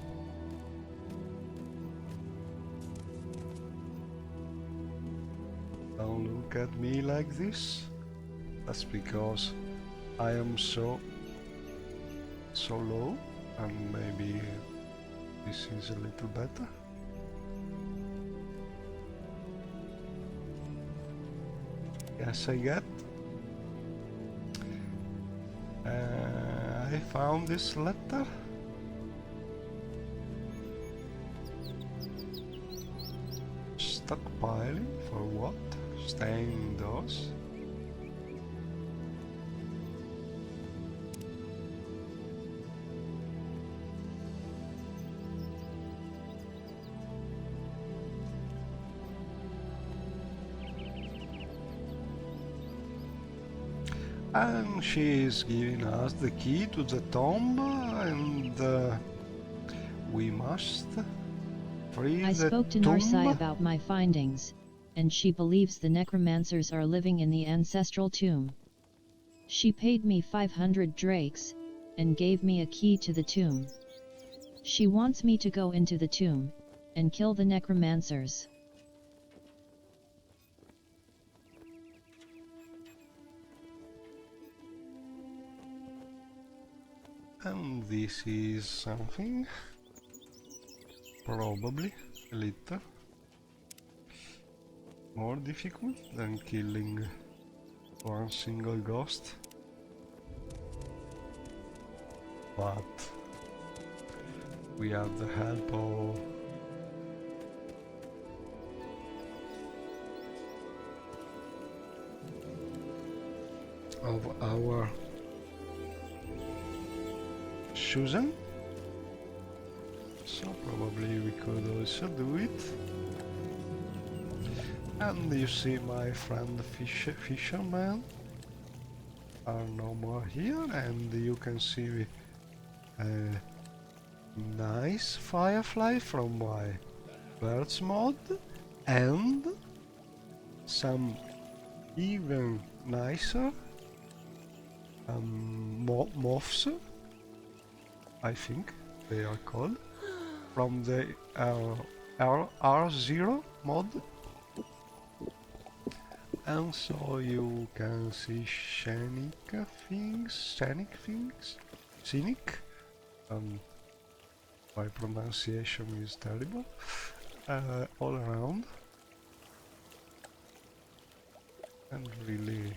Don't look at me like this. That's because I am so low, and maybe this is a little better. Yes, I get. I found this letter. Stockpiling for what? Staying indoors? And she is giving us the key to the tomb, and we must free I the spoke to tomb. Narsai about my findings, and she believes the necromancers are living in the ancestral tomb. She paid me 500 drakes, and gave me a key to the tomb. She wants me to go into the tomb, and kill the necromancers. And this is something, probably a little more difficult than killing one single ghost. But we have the help of our Susan, so probably we could also do it. And you see my friend fisherman are no more here, and you can see a nice firefly from my birds mod, and some even nicer moths, I think they are called, from the R0 mod. And so you can see scenic things. My pronunciation is terrible. All around. And really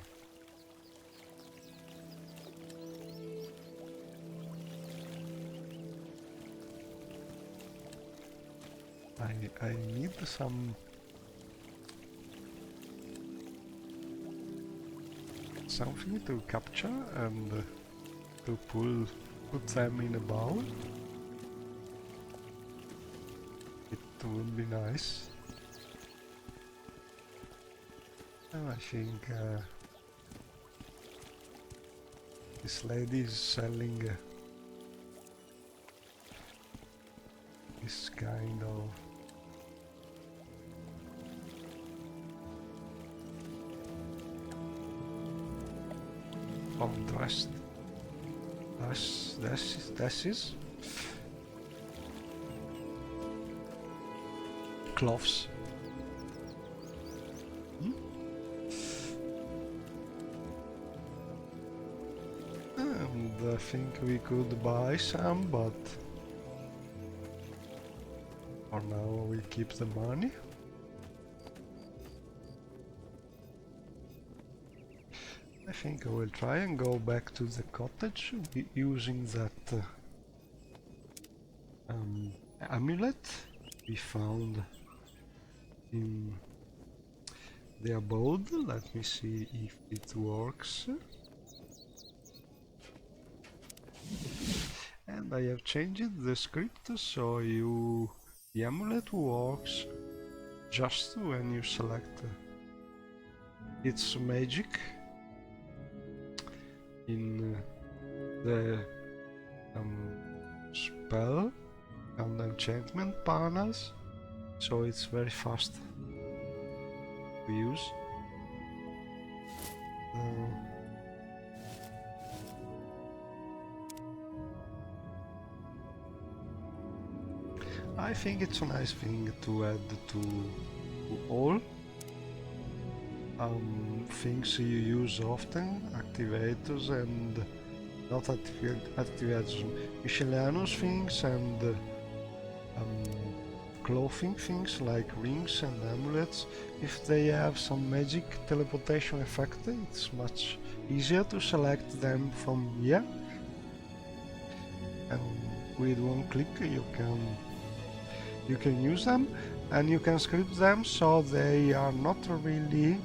I need something to capture and to put them in a bowl. It would be nice. And I think this lady is selling this kind of dresses, cloths. And I think we could buy some, but for now we keep the money. I think I will try and go back to the cottage using that amulet we found in the abode. Let me see if it works. And I have changed the script so the amulet works just when you select its magic in the spell and enchantment panels, so it's very fast to use. I think it's a nice thing to add to all things you use often, activators and not activators, miscellaneous things and clothing things like rings and amulets. If they have some magic teleportation effect, it's much easier to select them from here, and with one click you can use them, and you can script them so they are not really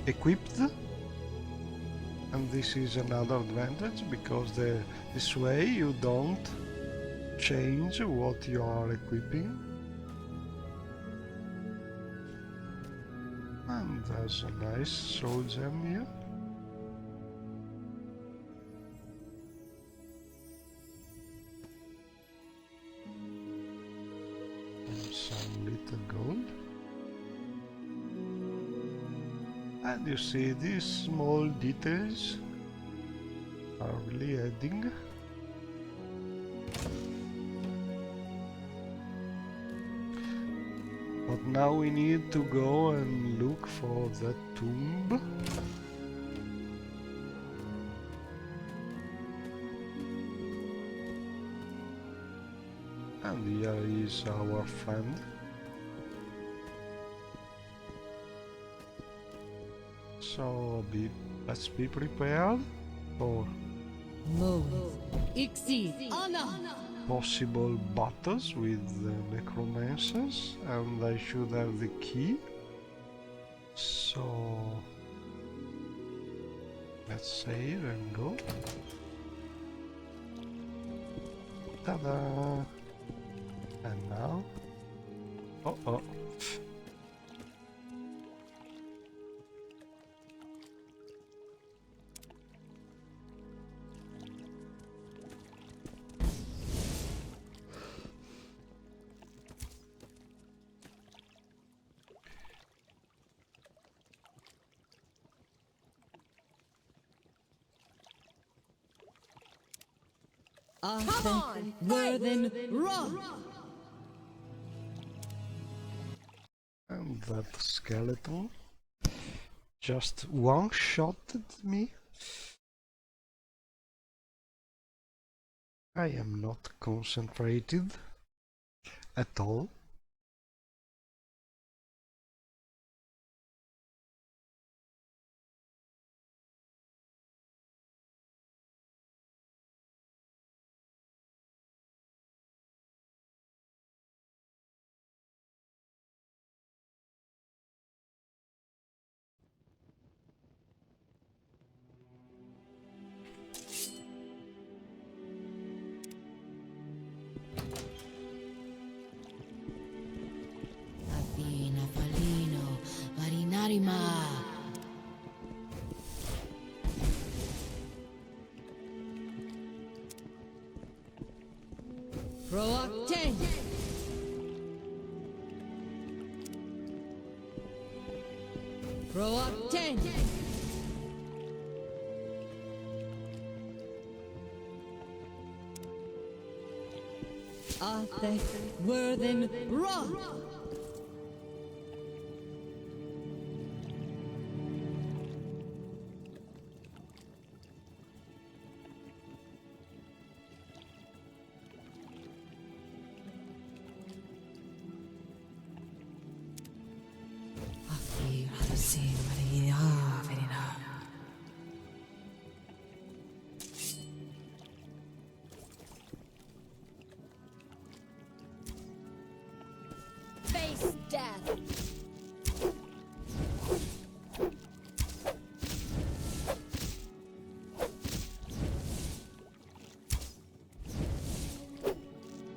equipped, and this is another advantage because this way you don't change what you are equipping. And there's a nice soul gem here. And some little gold. And you see these small details are really adding. But now we need to go and look for that tomb. And here is our friend. So let's be prepared for possible battles with the necromancers, and I should have the key. So let's save and go. Ta-da! And now, oh. Come on, Worthen Run! And that skeleton just one-shotted me. I am not concentrated at all. Nalima. Proacte. Proacte. Athek Worthen Ra. Face death.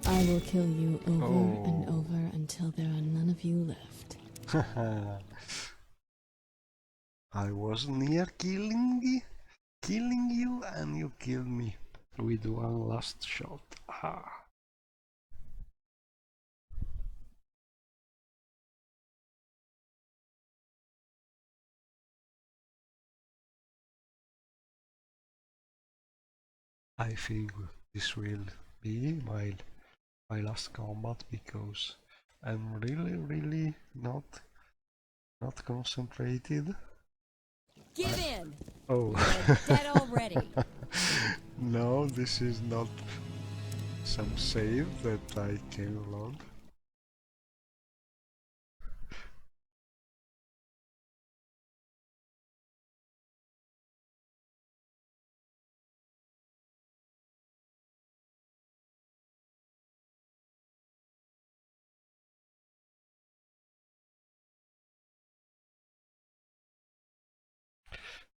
I will kill you over and over until there are none of you left. I was near killing you and you killed me with one last shot. Ah. I think this will be my last combat because I'm really not concentrated. Give in. Oh. You're dead already. No, this is not some save that I can load.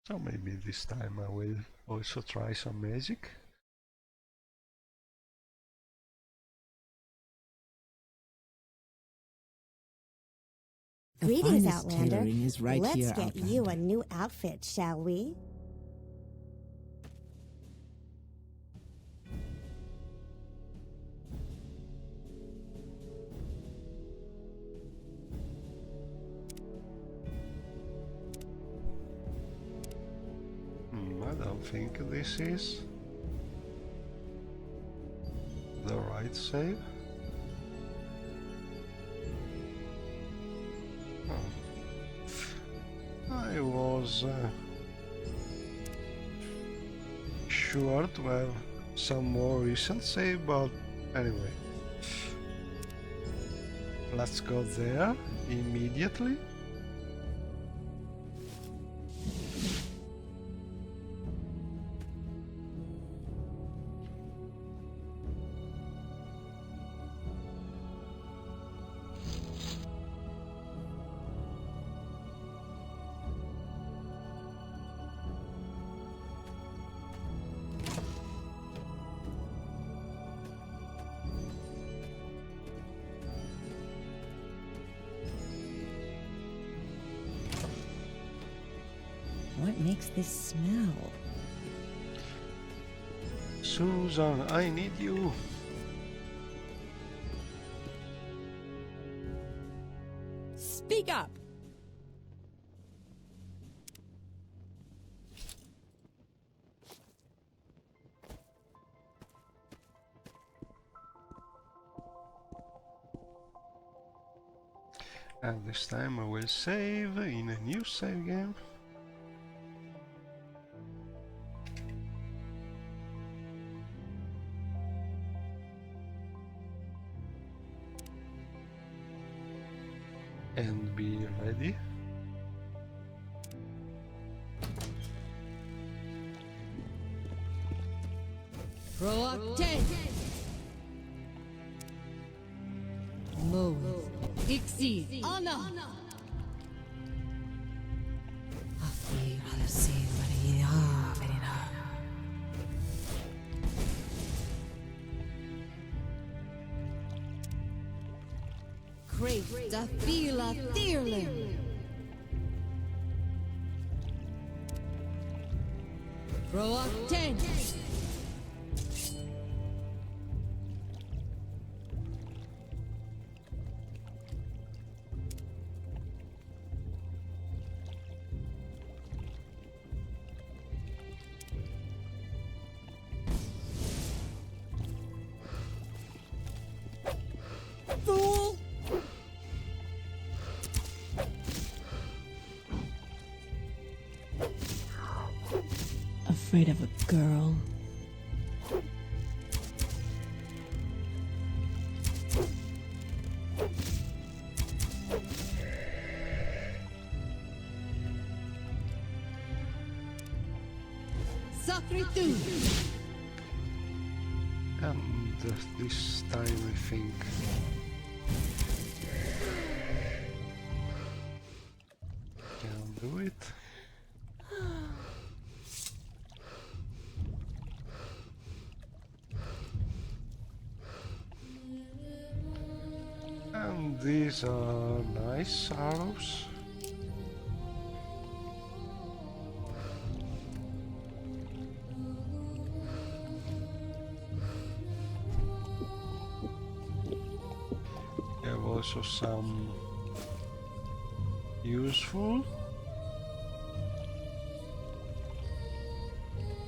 So maybe this time I will also try some magic. The Greetings, finest Outlander. tailoring is right Let's here, get you a Outlander. new outfit, shall we? I don't think this is the right save. I was sure to have some more recent save, but anyway. Let's go there immediately. What makes this smell? Susan, I need you. Speak up. And this time I will save in a new save game. And be ready. Proacte. Moeth. Ixi. Anna. Crave. Dafila Thirling. Proacten. Fool! Afraid of a girl? Sacritu. And this time I think can do it. And these are nice arrows. Have also some useful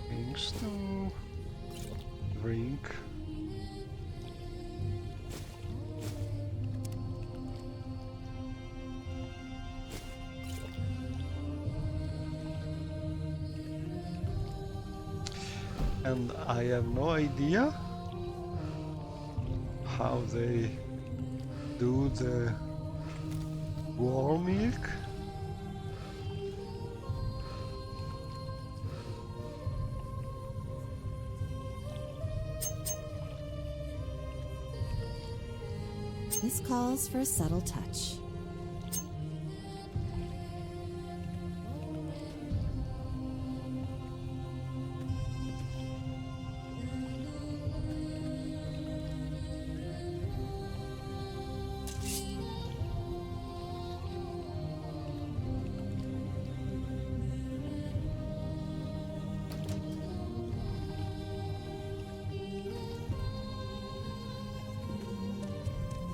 things to drink. And I have no idea how they do the war milk. This calls for a subtle touch.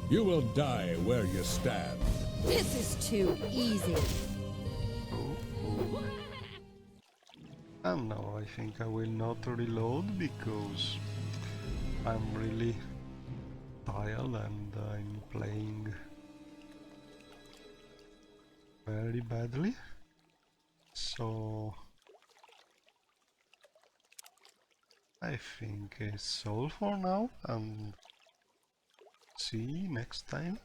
You will die where you stand. This is too easy. And now I think I will not reload because I'm really tired and I'm playing very badly. So I think it's all for now and see you next time.